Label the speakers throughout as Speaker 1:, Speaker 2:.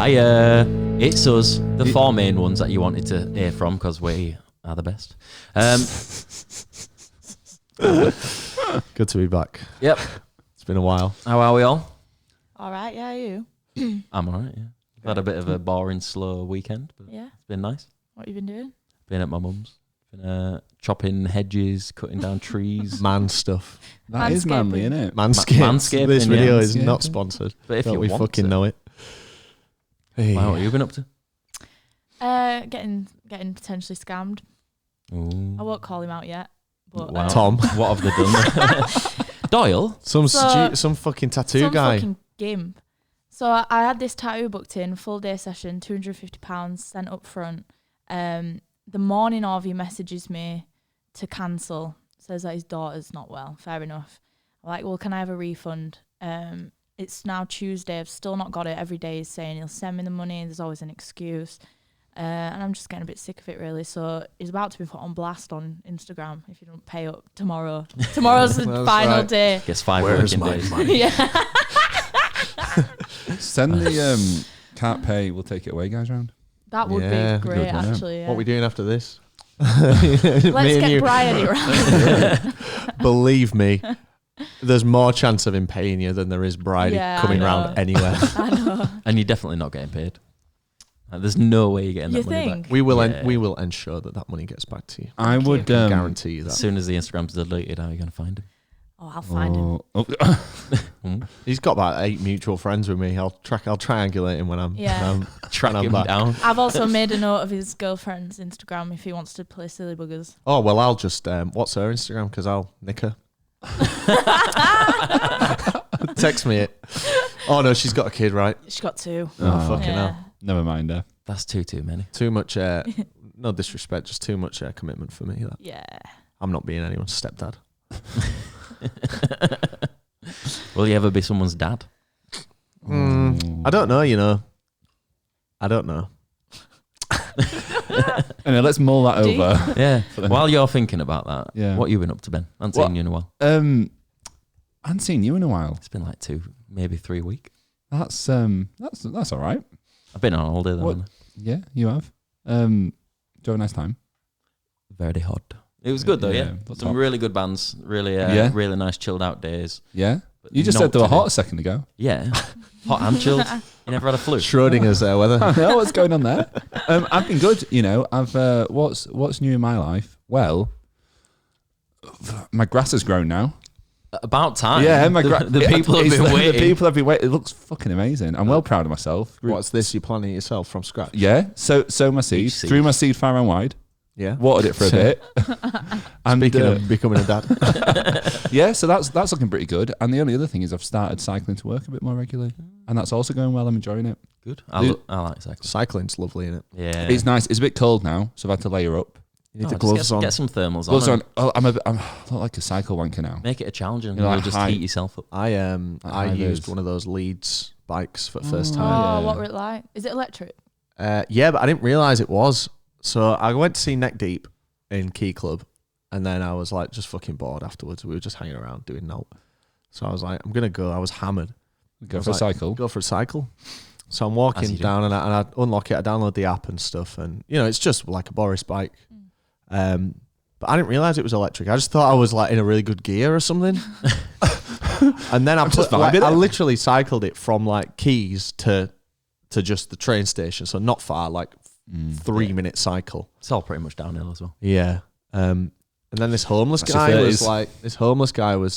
Speaker 1: It's us, the four main ones that you wanted to hear from, because we are the best.
Speaker 2: Good to be back.
Speaker 1: Yep.
Speaker 2: It's been a while.
Speaker 1: How are we all?
Speaker 3: All right, yeah, you?
Speaker 1: I'm all right, yeah. Had a bit of a boring, slow weekend, but
Speaker 3: Yeah.
Speaker 1: it's been nice.
Speaker 3: What have you been doing?
Speaker 1: Been at my mum's. Been chopping hedges, cutting down trees.
Speaker 2: Man stuff.
Speaker 4: That is manly, isn't it?
Speaker 2: Manscaped. This video is
Speaker 4: Manscaping.
Speaker 2: not sponsored.
Speaker 1: But if
Speaker 2: Don't
Speaker 1: you
Speaker 2: we
Speaker 1: want
Speaker 2: fucking
Speaker 1: to.
Speaker 2: know it. Hey.
Speaker 1: Wow, what have you been up to?
Speaker 3: Getting potentially scammed.
Speaker 1: Ooh.
Speaker 3: I won't call him out yet. But,
Speaker 1: Wow.
Speaker 2: Tom.
Speaker 1: What have they done? Doyle?
Speaker 2: Some
Speaker 3: So-
Speaker 2: some fucking tattoo
Speaker 3: some
Speaker 2: guy.
Speaker 3: fucking gimp. So I had this tattoo booked in, full day session, £250 sent up front. The morning of, he messages me to cancel. Says that his daughter's not well. Fair enough. I'm like, well, can I have a refund? It's now Tuesday. I've still not got it. Every day he's saying he'll send me the money. There's always an excuse. And I'm just getting a bit sick of it, really. So he's about to be put on blast on Instagram if you don't pay up tomorrow. Tomorrow's the
Speaker 2: That's
Speaker 3: final
Speaker 2: right.
Speaker 3: day.
Speaker 1: Gets 5
Speaker 2: Where's
Speaker 1: working
Speaker 2: my
Speaker 1: days.
Speaker 2: money?
Speaker 3: Yeah.
Speaker 4: Send the can't pay, we'll take it away guys round.
Speaker 3: That would
Speaker 2: Yeah.
Speaker 3: be great,
Speaker 4: Good, wouldn't it?
Speaker 3: actually. Yeah.
Speaker 2: What are we doing after this?
Speaker 3: Let's
Speaker 2: Me and
Speaker 3: get
Speaker 2: you.
Speaker 3: Brian around.
Speaker 2: Believe me, there's more chance of him paying you than there is Bridie
Speaker 3: Yeah, I
Speaker 2: coming
Speaker 3: know.
Speaker 2: round anywhere.
Speaker 3: I know.
Speaker 1: And you're definitely not getting paid. There's no way you're getting
Speaker 3: You
Speaker 1: that money
Speaker 3: think?
Speaker 1: back.
Speaker 2: We will
Speaker 1: Yeah.
Speaker 2: we will ensure that money gets back to you.
Speaker 4: I
Speaker 3: Thank
Speaker 4: would
Speaker 3: you.
Speaker 2: I guarantee you
Speaker 1: As
Speaker 2: that.
Speaker 1: soon as the Instagram's deleted, how are you going to find him?
Speaker 3: Oh, I'll find him.
Speaker 4: Oh.
Speaker 2: He's got about 8 mutual friends with me. I'll triangulate him when I'm
Speaker 3: Yeah.
Speaker 1: Track
Speaker 2: I'm
Speaker 1: him
Speaker 2: back.
Speaker 1: down.
Speaker 3: I've also made a note of his girlfriend's Instagram if he wants to play silly buggers.
Speaker 2: Oh well, I'll just what's her Instagram? Because I'll nick her. Text me it. Oh no, she's got a kid, right?
Speaker 3: She's got 2.
Speaker 2: Oh, fucking
Speaker 3: Yeah.
Speaker 2: hell.
Speaker 4: Never mind her.
Speaker 1: That's too many.
Speaker 2: Too much. No disrespect, just too much commitment for me. That.
Speaker 3: Yeah.
Speaker 2: I'm not being anyone's stepdad.
Speaker 1: Will you ever be someone's dad?
Speaker 2: I don't know. You know. I don't know.
Speaker 4: Anyway, let's mull that
Speaker 3: Deep.
Speaker 4: over.
Speaker 1: Yeah.
Speaker 4: For the-
Speaker 1: While you're thinking about that,
Speaker 4: Yeah.
Speaker 1: what you been up to, Ben? I haven't
Speaker 4: What?
Speaker 1: seen you in a while.
Speaker 4: I hadn't seen you in a while.
Speaker 1: It's been like 2, maybe 3 weeks.
Speaker 4: That's all right.
Speaker 1: I've been on holiday though.
Speaker 4: What?
Speaker 1: haven't
Speaker 4: Yeah, you have. Do you have a nice time?
Speaker 1: I? Very hot. It was good though, yeah.
Speaker 4: Yeah, that's
Speaker 1: Some
Speaker 4: hot.
Speaker 1: really good bands. Really,
Speaker 4: Yeah.
Speaker 1: really nice chilled out days.
Speaker 4: Yeah.
Speaker 1: But
Speaker 4: You just
Speaker 1: not
Speaker 4: said they were
Speaker 1: today.
Speaker 4: hot a second ago.
Speaker 1: Yeah. Hot and chilled. You never had a flu?
Speaker 2: Schrodinger's weather.
Speaker 4: I know what's going on there. I've been good. You know, I've what's new in my life? Well, my grass has grown now.
Speaker 1: About time.
Speaker 4: Yeah, my
Speaker 1: the people have been waiting.
Speaker 4: The people have been waiting. It looks fucking amazing. I'm well proud of myself.
Speaker 2: What's this? You planting it yourself from scratch?
Speaker 4: Yeah. Sow my seed.
Speaker 1: seed.
Speaker 4: Threw my seed far and wide.
Speaker 2: Yeah.
Speaker 4: Watered it for a bit. And
Speaker 2: Speaking of becoming a dad.
Speaker 4: yeah, so that's looking pretty good. And the only other thing is I've started cycling to work a bit more regularly, and that's also going well. I'm enjoying it.
Speaker 1: Good. I like cycling.
Speaker 2: Cycling's lovely, isn't it?
Speaker 1: Yeah.
Speaker 4: It's nice. It's a bit cold now, so I've had to layer up.
Speaker 2: You need the
Speaker 1: just
Speaker 2: gloves on.
Speaker 1: Get some thermals
Speaker 4: Gloves
Speaker 1: on.
Speaker 4: on. Oh, I look like a cycle wanker now.
Speaker 1: Make it a challenge and
Speaker 4: You know,
Speaker 1: you'll
Speaker 4: like
Speaker 1: just
Speaker 4: high-
Speaker 1: heat yourself up.
Speaker 2: I
Speaker 4: high
Speaker 2: used
Speaker 4: vis.
Speaker 2: one of those Leeds bikes for the first
Speaker 3: Oh,
Speaker 2: time.
Speaker 4: yeah.
Speaker 3: what were it like? Is it electric?
Speaker 2: Yeah, but I didn't realise it was. So I went to see Neck Deep in Key Club, and then I was like just fucking bored afterwards. We were just hanging around doing note. So I was like, I'm gonna go. I was hammered.
Speaker 4: Go
Speaker 2: was
Speaker 4: for a
Speaker 2: like,
Speaker 4: cycle.
Speaker 2: Go for a cycle. So I'm
Speaker 1: As
Speaker 2: walking
Speaker 1: you do.
Speaker 2: down and I unlock it. I download the app and stuff, and you know it's just like a Boris bike. But I didn't realise it was electric. I just thought I was like in a really good gear or something. And then I literally cycled it from like Keys to just the train station. So not far, like 3-minute cycle.
Speaker 1: It's all pretty much downhill as well.
Speaker 2: Yeah. And then this homeless
Speaker 4: That's
Speaker 2: guy
Speaker 4: your
Speaker 2: was
Speaker 4: 30s.
Speaker 2: like,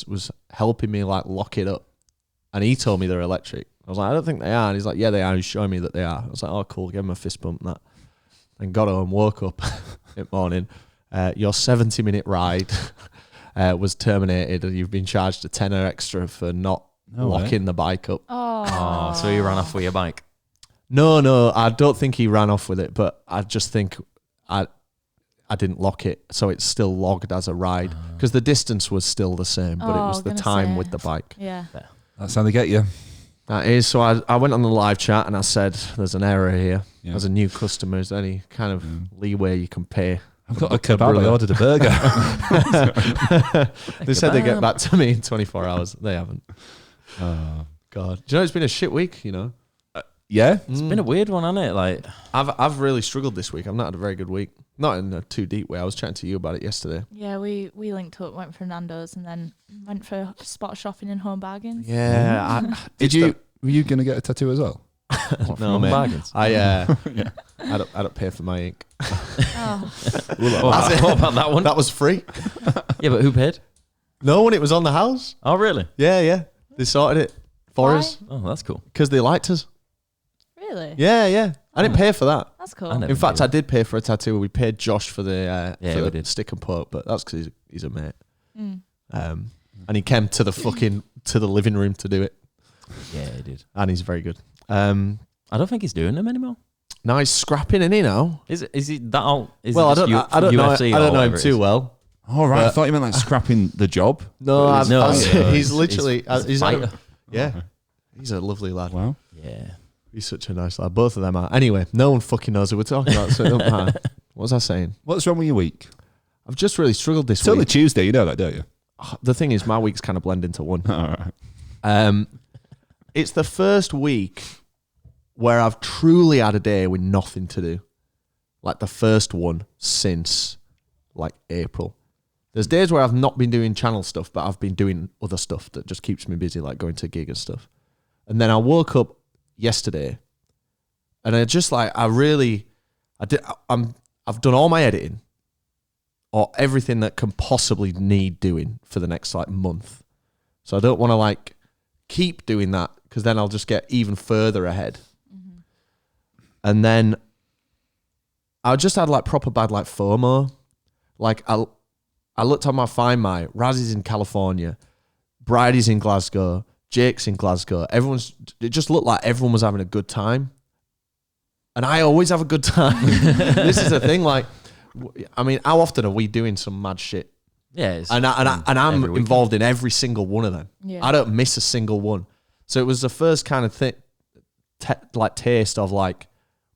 Speaker 2: was helping me like lock it up, and he told me they're electric. I was like, I don't think they are. And he's like, yeah, they are. He's showing me that they are. I was like, oh, cool. Give him a fist bump and that. And got home, woke up in the morning. Your 70-minute ride was terminated, and you've been charged a tenner extra for not locking the bike up.
Speaker 3: Oh.
Speaker 1: So you ran off with your bike.
Speaker 2: No, I don't think he ran off with it, but I just think I didn't lock it, so it's still logged as a ride because the distance was still the same, but it
Speaker 3: Oh,
Speaker 2: was the
Speaker 3: gonna
Speaker 2: time
Speaker 3: say.
Speaker 2: with the bike.
Speaker 3: Yeah.
Speaker 4: That's how they get you.
Speaker 2: That is. So I went on the live chat and I said, "There's an error here.
Speaker 4: Yeah.
Speaker 2: As a new customer, is there any kind of leeway you can pay?"
Speaker 4: I've got a kebab. I ordered a burger.
Speaker 2: They said they get back to me in 24 hours. They haven't.
Speaker 4: Oh.
Speaker 2: God, do you know it's been a shit week? You know.
Speaker 4: Yeah.
Speaker 1: It's been a weird one, hasn't it? Like,
Speaker 2: I've really struggled this week. I've not had a very good week. Not in a too deep way. I was chatting to you about it yesterday.
Speaker 3: Yeah, we linked up, went for Nando's, and then went for spot shopping in Home Bargains.
Speaker 2: Yeah.
Speaker 4: Were you going to get a tattoo as well?
Speaker 2: No, mate.
Speaker 1: bargains.
Speaker 2: I
Speaker 4: Yeah.
Speaker 2: I don't pay for my ink.
Speaker 3: Oh,
Speaker 1: What about that one?
Speaker 2: That was free.
Speaker 1: Yeah, but who paid?
Speaker 2: No one. It was on the house.
Speaker 1: Oh, really?
Speaker 2: Yeah. They sorted it for
Speaker 3: Why?
Speaker 2: us
Speaker 1: Oh, that's cool.
Speaker 2: because they liked us.
Speaker 3: really?
Speaker 2: Yeah. I didn't pay for that.
Speaker 3: That's cool.
Speaker 1: I never
Speaker 2: In fact,
Speaker 1: knew.
Speaker 2: I did pay for a tattoo. We paid Josh for the
Speaker 1: Yeah,
Speaker 2: for
Speaker 1: we
Speaker 2: the
Speaker 1: did.
Speaker 2: stick and poke, but that's because he's a mate.
Speaker 3: Mm.
Speaker 2: And he came to the living room to do it,
Speaker 1: Yeah, he did.
Speaker 2: and he's very good.
Speaker 1: I don't think he's doing them anymore.
Speaker 2: Now he's scrapping in, now.
Speaker 1: Is he that old? Is
Speaker 2: Well,
Speaker 1: it
Speaker 2: I
Speaker 1: just
Speaker 2: don't know. I
Speaker 1: UFC
Speaker 2: don't
Speaker 1: or
Speaker 2: know him
Speaker 1: whatever it
Speaker 2: too
Speaker 1: is?
Speaker 2: well.
Speaker 4: All right. I
Speaker 2: But-
Speaker 4: thought you meant like scrapping the job.
Speaker 2: No,
Speaker 1: But he's-
Speaker 2: he's literally
Speaker 1: he's a
Speaker 2: had a-
Speaker 1: fighter.
Speaker 2: yeah. He's a lovely lad.
Speaker 4: Wow.
Speaker 1: Yeah.
Speaker 2: He's such a nice lad. Both of them are. Anyway, no one fucking knows who we're talking about, so it don't matter. What was I saying?
Speaker 4: What's wrong with your week?
Speaker 2: I've just really struggled this
Speaker 4: It's only
Speaker 2: week.
Speaker 4: Tuesday. You know that, don't you?
Speaker 2: The thing is, my weeks kind of blend into one.
Speaker 4: All right.
Speaker 2: It's the first week where I've truly had a day with nothing to do. Like the first one since like April. There's days where I've not been doing channel stuff, but I've been doing other stuff that just keeps me busy, like going to gig and stuff. And then I woke up yesterday and I just like, I've done all my editing or everything that can possibly need doing for the next like month. So I don't want to like keep doing that because then I'll just get even further ahead.
Speaker 3: Mm-hmm.
Speaker 2: And then I just had like proper bad like FOMO. Like I looked on my Find My, Raz is in California, Bridie's in Glasgow, Jake's in Glasgow. It just looked like everyone was having a good time. And I always have a good time. This is the thing, like, I mean, how often are we doing some mad shit?
Speaker 1: Yeah. It's
Speaker 2: And I'm
Speaker 1: every weekend.
Speaker 2: involved in every single one of them.
Speaker 3: Yeah.
Speaker 2: I don't miss a single one. So it was the first kind of thing, like taste of like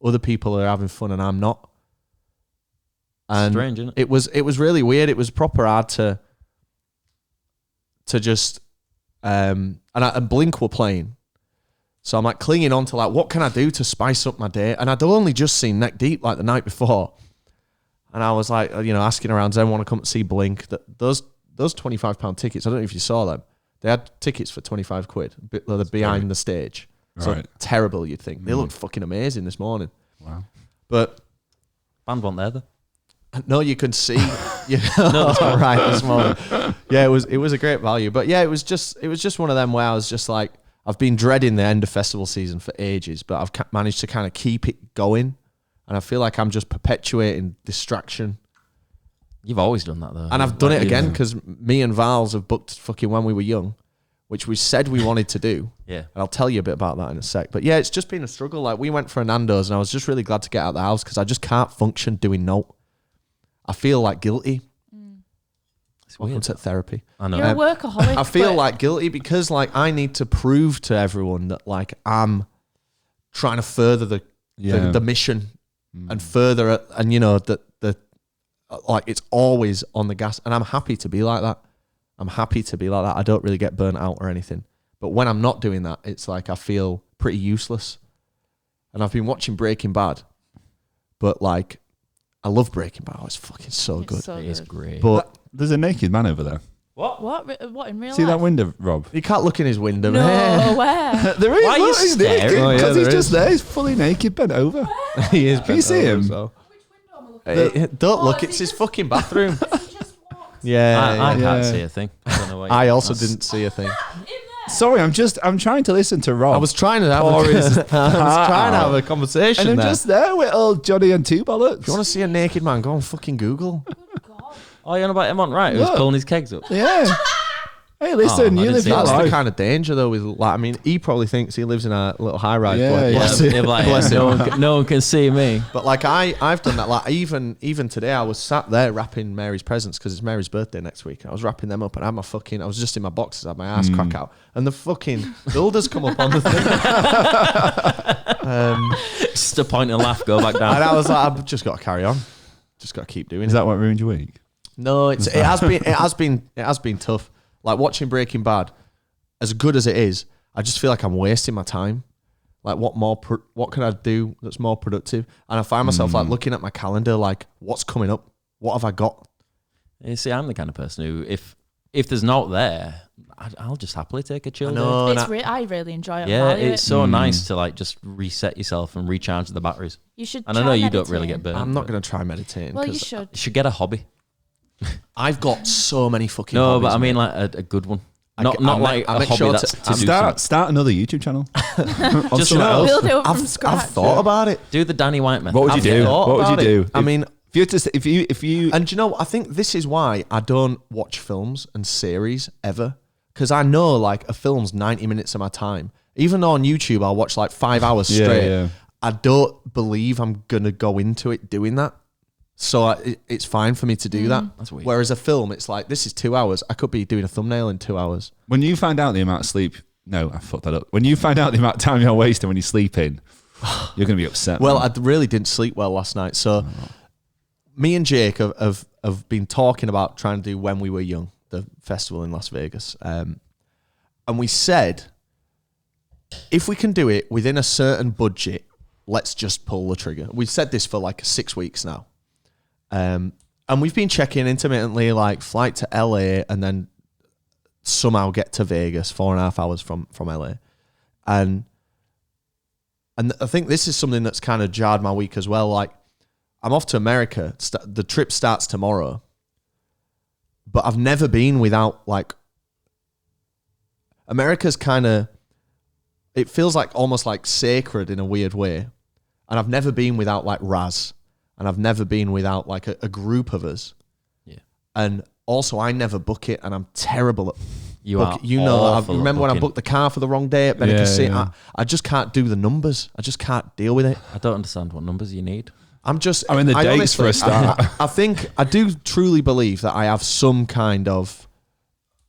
Speaker 2: other people are having fun and I'm not. And
Speaker 1: Strange, isn't it?
Speaker 2: it was really weird. It was proper hard to just and Blink were playing. So I'm like clinging on to like, what can I do to spice up my day? And I'd only just seen Neck Deep like the night before. And I was like, asking around, does anyone want to come and see Blink? Those £25 tickets, I don't know if you saw them. They had tickets for 25 quid. They're behind the stage. So
Speaker 4: Right.
Speaker 2: terrible, you'd think. They looked fucking amazing this morning.
Speaker 4: Wow.
Speaker 2: But
Speaker 1: Band one there, though.
Speaker 2: no, you can see. Right this morning. Yeah, it was a great value. But yeah, it was just one of them where I was just like, I've been dreading the end of festival season for ages, but I've managed to kind of keep it going. And I feel like I'm just perpetuating distraction.
Speaker 1: You've always done that, though.
Speaker 2: And I've done it
Speaker 1: Like,
Speaker 2: again because me and Vals have booked fucking When We Were Young, which we said we wanted to do.
Speaker 1: Yeah.
Speaker 2: And I'll tell you a bit about that in a sec. But yeah, it's just been a struggle. Like we went for a Nando's and I was just really glad to get out of the house because I just can't function doing no. I feel like guilty.
Speaker 1: It's
Speaker 2: Welcome
Speaker 1: weird.
Speaker 2: to therapy.
Speaker 1: I know.
Speaker 3: You're a workaholic.
Speaker 2: I feel
Speaker 3: but-
Speaker 2: like guilty because like I need to prove to everyone that like I'm trying to further the mission and further it, and that the like it's always on the gas and I'm happy to be like that. I don't really get burnt out or anything. But when I'm not doing that, it's like I feel pretty useless. And I've been watching Breaking Bad, but like I love Breaking Bad. It's fucking so
Speaker 3: It's
Speaker 2: good.
Speaker 3: so
Speaker 1: It is
Speaker 3: good.
Speaker 1: great.
Speaker 2: But
Speaker 4: There's a naked man over there.
Speaker 3: What in real
Speaker 4: See
Speaker 3: life?
Speaker 4: that window, Rob?
Speaker 2: you can't look in his window.
Speaker 3: No,
Speaker 2: man.
Speaker 3: where?
Speaker 4: There is.
Speaker 1: Why are you
Speaker 4: look, he's
Speaker 1: staring?
Speaker 4: naked
Speaker 2: Oh, yeah,
Speaker 4: because
Speaker 2: there
Speaker 4: he's just
Speaker 2: is.
Speaker 4: there. He's fully naked, bent over.
Speaker 2: He is.
Speaker 4: Can you see him?
Speaker 2: Don't look. It's his fucking bathroom. Yeah,
Speaker 1: I
Speaker 2: yeah.
Speaker 1: can't
Speaker 4: Yeah.
Speaker 1: see a thing. I don't know why.
Speaker 2: I also didn't see a thing.
Speaker 4: Sorry, I'm trying to listen to Rob.
Speaker 2: I was trying to have
Speaker 4: Pour his
Speaker 2: I was trying to have a conversation
Speaker 4: and I'm
Speaker 2: there.
Speaker 4: just there with old Johnny and two bollocks.
Speaker 2: If you want to see a naked man, go on fucking Google.
Speaker 1: Oh, you're on about him on right? Who's
Speaker 4: Look.
Speaker 1: pulling his kegs up?
Speaker 4: Yeah. Hey, listen,
Speaker 1: I
Speaker 4: you
Speaker 1: didn't
Speaker 4: live
Speaker 1: see
Speaker 4: your
Speaker 2: That's
Speaker 1: that.
Speaker 2: the
Speaker 4: life.
Speaker 2: kind of danger though. With like, I mean, he probably thinks he lives in a little high rise.
Speaker 4: Yeah,
Speaker 2: but
Speaker 4: yeah.
Speaker 2: bless
Speaker 1: Yeah,
Speaker 2: him.
Speaker 1: like,
Speaker 2: Bless him.
Speaker 1: no one can see me.
Speaker 2: But like I've done that. Like even today, I was sat there wrapping Mary's presents because it's Mary's birthday next week. I was wrapping them up and I was just in my boxes, I had my ass crack out, and the fucking builders come up on the thing.
Speaker 1: Just a point and laugh, go back down.
Speaker 2: And I was like, I've just got to carry on. Just got to keep doing
Speaker 4: Is
Speaker 2: it.
Speaker 4: that what ruined your week?
Speaker 2: No, it has been tough. Like watching Breaking Bad, as good as it is, I just feel like I'm wasting my time. Like what can I do that's more productive? And I find myself like looking at my calendar, like what's coming up? What have I got?
Speaker 1: You see, I'm the kind of person who, if there's not there, I'll just happily take a chill day.
Speaker 3: I really enjoy it.
Speaker 1: Yeah, it's so nice to like just reset yourself and recharge the batteries.
Speaker 3: You should.
Speaker 1: And I know you don't really get burnt.
Speaker 2: I'm not going to try meditating.
Speaker 3: Well, you should.
Speaker 1: You should get a hobby.
Speaker 2: I've got so many fucking.
Speaker 1: No,
Speaker 2: hobbies,
Speaker 1: but I mean
Speaker 2: mate.
Speaker 1: like a good one.
Speaker 2: I
Speaker 1: Not like a
Speaker 2: make
Speaker 1: hobby
Speaker 2: sure
Speaker 1: that's
Speaker 2: to-
Speaker 1: to do something.
Speaker 4: Start another YouTube channel. On
Speaker 1: Just
Speaker 4: something
Speaker 1: know-
Speaker 4: else.
Speaker 3: Build it up from
Speaker 2: I've
Speaker 3: scratch.
Speaker 2: thought about it.
Speaker 1: Do the Danny White method.
Speaker 4: What would you do?
Speaker 2: thought
Speaker 4: What would you
Speaker 2: about
Speaker 4: do?
Speaker 2: it. I mean,
Speaker 4: if you had to, if you,
Speaker 2: and do you know, I think this is why I don't watch films and series ever, because I know like a film's 90 minutes of my time. Even though on YouTube I'll watch like 5 hours straight,
Speaker 4: yeah.
Speaker 2: I don't believe I'm gonna go into it doing that. So it's fine for me to do that.
Speaker 1: That's weird.
Speaker 2: Whereas a film, it's like, this is 2 hours. I could be doing a thumbnail in 2 hours.
Speaker 4: when you find out the amount of sleep, no, I fucked that up. When you find out the amount of time you're wasting when you're sleeping, you're gonna be upset.
Speaker 2: Well,
Speaker 4: man.
Speaker 2: I really didn't sleep well last night. So me and Jake have been talking about trying to do When We Were Young, the festival in Las Vegas. And we said, if we can do it within a certain budget, let's just pull the trigger. We've said this for like 6 weeks now. And we've been checking intermittently, like flight to LA and then somehow get to Vegas 4.5 hours from LA. And I think this is something that's kind of jarred my week as well. Like, I'm off to America. The trip starts tomorrow. But I've never been without, like, America's kind of, it feels like almost like sacred in a weird way. And I've never been without, like, Raz. And I've never been without, like, a group of us.
Speaker 1: Yeah.
Speaker 2: And also, I never book it, and I'm terrible at
Speaker 1: You are.
Speaker 2: you know, I
Speaker 1: awful at
Speaker 2: remember when I
Speaker 1: booking.
Speaker 2: booked the car for the wrong day at Pelican Crossing.
Speaker 4: yeah.
Speaker 2: I just can't do the numbers. I just can't deal with it.
Speaker 1: I don't understand what numbers you need.
Speaker 2: I'm just.
Speaker 4: I mean, the dates for a start.
Speaker 2: I think I do truly believe that I have some kind of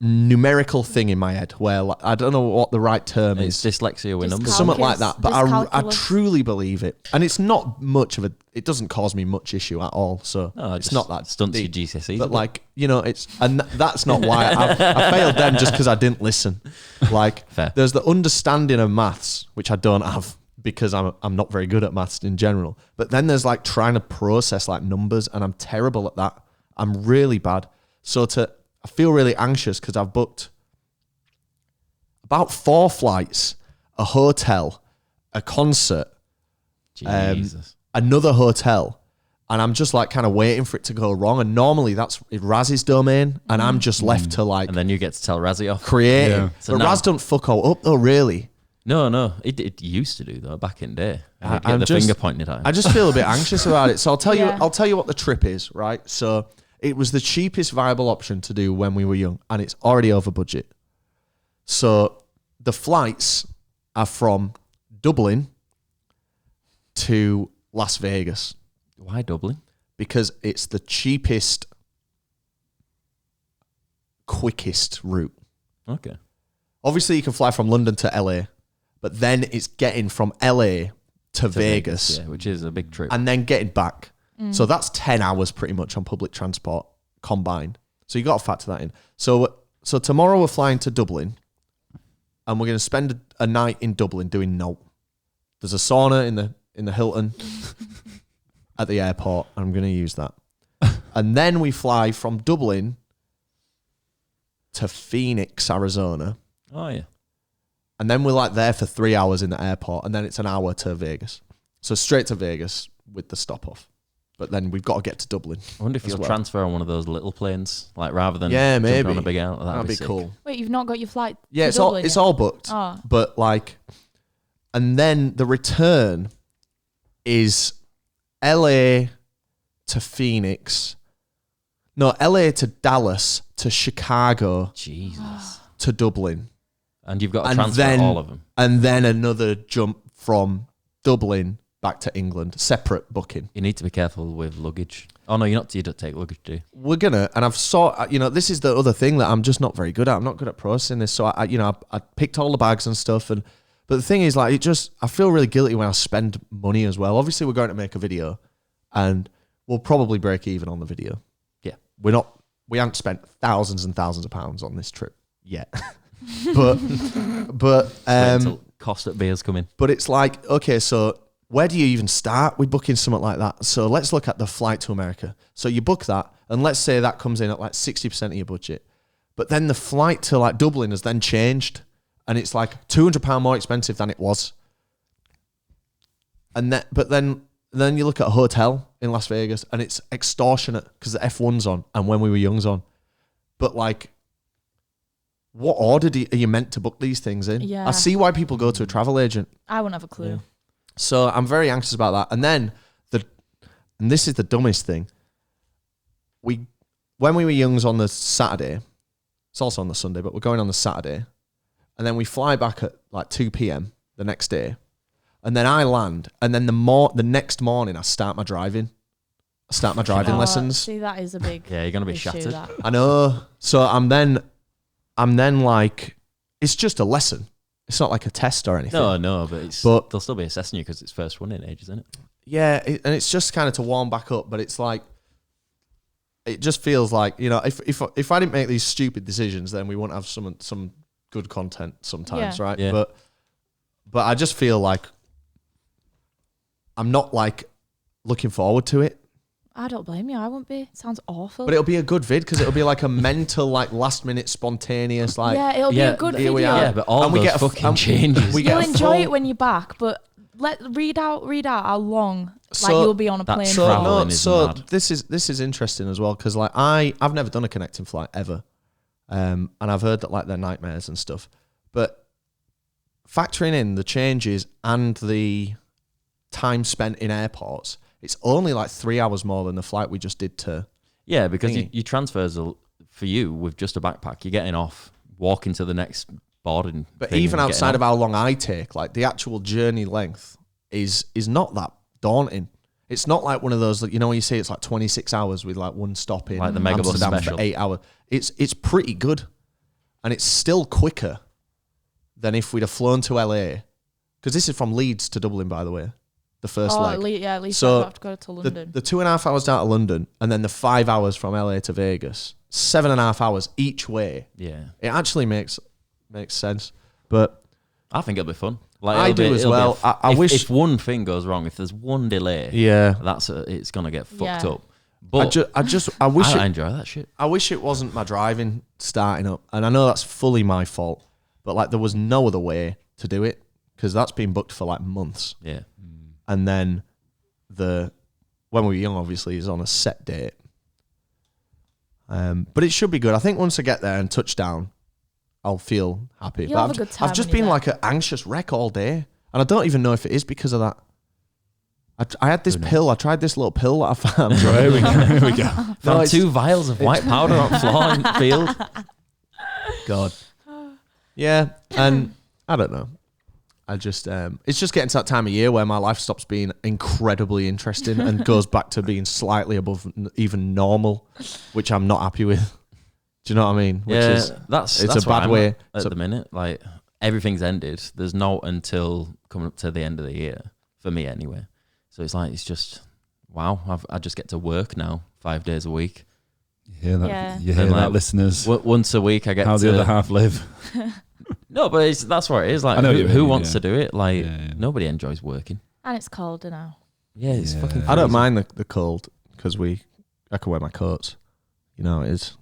Speaker 2: numerical thing in my head where, like, I don't know what the right term
Speaker 1: It's
Speaker 2: is.
Speaker 1: dyslexia with numbers.
Speaker 2: Something like that, but I
Speaker 3: Dyscalculus.
Speaker 2: truly believe it, and it's not much of a. It doesn't cause me much issue at all. So
Speaker 1: No,
Speaker 2: it's
Speaker 1: just
Speaker 2: not that
Speaker 1: stunts
Speaker 2: deep.
Speaker 1: your GCSEs.
Speaker 2: But like, you know, it's, and that's not why I failed them, just because I didn't listen. Like,
Speaker 1: Fair.
Speaker 2: there's the understanding of maths, which I don't have because I'm not very good at maths in general. But then there's like trying to process like numbers, and I'm terrible at that. I'm really bad. So I feel really anxious because I've booked about 4 flights, a hotel, a concert,
Speaker 1: Jesus.
Speaker 2: another hotel, and I'm just like kind of waiting for it to go wrong. And normally that's Raz's domain, and I'm just left to like
Speaker 1: And then you get to tell Razzie off.
Speaker 2: create.
Speaker 4: Yeah.
Speaker 1: So
Speaker 2: But
Speaker 1: now-
Speaker 2: Raz don't fuck all up though, really.
Speaker 1: No. It used to do though back in the day. And you'd
Speaker 2: I'm
Speaker 1: get the
Speaker 2: just-
Speaker 1: finger pointed at him.
Speaker 2: I just feel a bit anxious about it. So
Speaker 3: Yeah.
Speaker 2: I'll tell you what the trip is, right? So it was the cheapest viable option to do When We Were Young, and it's already over budget. So the flights are from Dublin to Las Vegas
Speaker 1: Why Dublin?
Speaker 2: because it's the cheapest, quickest route.
Speaker 1: Okay.
Speaker 2: Obviously, you can fly from London to LA, but then it's getting from LA to Vegas
Speaker 1: Yeah, which is a big trip.
Speaker 2: and then getting back. So that's 10 hours pretty much on public transport combined. So you got to factor that in. So tomorrow we're flying to Dublin, and we're going to spend a night in Dublin doing no. There's a sauna in the Hilton at the airport, and I'm going to use that. And then we fly from Dublin to Phoenix, Arizona.
Speaker 1: Oh yeah.
Speaker 2: And then we're like there for 3 hours in the airport, and then it's an hour to Vegas. So straight to Vegas with the stop off. But then we've got to get to Dublin.
Speaker 1: I wonder if
Speaker 2: as
Speaker 1: you'll
Speaker 2: well.
Speaker 1: transfer on one of those little planes, like rather than
Speaker 2: Yeah,
Speaker 1: jumping
Speaker 2: maybe.
Speaker 1: on a big out.
Speaker 2: That'd be
Speaker 1: sick.
Speaker 2: cool.
Speaker 3: Wait, you've not got your flight?
Speaker 2: Yeah,
Speaker 3: to
Speaker 2: it's all
Speaker 3: Dublin
Speaker 2: it's
Speaker 3: yet?
Speaker 2: all booked.
Speaker 3: Oh,
Speaker 2: But like, and then the return is LA to Phoenix. No, LA to Dallas to Chicago
Speaker 1: Jesus.
Speaker 2: to Dublin.
Speaker 1: And you've got to
Speaker 2: And
Speaker 1: transfer
Speaker 2: then-
Speaker 1: all of them.
Speaker 2: And then another jump from Dublin back to England, separate booking.
Speaker 1: You need to be careful with luggage. Oh no, you don't take luggage, do you?
Speaker 2: We're gonna, and I've this is the other thing that I'm just not very good at. I'm not good at processing this. So I picked all the bags and stuff, but the thing is, like, I feel really guilty when I spend money as well. Obviously, we're going to make a video, and we'll probably break even on the video.
Speaker 1: Yeah.
Speaker 2: We haven't spent thousands and thousands of pounds on this trip yet, but
Speaker 1: cost of beers coming.
Speaker 2: But it's like, okay, so where do you even start with booking something like that? So let's look at the flight to America. So you book that, and let's say that comes in at like 60% of your budget. But then the flight to like Dublin has then changed, and it's like £200 more expensive than it was. And then you look at a hotel in Las Vegas, and it's extortionate because the F1's on and When We Were Young's on. But like, what order are you meant to book these things in?
Speaker 3: Yeah.
Speaker 2: I see why people go to a travel agent.
Speaker 3: I wouldn't have a clue.
Speaker 1: Yeah.
Speaker 2: So I'm very anxious about that. And then and this is the dumbest thing. When We Were Young's on the Saturday, it's also on the Sunday, but we're going on the Saturday, and then we fly back at like 2 p.m. the next day, and then I land, and then the next morning I start my driving. Lessons.
Speaker 3: See, that is a big.
Speaker 1: Yeah, you're gonna be
Speaker 3: issue,
Speaker 1: shattered.
Speaker 3: that.
Speaker 2: I know. So I'm then like, it's just a lesson. It's not like a test or anything.
Speaker 1: No, but they'll still be assessing you because it's first one in ages, isn't it?
Speaker 2: Yeah, and it's just kind of to warm back up, but it's like, it just feels like, you know, if I didn't make these stupid decisions, then we wouldn't have some good content sometimes, right?
Speaker 1: Yeah.
Speaker 2: But I just feel like I'm not like looking forward to it.
Speaker 3: I don't blame you. I won't be. It sounds awful.
Speaker 2: But it'll be a good vid because it'll be like a mental, like last minute spontaneous, like
Speaker 3: yeah, it'll be a good
Speaker 2: here
Speaker 3: video.
Speaker 2: we are.
Speaker 1: Yeah, but all
Speaker 2: And we
Speaker 1: those
Speaker 2: get a-
Speaker 1: fucking
Speaker 2: and
Speaker 1: changes.
Speaker 2: we get
Speaker 3: You'll
Speaker 2: a
Speaker 3: enjoy
Speaker 2: full-
Speaker 3: it when you're back, but read out how long
Speaker 2: So
Speaker 3: you'll be on a
Speaker 1: that's
Speaker 3: plane.
Speaker 1: so-
Speaker 3: for.
Speaker 1: Traveling is mad.
Speaker 2: this is interesting as well because like I've never done a connecting flight ever, and I've heard that like they're nightmares and stuff. But factoring in the changes and the time spent in airports, it's only like 3 hours more than the flight we just did to.
Speaker 1: Yeah, because
Speaker 2: thingy.
Speaker 1: you transfers for you with just a backpack. You're getting off, walking to the next boarding.
Speaker 2: But
Speaker 1: thing
Speaker 2: even
Speaker 1: and
Speaker 2: outside
Speaker 1: getting
Speaker 2: of how long I take, like the actual journey length is not that daunting. It's not like one of those, you know, when you say it's like 26 hours with like one stop in
Speaker 1: Like the Megabus
Speaker 2: Amsterdam
Speaker 1: special.
Speaker 2: for 8 hours. It's pretty good, and it's still quicker than if we'd have flown to LA. Because this is from Leeds to Dublin, by the way, the first leg.
Speaker 3: At least
Speaker 2: So
Speaker 3: I have to go to London.
Speaker 2: The 2.5 hours down to London, and then the 5 hours from LA to Vegas, 7.5 hours each way.
Speaker 1: Yeah,
Speaker 2: It actually makes sense, but
Speaker 1: I think it'll be fun. Like
Speaker 2: I do as well. I wish
Speaker 1: if one thing goes wrong, if there's one delay,
Speaker 2: yeah.
Speaker 1: it's gonna get fucked
Speaker 3: Yeah.
Speaker 1: up. But
Speaker 2: I wish
Speaker 1: I enjoy that shit.
Speaker 2: I wish it wasn't my driving starting up, and I know that's fully my fault, but like there was no other way to do it because that's been booked for like months,
Speaker 1: Yeah,
Speaker 2: and then When We Were Young obviously is on a set date, but it should be good. I think once I get there and touch down, I'll feel happy.
Speaker 3: You'll
Speaker 2: But
Speaker 3: have a good time
Speaker 2: I've just
Speaker 3: when
Speaker 2: been
Speaker 3: you're
Speaker 2: like an anxious wreck all day, and I don't even know if it is because of that. I had this pill. I tried this little pill that I found.
Speaker 4: Here we go.
Speaker 1: found
Speaker 2: it's-
Speaker 1: 2 vials of white powder on the floor in the field.
Speaker 2: God. Yeah, and I don't know. I just it's just getting to that time of year where my life stops being incredibly interesting and goes back to being slightly above even normal, which I'm not happy with. Do you know what I mean? Which
Speaker 1: Yeah,
Speaker 2: is
Speaker 1: that's
Speaker 2: it's
Speaker 1: that's
Speaker 2: a
Speaker 1: where
Speaker 2: bad
Speaker 1: I'm
Speaker 2: way.
Speaker 1: at the minute. Like everything's ended. There's no until coming up to the end of the year for me anyway. So it's like it's just wow. I just get to work now 5 days a week.
Speaker 4: You hear that?
Speaker 3: Yeah.
Speaker 4: You hear
Speaker 1: Then,
Speaker 4: that,
Speaker 1: like,
Speaker 4: listeners?
Speaker 1: Once a week I get
Speaker 4: How
Speaker 1: to
Speaker 4: the other half live.
Speaker 1: No, but that's what it is. Like
Speaker 4: I know what
Speaker 1: who,
Speaker 4: you
Speaker 1: who
Speaker 4: mean,
Speaker 1: wants
Speaker 4: yeah.
Speaker 1: to do it? Like
Speaker 4: Yeah.
Speaker 1: nobody enjoys working.
Speaker 3: And it's colder now.
Speaker 1: Yeah, it's
Speaker 4: Yeah.
Speaker 1: fucking.
Speaker 2: I don't
Speaker 1: crazy.
Speaker 2: mind the cold because I can wear my coats. You know it is.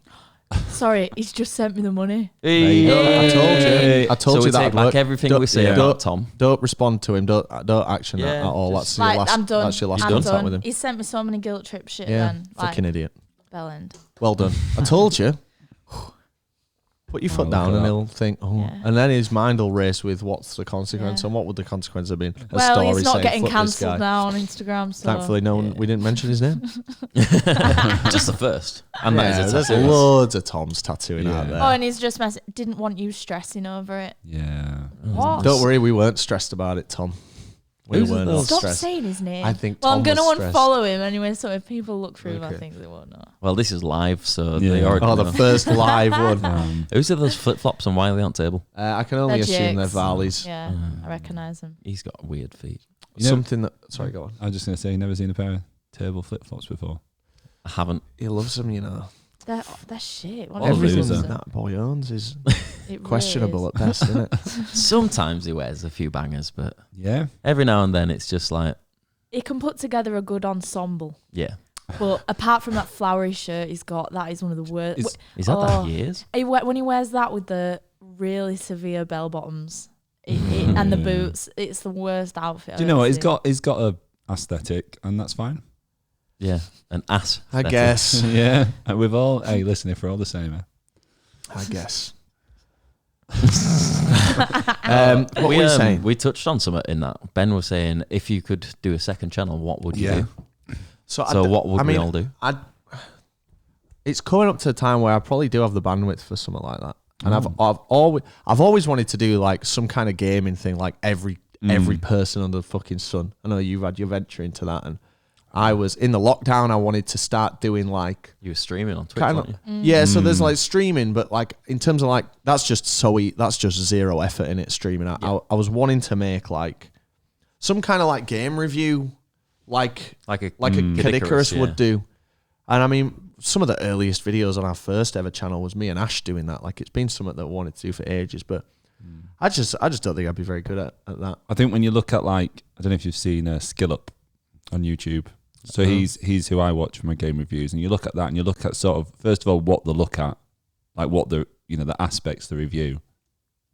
Speaker 3: Sorry, he's just sent me the money.
Speaker 1: Hey.
Speaker 2: I told you. I told
Speaker 1: so
Speaker 2: you
Speaker 1: we
Speaker 2: that
Speaker 1: take
Speaker 2: would
Speaker 1: back
Speaker 2: work.
Speaker 1: everything
Speaker 2: Don't-
Speaker 1: we say
Speaker 2: yeah.
Speaker 1: about Tom.
Speaker 2: Don't respond to him. Don't action that
Speaker 1: Yeah,
Speaker 2: at all.
Speaker 1: just-
Speaker 2: That's your
Speaker 3: Like,
Speaker 2: last.
Speaker 3: I'm done.
Speaker 2: That's your last
Speaker 3: I'm
Speaker 2: contact
Speaker 3: done.
Speaker 2: with him.
Speaker 3: He sent me so many guilt trip shit
Speaker 2: Yeah,
Speaker 3: then. Like,
Speaker 2: fucking idiot.
Speaker 3: Bellend.
Speaker 2: Well done. I told you. Put your foot
Speaker 4: look
Speaker 2: down
Speaker 4: at
Speaker 2: and
Speaker 4: that.
Speaker 2: he'll think, oh.
Speaker 3: Yeah.
Speaker 2: And then his mind will race with what's the consequence
Speaker 3: Yeah.
Speaker 2: and what would the consequence have been? A
Speaker 3: Well,
Speaker 2: story
Speaker 3: he's not
Speaker 2: saying,
Speaker 3: getting
Speaker 2: "Fuck this guy."
Speaker 3: cancelled now on Instagram. So
Speaker 2: Thankfully, we didn't mention his name.
Speaker 1: Just the first. And
Speaker 2: Yeah,
Speaker 1: that is a
Speaker 2: there's
Speaker 1: tattoo.
Speaker 2: loads of Toms tattooing out
Speaker 4: Yeah.
Speaker 2: there.
Speaker 3: Oh, and he's just didn't want you stressing over it.
Speaker 4: Yeah.
Speaker 3: What?
Speaker 2: Don't worry, we weren't stressed about it, Tom. We
Speaker 1: Who's
Speaker 2: were not
Speaker 1: those?
Speaker 3: Stop
Speaker 2: stressed.
Speaker 3: saying his name.
Speaker 2: I think
Speaker 3: Well, I'm
Speaker 2: Tom
Speaker 3: gonna
Speaker 2: was stressed.
Speaker 3: unfollow him anyway. So if people look through my
Speaker 2: Okay.
Speaker 3: things, they won't know.
Speaker 1: Well, this is live, so
Speaker 4: Yeah.
Speaker 1: they already
Speaker 2: Oh, the
Speaker 1: know.
Speaker 2: first live one.
Speaker 1: Who's are those flip flops and why are they on table?
Speaker 2: I can only
Speaker 3: They're
Speaker 2: assume they're
Speaker 3: Jake's.
Speaker 2: Varley's.
Speaker 3: Yeah, I recognise him.
Speaker 1: He's got weird feet.
Speaker 4: You know-
Speaker 2: Something that. Sorry, go on.
Speaker 4: I was just going to say, you've never seen a pair of table flip flops before.
Speaker 1: I haven't.
Speaker 2: He loves them, you know.
Speaker 3: They're shit.
Speaker 1: What
Speaker 3: What
Speaker 1: a
Speaker 2: Everything
Speaker 1: loser.
Speaker 2: that boy owns is
Speaker 3: It
Speaker 2: Questionable
Speaker 3: really
Speaker 2: at best, isn't it?
Speaker 1: Sometimes he wears a few bangers, but
Speaker 4: Yeah.
Speaker 1: every now and then it's just like,
Speaker 3: He can put together a good ensemble.
Speaker 1: yeah.
Speaker 3: But apart from that flowery shirt he's got, that is one of the worst.
Speaker 1: He's had that years.
Speaker 3: When he wears that with the really severe bell bottoms and the boots, it's the worst outfit.
Speaker 4: Do you know what? He's got a aesthetic, and that's fine.
Speaker 1: Yeah, an ass.
Speaker 2: I guess.
Speaker 4: Yeah. And we've all, hey, listen, if we're all the same,
Speaker 2: I guess. What were you saying?
Speaker 1: We touched on something in that. Ben was saying, if you could do a second channel, what would you do? So what would we all do?
Speaker 2: It's coming up to a time where I probably do have the bandwidth for something like that. And I've always wanted to do like some kind of gaming thing, like every person under the fucking sun. I know you've had your venture into that, and I was in the lockdown. I wanted to start doing like
Speaker 1: You were streaming on Twitch, weren't you?
Speaker 2: yeah. So there's like streaming, but like in terms of like that's just zero effort in it streaming. I was wanting to make like some kind of like game review, like a Kid Icarus would do. And I mean, some of the earliest videos on our first ever channel was me and Ash doing that. Like it's been something that I wanted to do for ages, but I just don't think I'd be very good at that.
Speaker 4: I think when you look at like, I don't know if you've seen Skill Up on YouTube. So he's who I watch for my game reviews, and you look at that and you look at sort of, first of all, what they look at, like what the aspects of the review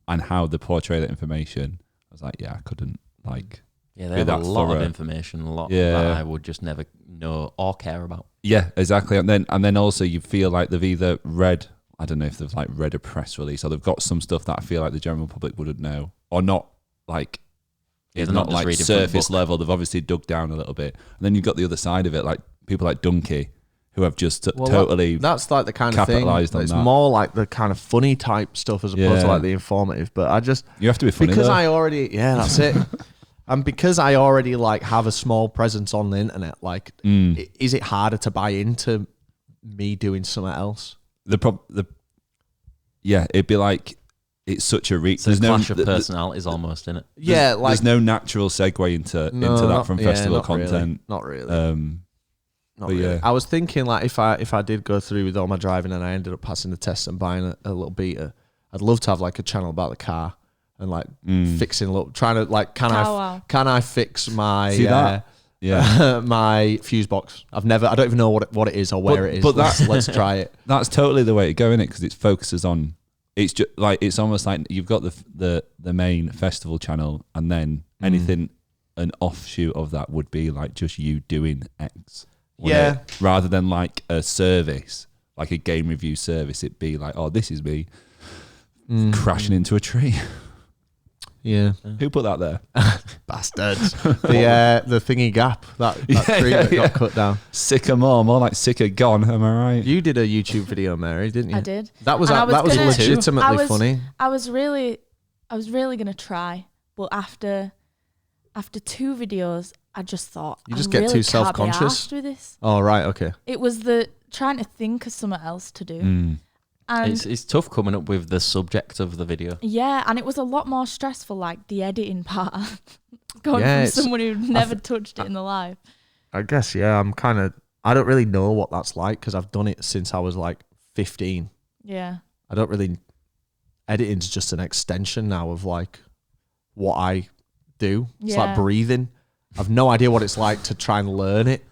Speaker 4: and how they portray that information. I was like, yeah, I couldn't like.
Speaker 1: Yeah, they have a lot of information, a lot that I would just never know or care about.
Speaker 4: Yeah, exactly. And then also you feel like they've either read, I don't know if they've like read a press release, or they've got some stuff that I feel like the general public wouldn't know, or not like it's not like surface level. They've obviously dug down a little bit. And then you've got the other side of it, like people like Donkey, who have just totally
Speaker 2: that's like the kind of thing. It's more like the kind of funny type stuff as opposed to like the informative. But I just
Speaker 4: you have to be funny
Speaker 2: because
Speaker 4: though.
Speaker 2: That's it. And because I already like have a small presence on the internet, like, is it harder to buy into me doing something else?
Speaker 4: It'd be like it's such a reach.
Speaker 1: So there's clash of personalities almost in it.
Speaker 2: Yeah, like
Speaker 4: there's no natural segue into that from festival content.
Speaker 2: Not really.
Speaker 4: Not really.
Speaker 2: Yeah. I was thinking like if I did go through with all my driving and I ended up passing the test and buying a little Beta, I'd love to have like a channel about the car. And like fixing, trying to like, can I fix my my fuse box? I don't even know what it is or where it is. But let's try it.
Speaker 4: That's totally the way to go in it, because it focuses on. It's just like it's almost like you've got the main festival channel, and then anything an offshoot of that would be like just you doing X. Rather than like a service, like a game review service, it'd be like, oh, this is me crashing into a tree.
Speaker 2: Yeah.
Speaker 4: Who put that there?
Speaker 2: Bastards. The thingy gap, that tree that got cut down.
Speaker 4: Sycamore, more like sicker gone, am I right?
Speaker 2: You did a YouTube video, Mary, didn't you?
Speaker 3: I did.
Speaker 2: That was legitimately funny.
Speaker 3: I was really gonna try, but after 2 videos, I just thought
Speaker 2: you just get too self-conscious
Speaker 3: with this.
Speaker 2: Oh right, okay.
Speaker 3: It was the trying to think of something else to do. And
Speaker 1: it's tough coming up with the subject of the video.
Speaker 3: Yeah, and it was a lot more stressful, like the editing part. Going from someone who never touched it in the life.
Speaker 2: I guess, I don't really know what that's like because I've done it since I was like 15.
Speaker 3: Yeah.
Speaker 2: I don't really, editing's just an extension now of like what I do. It's like breathing. I've no idea what it's like to try and learn it.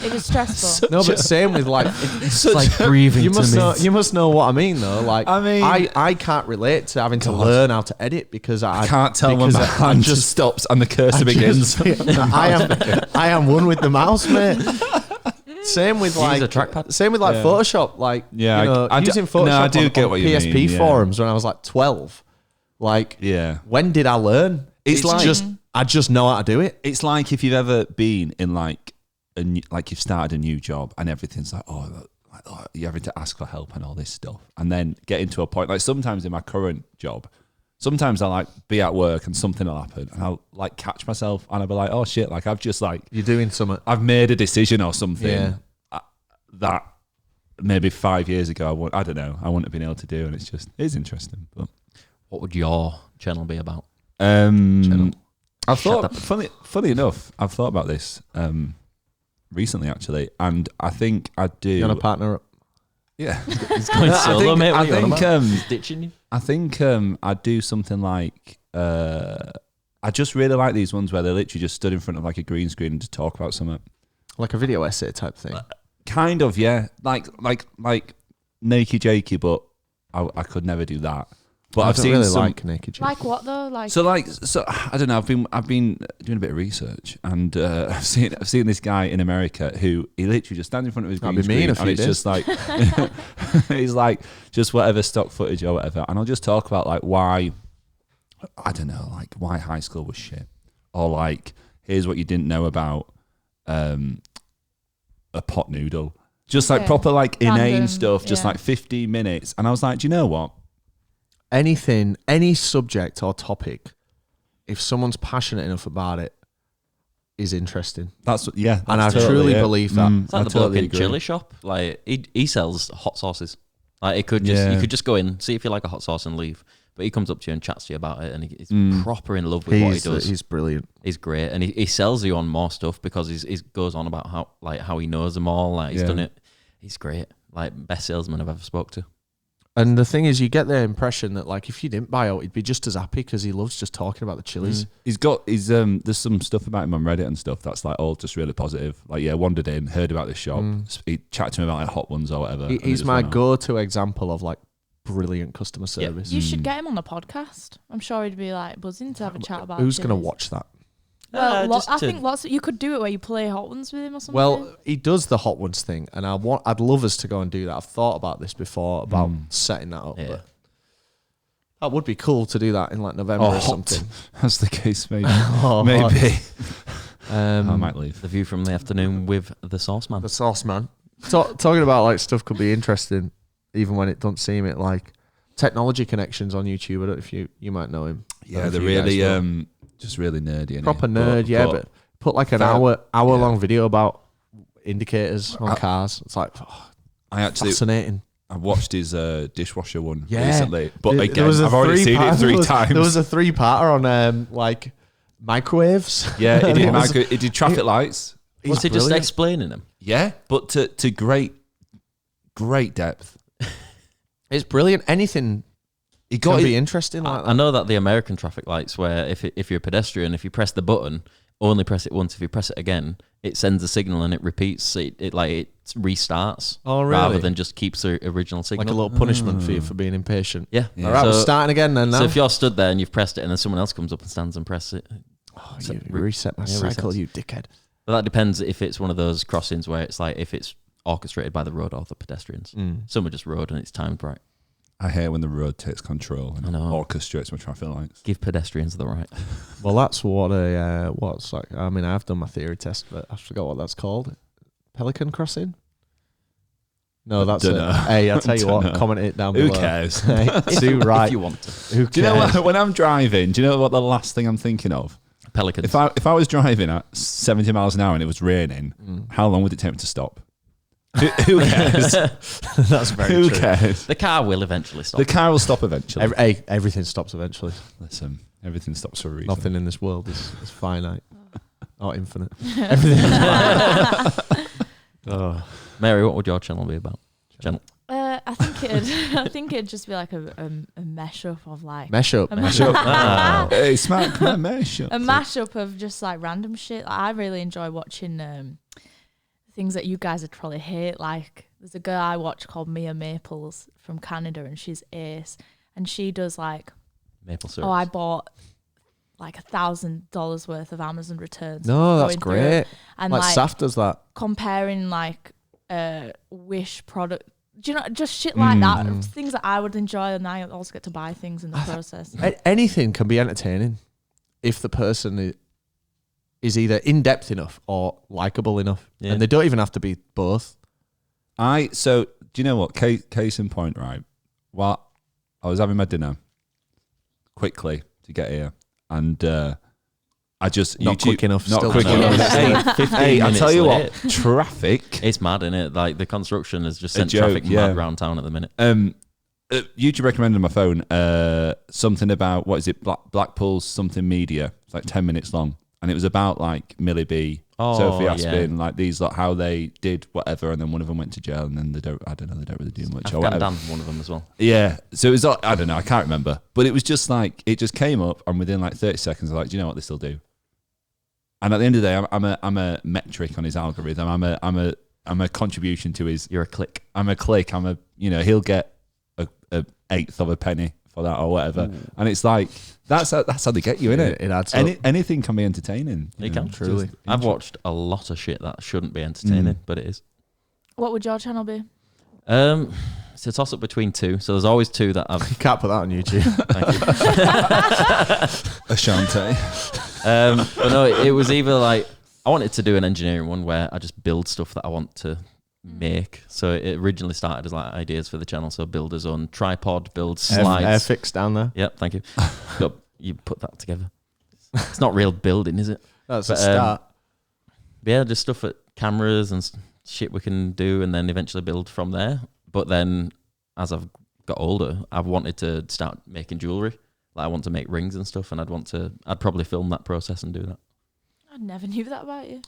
Speaker 3: It was stressful.
Speaker 2: No, but same with like
Speaker 1: it's like breathing.
Speaker 2: You must know what I mean though. Like I can't relate to having to learn how to edit because I
Speaker 4: can't tell when my hand just stops and the cursor begins.
Speaker 2: I am one with the mouse, mate. Same with like Photoshop. Like using Photoshop
Speaker 4: I do get what you
Speaker 2: PSP
Speaker 4: mean,
Speaker 2: forums when I was like 12. Like when did I learn? It's like I just know how to do it.
Speaker 4: It's like if you've ever been in like you've started a new job and everything's like, you're having to ask for help and all this stuff, and then getting to a point like sometimes in my current job, sometimes I like be at work and something will happen and I'll like catch myself and I'll be like, oh shit, like I've just like
Speaker 2: you're doing something.
Speaker 4: I've made a decision or something that maybe 5 years ago I don't know I wouldn't have been able to do, and it's interesting. But
Speaker 1: what would your channel be about?
Speaker 4: I've thought funny enough, I've thought about this recently actually, and I think I do.
Speaker 2: You want to partner up?
Speaker 4: Yeah.
Speaker 1: He's going solo, mate. What are you on about?
Speaker 4: He's
Speaker 1: He's ditching you.
Speaker 4: I think I'd do something like I just really like these ones where they literally just stood in front of like a green screen and just talk about something.
Speaker 2: Like a video essay type thing.
Speaker 4: Kind of, yeah. Like Naked Jakey, but I could never do that. But
Speaker 2: I
Speaker 4: I've
Speaker 2: don't
Speaker 4: seen
Speaker 2: really
Speaker 4: some,
Speaker 2: like Naked Jakey.
Speaker 3: Like what though? Like
Speaker 4: so I don't know. I've been doing a bit of research, and I've seen this guy in America who he literally just stands in front of his green
Speaker 2: That'd be me in
Speaker 4: screen,
Speaker 2: a
Speaker 4: and
Speaker 2: few
Speaker 4: it's
Speaker 2: days.
Speaker 4: just like he's like just whatever stock footage or whatever, and I'll just talk about like why I don't know, like why high school was shit, or like here's what you didn't know about a pot noodle, just like proper like inane
Speaker 3: Random,
Speaker 4: stuff, just
Speaker 3: yeah.
Speaker 4: like 15 minutes, and I was like, do you know what?
Speaker 2: Anything, any subject or topic, if someone's passionate enough about it, is interesting.
Speaker 4: That's yeah,
Speaker 2: And I
Speaker 4: that's totally
Speaker 2: truly
Speaker 4: it.
Speaker 2: believe that.
Speaker 1: It's like
Speaker 4: I
Speaker 1: the
Speaker 4: totally
Speaker 1: bloke in
Speaker 4: agree.
Speaker 1: chili shop. Like he sells hot sauces. Like it could just you could just go in, see if you like a hot sauce and leave. But he comes up to you and chats to you about it, and he's proper in love with what he does.
Speaker 2: He's brilliant.
Speaker 1: He's great, and he sells you on more stuff because he goes on about how he knows them all. Like he's done it. He's great. Like best salesman I've ever spoke to.
Speaker 2: And the thing is, you get the impression that like if you didn't buy out, he'd be just as happy because he loves just talking about the chilies.
Speaker 4: He's there's some stuff about him on Reddit and stuff that's like all just really positive. Like wandered in, heard about this shop, he chatted to him about like hot ones or whatever. and
Speaker 2: He's
Speaker 4: just
Speaker 2: my
Speaker 4: went on.
Speaker 2: go-to example of like brilliant customer service.
Speaker 3: you should get him on the podcast. I'm sure he'd be like buzzing to have a chat about.
Speaker 2: Who's going to
Speaker 3: chilies.
Speaker 2: watch that?
Speaker 3: Well,
Speaker 1: Just
Speaker 3: I
Speaker 1: to-
Speaker 3: think you could do it where you play hot ones with him or something.
Speaker 2: Well, he does the hot ones thing, and I'd love us to go and do that. I've thought about this before about setting that up.
Speaker 1: Yeah.
Speaker 2: But that would be cool to do that in like November or something.
Speaker 4: That's the case, maybe.
Speaker 2: Oh,
Speaker 4: maybe. I
Speaker 2: Um,
Speaker 4: might leave.
Speaker 1: The view from the afternoon with the sauce man.
Speaker 2: the sauce man. Talking about like stuff could be interesting, even when it don't seem it. Like technology connections on YouTube. I don't know if you might know him.
Speaker 4: Yeah,
Speaker 2: If
Speaker 4: they're
Speaker 2: you guys
Speaker 4: really
Speaker 2: will.
Speaker 4: just really nerdy.
Speaker 2: Proper nerd, but put like an hour long video about indicators on cars. It's like
Speaker 4: I actually
Speaker 2: fascinating.
Speaker 4: I watched his dishwasher one
Speaker 2: Yeah.
Speaker 4: recently, but
Speaker 2: There
Speaker 4: again,
Speaker 2: was a
Speaker 4: I've already seen it 3
Speaker 2: there
Speaker 4: times.
Speaker 2: was a 3-parter on like microwaves.
Speaker 4: Yeah, he
Speaker 2: And
Speaker 4: did, he did traffic lights.
Speaker 1: Was he just
Speaker 2: brilliant.
Speaker 1: explaining them?
Speaker 4: Yeah, but to great depth.
Speaker 2: It's brilliant. Anything
Speaker 4: He
Speaker 2: can
Speaker 4: got
Speaker 2: be
Speaker 4: it.
Speaker 2: interesting like
Speaker 1: I
Speaker 2: that.
Speaker 1: know that the American traffic lights, where if you're a pedestrian, if you press the button, only press it once. If you press it again, it sends a signal and it repeats. So it restarts.
Speaker 2: Oh, really?
Speaker 1: Rather than just keeps the original signal.
Speaker 2: Like a little punishment for you for being impatient.
Speaker 1: Yeah.
Speaker 2: All right, we're starting again then. Now.
Speaker 1: So if you're stood there and you've pressed it, and then someone else comes up and stands and presses it,
Speaker 2: You reset my cycle,
Speaker 1: resets.
Speaker 2: you dickhead.
Speaker 1: but that depends if it's one of those crossings where it's like if it's orchestrated by the road or the pedestrians. Some are just road and it's timed right.
Speaker 4: I hate when the road takes control and
Speaker 1: I know.
Speaker 4: orchestrates my traffic lights.
Speaker 1: Give pedestrians the right.
Speaker 2: Well, that's what what's like. I mean, I've done my theory test, but I forgot what that's called. Pelican Crossing? No, that's it.
Speaker 4: Dunno.
Speaker 2: Hey, I'll tell you what.
Speaker 4: Dunno.
Speaker 2: Comment it down
Speaker 4: Who
Speaker 2: below.
Speaker 4: cares?
Speaker 2: Hey, too right.
Speaker 1: If you want to.
Speaker 2: Who
Speaker 4: Do you know
Speaker 2: cares?
Speaker 4: when I'm driving? Do you know what the last thing I'm thinking of?
Speaker 1: Pelicans.
Speaker 4: If I was driving at 70 miles an hour and it was raining, how long would it take me to stop? Who cares?
Speaker 2: That's very
Speaker 4: Who
Speaker 2: true.
Speaker 4: cares?
Speaker 1: the car will eventually stop.
Speaker 4: The car will stop eventually.
Speaker 2: Hey, everything stops eventually.
Speaker 4: Listen, everything stops for a reason.
Speaker 2: Nothing in this world is finite or infinite. Everything is finite. Oh.
Speaker 1: Mary, what would your channel be about? Channel.
Speaker 3: I think it'd just be like a mashup of like
Speaker 2: Mesh up.
Speaker 3: a mashup,
Speaker 4: Hey, smack my mesh up.
Speaker 3: a mashup of just like random shit. Like, I really enjoy watching things that you guys would probably hate. Like there's a girl I watch called Mia Maples from Canada, and she's ace, and she does like,
Speaker 1: Maple syrup.
Speaker 3: oh, I bought like $1,000 worth of Amazon returns.
Speaker 2: No, that's
Speaker 3: going through it,
Speaker 2: great.
Speaker 3: and
Speaker 2: Like
Speaker 3: like
Speaker 2: Saf does that.
Speaker 3: comparing like Wish product. Do you know, just shit like that, things that I would enjoy, and I also get to buy things in the process.
Speaker 2: Anything can be entertaining if the person is either in depth enough or likable enough,
Speaker 1: Yeah.
Speaker 2: and they don't even have to be both.
Speaker 4: So do you know what? Case in point, right? Well, I was having my dinner quickly to get here, and I just
Speaker 2: Not quick enough,
Speaker 4: Not
Speaker 2: still
Speaker 4: quick
Speaker 2: not.
Speaker 4: enough. Hey, I tell you what, traffic.
Speaker 1: It's mad, isn't it? Like the construction has just
Speaker 4: A
Speaker 1: sent
Speaker 4: joke,
Speaker 1: traffic
Speaker 4: yeah.
Speaker 1: mad around town at the minute.
Speaker 4: YouTube recommended on my phone something about what is it? Blackpool's something media. It's like 10 minutes long, and it was about like Millie B Sophie
Speaker 1: yeah.
Speaker 4: Aspin, like these, like how they did whatever, and then one of them went to jail, and then they don't really do much. Or whatever.
Speaker 1: Dan, one of them as well.
Speaker 4: Yeah, so it was I don't know, I can't remember, but it was just like it just came up, and within like 30 seconds, I'm like, do you know what this will do? And at the end of the day, I'm a metric on his algorithm. I'm a contribution to his.
Speaker 1: You're a click.
Speaker 4: I'm a click. He'll get a eighth of a penny for that or whatever, and it's like that's how they get you, innit?
Speaker 2: It adds up.
Speaker 4: Anything can be entertaining.
Speaker 1: It can
Speaker 2: truly.
Speaker 1: I've watched a lot of shit that shouldn't be entertaining, but it is.
Speaker 3: What would your channel be?
Speaker 1: It's a toss up between two. So there's always two that I've.
Speaker 2: You can't put that on YouTube.
Speaker 4: Ashanti.
Speaker 1: But no, it was either like I wanted to do an engineering one where I just build stuff that I want to make. So it originally started as like ideas for the channel. So build his own tripod, build slides.
Speaker 2: Airfix down there.
Speaker 1: Yep, thank you. You put that together. It's not real building, is it?
Speaker 2: That's a start.
Speaker 1: But yeah, just stuff at cameras and shit we can do, and then eventually build from there. But then as I've got older, I've wanted to start making jewelry. Like I want to make rings and stuff, and I'd probably film that process and do that.
Speaker 3: I never knew that about you.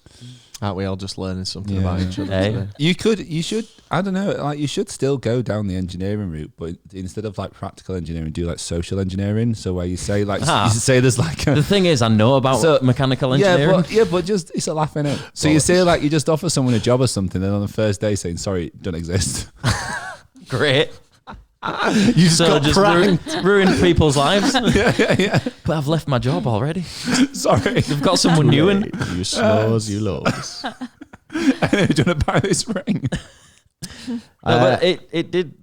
Speaker 2: Aren't we all just learning something about each other
Speaker 1: Hey.
Speaker 2: today?
Speaker 4: You should, I don't know, like you should still go down the engineering route, but instead of like practical engineering, do like social engineering. So where you say like, you say there's like
Speaker 1: The thing is, I know about mechanical engineering.
Speaker 4: but just, it's a laugh in it. So you say like, you just offer someone a job or something, and on the first day saying, sorry, don't exist.
Speaker 1: Great.
Speaker 2: You just got
Speaker 1: ruin people's lives.
Speaker 4: yeah.
Speaker 1: But I've left my job already.
Speaker 4: Sorry.
Speaker 1: They've got someone new in.
Speaker 2: You snores, you lose.
Speaker 4: Anyway, do you want to buy this ring?
Speaker 1: No, but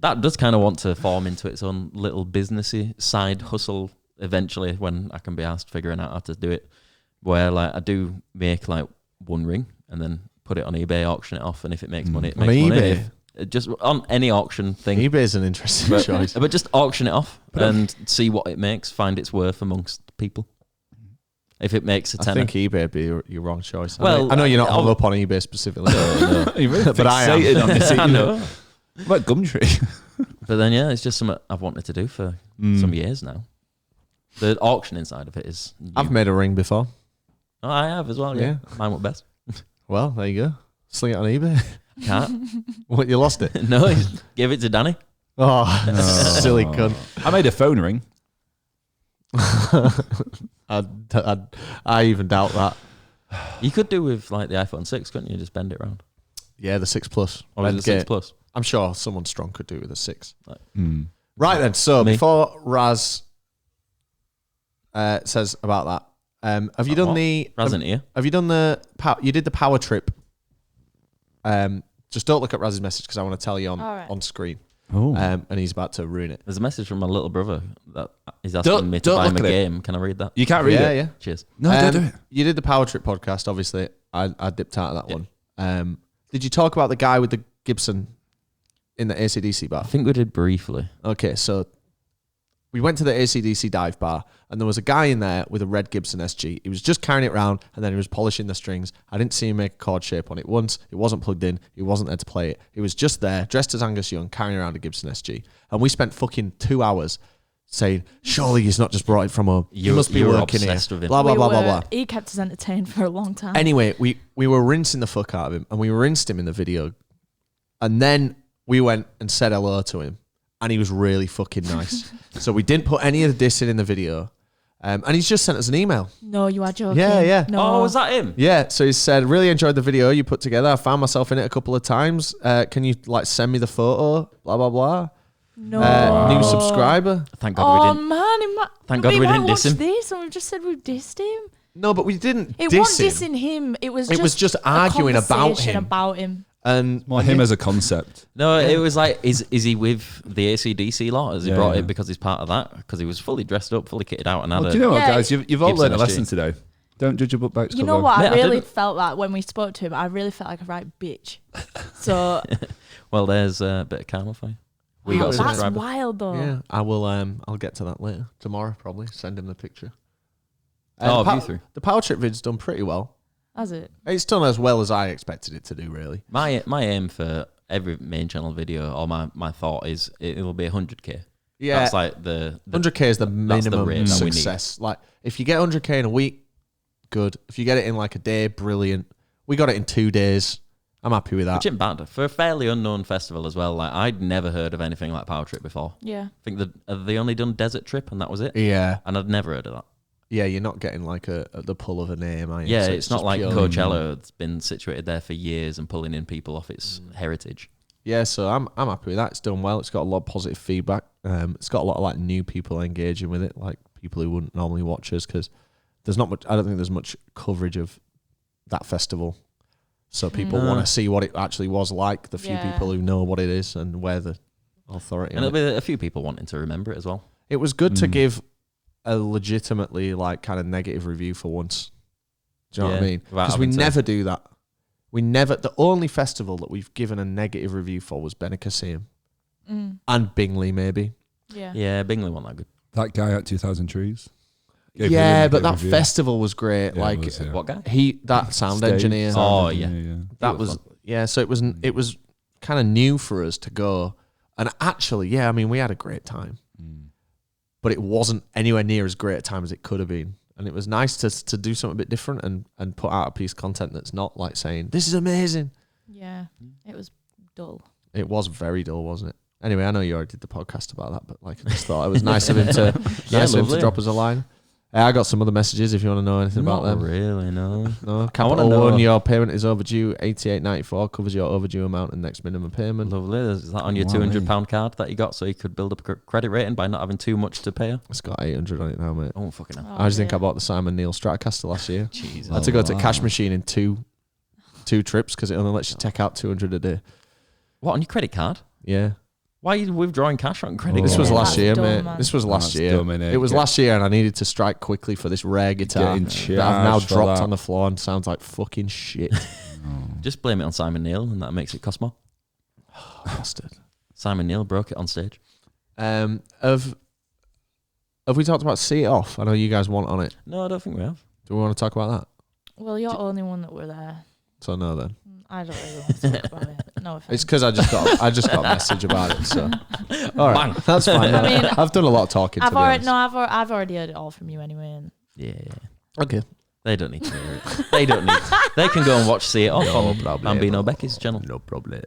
Speaker 1: that does kind of want to form into its own little businessy side hustle eventually when I can be asked figuring out how to do it. Where like I do make like one ring and then put it on eBay, auction it off, and if it makes money, it makes money.
Speaker 2: eBay?
Speaker 1: Just on any auction thing.
Speaker 2: eBay's an interesting choice.
Speaker 1: But just auction it off and see what it makes, find its worth amongst people. If it makes a
Speaker 2: I
Speaker 1: tenner.
Speaker 2: think eBay would be your wrong choice.
Speaker 1: Well,
Speaker 2: I know you're not hung up on eBay specifically.
Speaker 4: You really
Speaker 2: But I am.
Speaker 4: fixated on this.
Speaker 1: I know.
Speaker 4: What about Gumtree?
Speaker 1: But then, yeah, it's just something I've wanted to do for some years now. The auctioning side of it is new.
Speaker 2: I've made a ring before.
Speaker 1: Oh, I have as well, yeah. Mine went best.
Speaker 2: Well, there you go. Sling it on eBay.
Speaker 1: Can't.
Speaker 2: What, you lost it?
Speaker 1: No, give it to Danny.
Speaker 2: Oh, silly cunt.
Speaker 4: I made a phone ring.
Speaker 2: I even doubt that.
Speaker 1: You could do with like the iPhone 6, couldn't you? Just bend it around.
Speaker 2: Yeah, the 6 Plus.
Speaker 1: Or is it the 6 Plus?
Speaker 2: I'm sure someone strong could do it with a 6.
Speaker 1: Like,
Speaker 2: Right then, so
Speaker 1: Me.
Speaker 2: before Raz says about that, have you done
Speaker 1: what?
Speaker 2: the...
Speaker 1: Raz in here.
Speaker 2: Have you done the... You did the power trip. Just don't look at Raz's message because I want to tell you on screen.
Speaker 4: Oh.
Speaker 2: And he's about to ruin it.
Speaker 1: There's a message from my little brother that is asking me to
Speaker 4: don't
Speaker 1: buy him
Speaker 4: look
Speaker 1: a
Speaker 4: at it.
Speaker 1: game. Can I read that?
Speaker 4: You can't read it.
Speaker 2: Yeah.
Speaker 1: Cheers.
Speaker 4: No, don't do it.
Speaker 2: You did the Power Trip podcast, obviously. I dipped out of that one. Did you talk about the guy with the Gibson in the ACDC bar?
Speaker 1: I think we did briefly.
Speaker 2: Okay, so we went to the ACDC dive bar, and there was a guy in there with a red Gibson SG. He was just carrying it around, and then he was polishing the strings. I didn't see him make a chord shape on it once. It wasn't plugged in. He wasn't there to play it. He was just there, dressed as Angus Young, carrying around a Gibson SG. And we spent fucking 2 hours saying, surely he's not just brought it from home. He must be
Speaker 1: you were
Speaker 2: working here.
Speaker 1: obsessed with him.
Speaker 2: Blah, blah, blah, blah, blah.
Speaker 3: He kept us entertained for a long time.
Speaker 2: Anyway, we were rinsing the fuck out of him, and we rinsed him in the video. And then we went and said hello to him, and he was really fucking nice. So we didn't put any of the dissing in the video. And he's just sent us an email.
Speaker 3: No, you are joking.
Speaker 2: Yeah.
Speaker 3: No.
Speaker 1: Oh, was that him?
Speaker 2: Yeah, so he said, really enjoyed the video you put together. I found myself in it a couple of times. Can you like send me the photo? Blah, blah, blah.
Speaker 3: No.
Speaker 2: New subscriber.
Speaker 1: Thank God we
Speaker 3: Oh
Speaker 1: didn't.
Speaker 3: man,
Speaker 1: Thank God we didn't diss him.
Speaker 3: This, and we've just said we've dissed him.
Speaker 2: No, but we didn't
Speaker 3: It
Speaker 2: diss
Speaker 3: wasn't
Speaker 2: him.
Speaker 3: dissing him. It was
Speaker 2: just
Speaker 3: a
Speaker 2: arguing about
Speaker 3: conversation
Speaker 2: him.
Speaker 3: About him.
Speaker 2: And
Speaker 4: Well, him as a concept.
Speaker 1: No, it was like, is he with the ACDC lot? Has he
Speaker 4: Yeah,
Speaker 1: brought
Speaker 4: yeah.
Speaker 1: it because he's part of that? Because he was fully dressed up, fully kitted out, and had
Speaker 4: Well,
Speaker 1: a.
Speaker 4: do you know what,
Speaker 3: Yeah.
Speaker 4: guys? You've all
Speaker 1: Gibson
Speaker 4: learned a
Speaker 1: SG.
Speaker 4: lesson today. Don't judge a book by its
Speaker 3: You
Speaker 4: cover.
Speaker 3: know what?
Speaker 1: Mate, I
Speaker 3: I really
Speaker 1: didn't.
Speaker 3: felt that when we spoke to him. I really felt like a right bitch. So
Speaker 1: Well, there's a bit of karma for you. We
Speaker 2: Wow,
Speaker 1: got a
Speaker 2: that's
Speaker 3: that's
Speaker 1: subscriber.
Speaker 3: wild though.
Speaker 2: yeah, I will. I'll get to that later. Tomorrow, probably. Send him the picture.
Speaker 1: Oh,
Speaker 2: the
Speaker 1: view through.
Speaker 2: The Power Trip vid's done pretty well.
Speaker 3: Has it?
Speaker 2: It's done as well as I expected it to do, really.
Speaker 1: My aim for every main channel video, or my thought is it'll be 100k.
Speaker 2: Yeah,
Speaker 1: That's like the
Speaker 2: 100k is the
Speaker 1: that's the
Speaker 2: minimum
Speaker 1: rate that we need.
Speaker 2: success. Like, if you get 100k in a week, good. If you get it in like a day, brilliant. We got it in 2 days. I'm happy with that.
Speaker 1: Which isn't bad. For a fairly unknown festival as well, like I'd never heard of anything like Power Trip before.
Speaker 3: Yeah.
Speaker 1: I think that they only done Desert Trip and that was it.
Speaker 2: Yeah.
Speaker 1: And I'd never heard of that.
Speaker 2: Yeah, you're not getting like the pull of a name, are you?
Speaker 1: Yeah,
Speaker 2: So
Speaker 1: it's not
Speaker 2: just
Speaker 1: like
Speaker 2: purely-
Speaker 1: Coachella that's been situated there for years and pulling in people off its heritage.
Speaker 2: Yeah, so I'm happy with that. It's done well. It's got a lot of positive feedback. It's got a lot of like new people engaging with it, like people who wouldn't normally watch us, because there's not much. I don't think there's much coverage of that festival, so people want to see what it actually was like. The few people who know what it is and where the authority.
Speaker 1: And there'll be a few people wanting to remember it as well.
Speaker 2: It was good to give a legitimately like kind of negative review for once. Do you know what I mean? Because we never do that. We never. The only festival that we've given a negative review for was Benicassim and Bingley, maybe.
Speaker 3: Yeah.
Speaker 1: Yeah, Bingley wasn't that good.
Speaker 4: That guy at 2,000 Trees. Gave
Speaker 2: Yeah,
Speaker 4: really
Speaker 2: but
Speaker 4: good
Speaker 2: that
Speaker 4: review.
Speaker 2: festival was great.
Speaker 4: Yeah,
Speaker 2: like
Speaker 4: it was, yeah.
Speaker 1: What guy?
Speaker 2: that sound
Speaker 4: Stage
Speaker 2: engineer.
Speaker 4: sound
Speaker 1: Oh,
Speaker 4: engineer,
Speaker 2: That was So it was kind of new for us to go, and actually, I mean, we had a great time, but it wasn't anywhere near as great a time as it could have been. And it was nice to do something a bit different and put out a piece of content that's not like saying this is amazing.
Speaker 3: Yeah. It was dull.
Speaker 2: It was very dull, wasn't it? Anyway, I know you already did the podcast about that, but like I just thought it was nice of him to drop us a line. I got some other messages if you want to know anything about them.
Speaker 1: Really, no.
Speaker 2: No,
Speaker 1: wanna
Speaker 2: Capital
Speaker 1: know.
Speaker 2: One, your payment is overdue. 88.94 covers your overdue amount and next minimum payment.
Speaker 1: Lovely. Is that on your
Speaker 4: Wow,
Speaker 1: £200 card that you got so you could build up a credit rating by not having too much to pay?
Speaker 2: It's got 800 on it now, mate.
Speaker 1: Oh, fucking hell.
Speaker 3: Oh,
Speaker 2: I just think
Speaker 3: yeah.
Speaker 2: I bought the Simon Neil Stratocaster last year.
Speaker 1: Jesus.
Speaker 2: I had to go to
Speaker 4: wow.
Speaker 2: Cash Machine in two trips because it only lets you take out 200 a day.
Speaker 1: What, on your credit card?
Speaker 2: Yeah.
Speaker 1: Why are you withdrawing cash on credit
Speaker 2: This
Speaker 1: card?
Speaker 2: was
Speaker 3: Yeah,
Speaker 2: last
Speaker 3: that's
Speaker 2: year,
Speaker 3: dumb,
Speaker 2: mate.
Speaker 3: man.
Speaker 2: This was last
Speaker 4: That's
Speaker 2: year.
Speaker 4: dumb, innit?
Speaker 2: It was
Speaker 4: Get-
Speaker 2: last year, and I needed to strike quickly for this rare guitar
Speaker 4: Getting
Speaker 2: that I've now
Speaker 4: charged for
Speaker 2: dropped
Speaker 4: that.
Speaker 2: on the floor and sounds like fucking shit.
Speaker 1: Just blame it on Simon Neil and that makes it cost more.
Speaker 2: Bastard.
Speaker 1: Simon Neil broke it on stage.
Speaker 2: Have we talked about See It Off? I know you guys want on it.
Speaker 1: No, I don't think we have.
Speaker 2: Do we want to talk about that?
Speaker 3: Well, you're the only one that were there.
Speaker 2: So no, then
Speaker 3: I don't really want to talk about it. No offense.
Speaker 2: it's because I just got a message about it. So all right,
Speaker 1: Bang.
Speaker 2: that's fine.
Speaker 3: I mean,
Speaker 2: I've done a lot of talking.
Speaker 3: I've
Speaker 2: to be
Speaker 3: already
Speaker 2: honest.
Speaker 3: I've already heard it all from you anyway. And
Speaker 1: Yeah.
Speaker 2: Okay.
Speaker 1: They don't need to hear it. They don't need They can go and watch See It Off
Speaker 2: No
Speaker 1: on
Speaker 2: problem.
Speaker 1: Bambino Becky's channel.
Speaker 2: No problem.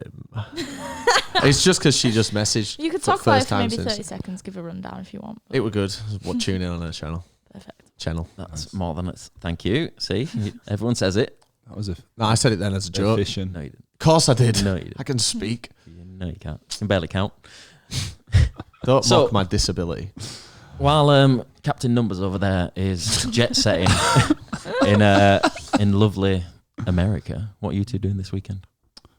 Speaker 2: It's just because she just messaged.
Speaker 3: you could
Speaker 2: for
Speaker 3: talk about it
Speaker 2: first
Speaker 3: for
Speaker 2: time
Speaker 3: maybe
Speaker 2: since-
Speaker 3: 30 seconds. Give a rundown if you want.
Speaker 2: It were good. What tune in on her channel?
Speaker 3: Perfect.
Speaker 1: That's more than it's. Thank you. See, everyone says it.
Speaker 4: That was a
Speaker 2: No, I said it then as a joke.
Speaker 4: efficient.
Speaker 1: No, you didn't.
Speaker 2: Of course I did.
Speaker 1: No, you didn't.
Speaker 2: I can speak.
Speaker 1: No, you can't. You can barely count.
Speaker 2: Don't
Speaker 1: So-
Speaker 2: mock my disability.
Speaker 1: While Captain Numbers over there is jet setting in lovely America, what are you two doing this weekend?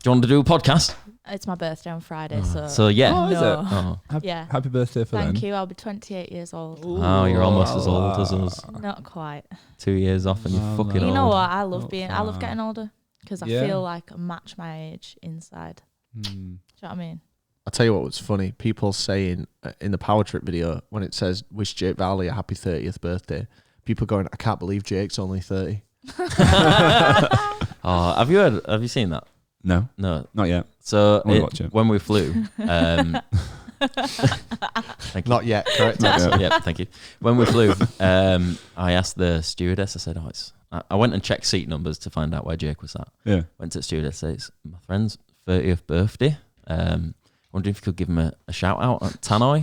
Speaker 1: Do you want to do a podcast?
Speaker 3: It's my birthday on Friday, so.
Speaker 1: So yeah.
Speaker 4: Oh, is
Speaker 3: no.
Speaker 4: it?
Speaker 1: Oh.
Speaker 3: Yeah.
Speaker 4: Happy birthday for
Speaker 3: Thank
Speaker 4: them.
Speaker 3: you. I'll be 28 years old.
Speaker 1: Oh, you're almost as old as us.
Speaker 3: Not quite.
Speaker 1: 2 years off and you're
Speaker 4: No,
Speaker 1: fucking
Speaker 4: no.
Speaker 1: old.
Speaker 3: You know what? I love
Speaker 4: Not
Speaker 3: I love
Speaker 4: far.
Speaker 3: getting older because I
Speaker 4: Yeah.
Speaker 3: feel like I match my age inside. Do you know what I mean?
Speaker 2: I'll tell you what was funny. People saying in the Power Trip video when it says wish Jake Varley a happy 30th birthday, people going, I can't believe Jake's only 30.
Speaker 1: Oh, have you seen that?
Speaker 4: No,
Speaker 1: No.
Speaker 4: not yet.
Speaker 1: So
Speaker 4: I wanna watch it.
Speaker 1: when we flew, thank you.
Speaker 2: Not yet, correct?
Speaker 4: Not yet.
Speaker 1: Yeah, thank you. When we flew, I asked the stewardess. I said, "Oh, it's." I went and checked seat numbers to find out where Jake was at.
Speaker 4: Yeah.
Speaker 1: Went to the stewardess. Said, "It's my friend's 30th birthday. Wondering if you could give him a shout out at Tannoy."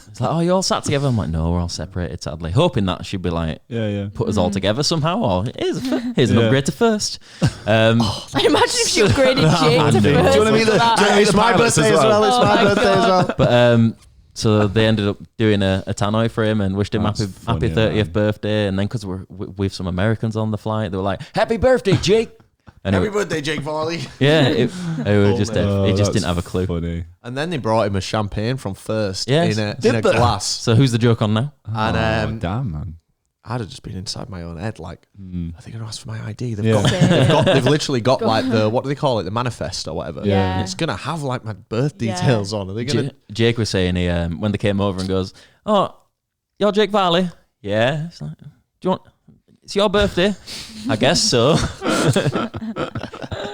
Speaker 1: It's like, "Oh, you all sat together?" I'm like, "No, we're all separated." Sadly, hoping that she'd be like,
Speaker 4: Yeah.
Speaker 1: put us all together somehow, or here's an
Speaker 4: Yeah.
Speaker 1: upgrade to first.
Speaker 3: Imagine if she upgraded Jake to
Speaker 1: Do you
Speaker 3: first.
Speaker 1: wanna
Speaker 2: be the-
Speaker 3: That-
Speaker 2: It's my
Speaker 4: pilots
Speaker 2: birthday
Speaker 4: as
Speaker 2: as
Speaker 4: well.
Speaker 2: well. It's
Speaker 3: Oh
Speaker 2: my
Speaker 3: my
Speaker 2: birthday as well.
Speaker 1: But so they ended up doing a tannoy for him and wished him
Speaker 4: That's
Speaker 1: happy
Speaker 4: funny,
Speaker 1: 30th
Speaker 4: man.
Speaker 1: birthday. And then because we're with some Americans on the flight, they were like, "Happy birthday, Jake!" And
Speaker 2: Happy
Speaker 1: it,
Speaker 2: birthday, Jake Varley.
Speaker 1: yeah, it was just
Speaker 4: Oh,
Speaker 1: he just
Speaker 4: that's
Speaker 1: didn't have a clue.
Speaker 4: Funny.
Speaker 2: And then they brought him a champagne from First
Speaker 1: Yes.
Speaker 2: in a
Speaker 1: Did they?
Speaker 2: glass.
Speaker 1: So who's the joke on now?
Speaker 2: And
Speaker 4: Oh, damn, man.
Speaker 2: I'd have just been inside my own head like, are they going to ask for my ID?
Speaker 4: Yeah.
Speaker 2: They've literally got like the, what do they call it? The manifest or whatever.
Speaker 3: Yeah.
Speaker 2: It's going to have like my birth
Speaker 3: Yeah.
Speaker 2: details on. Are they going to?
Speaker 1: Jake was saying he when they came over and goes, "Oh, you're Jake Varley?" Yeah. It's like, "Do you want? It's your birthday." I guess so.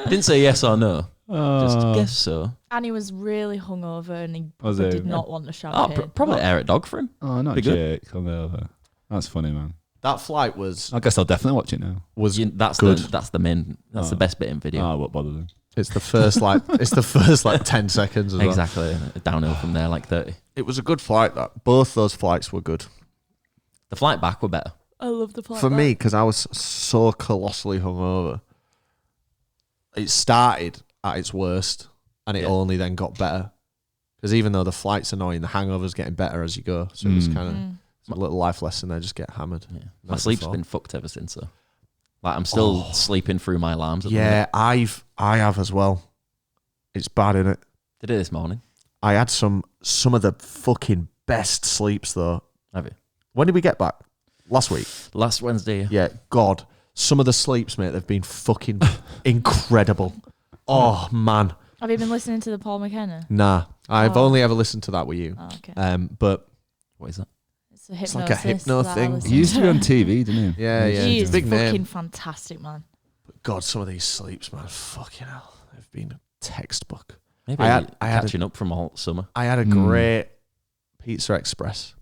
Speaker 1: Didn't say yes or no. Just guess so.
Speaker 3: And he was really hungover and he
Speaker 4: Was
Speaker 3: probably
Speaker 4: he?
Speaker 3: did not want the
Speaker 1: Oh,
Speaker 3: champagne.
Speaker 1: probably Eric Dog for him.
Speaker 4: Oh, not
Speaker 1: Pretty good.
Speaker 4: Jake. Come over. That's funny, man.
Speaker 2: That flight was
Speaker 4: I guess I'll definitely watch it now.
Speaker 1: That's
Speaker 2: good.
Speaker 1: The best bit in video.
Speaker 4: Oh, I won't bother them.
Speaker 2: It's the first like 10 seconds. As well.
Speaker 1: Exactly. Downhill from there, like 30.
Speaker 2: It was a good flight. That both those flights were good
Speaker 1: The flight back were better.
Speaker 3: I love the flight
Speaker 2: for
Speaker 3: back.
Speaker 2: me because I was so colossally hungover. It started at its worst, and it only then got better. Because even though the flight's annoying, the hangover's getting better as you go. So it was kind of a little life lesson there. Just get hammered.
Speaker 1: Yeah. My sleep's been fucked ever since. So, like, I'm still sleeping through my alarms. At the minute.
Speaker 2: I have as well. It's bad, innit?
Speaker 1: Did it this morning.
Speaker 2: I had some of the fucking best sleeps though.
Speaker 1: Have you?
Speaker 2: When did we get back? Last week.
Speaker 1: Last Wednesday.
Speaker 2: Yeah, God, some of the sleeps, mate, they've been fucking incredible. Oh man.
Speaker 3: Have you been listening to the Paul McKenna?
Speaker 2: Nah, I've only ever listened to that with you.
Speaker 3: Oh, okay.
Speaker 2: But
Speaker 1: What is that?
Speaker 3: It's a hypnosis.
Speaker 2: like a hypno
Speaker 3: that I
Speaker 2: thing.
Speaker 3: listen
Speaker 4: He used to be on
Speaker 3: to.
Speaker 4: TV, didn't he?
Speaker 2: yeah,
Speaker 3: He is
Speaker 2: big
Speaker 3: fucking
Speaker 2: name.
Speaker 3: fantastic, man.
Speaker 2: God, some of these sleeps, man, fucking hell, they've been a textbook.
Speaker 1: Maybe
Speaker 2: I had
Speaker 1: catching up from all summer.
Speaker 2: I had a great Pizza Express,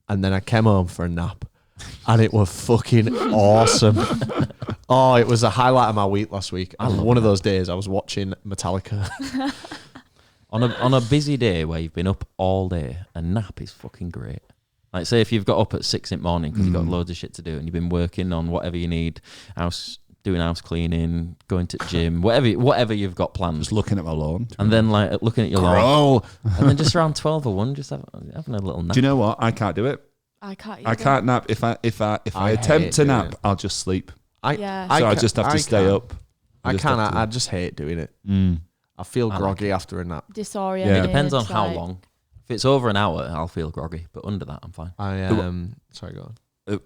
Speaker 2: and then I came home for a nap, and it was fucking awesome. Oh, it was a highlight of my week last week. And one of those days, I was watching Metallica.
Speaker 1: On a busy day where you've been up all day, a nap is fucking great. Like, say if you've got up at 6 in the morning because you've got loads of shit to do and you've been working on whatever you need, doing house cleaning, going to the gym, whatever you've got planned.
Speaker 4: Just looking at my lawn.
Speaker 1: And then like looking at your lawn. And then just around 12 or 1, just having a little nap.
Speaker 4: Do you know what? I can't do it.
Speaker 3: I can't.
Speaker 4: I can't nap. If I
Speaker 2: I
Speaker 4: attempt
Speaker 2: hate
Speaker 4: to
Speaker 2: doing
Speaker 4: nap,
Speaker 2: it.
Speaker 4: I'll just sleep.
Speaker 3: Yeah.
Speaker 4: So I just have to stay up.
Speaker 2: I
Speaker 4: just
Speaker 2: can't.
Speaker 4: have to-
Speaker 2: I just hate doing it. I feel
Speaker 1: I like
Speaker 2: groggy after a nap.
Speaker 3: Disoriented.
Speaker 1: It depends on how
Speaker 3: like-
Speaker 1: long. If it's over an hour, I'll feel groggy. But under that, I'm fine.
Speaker 2: Sorry, go on.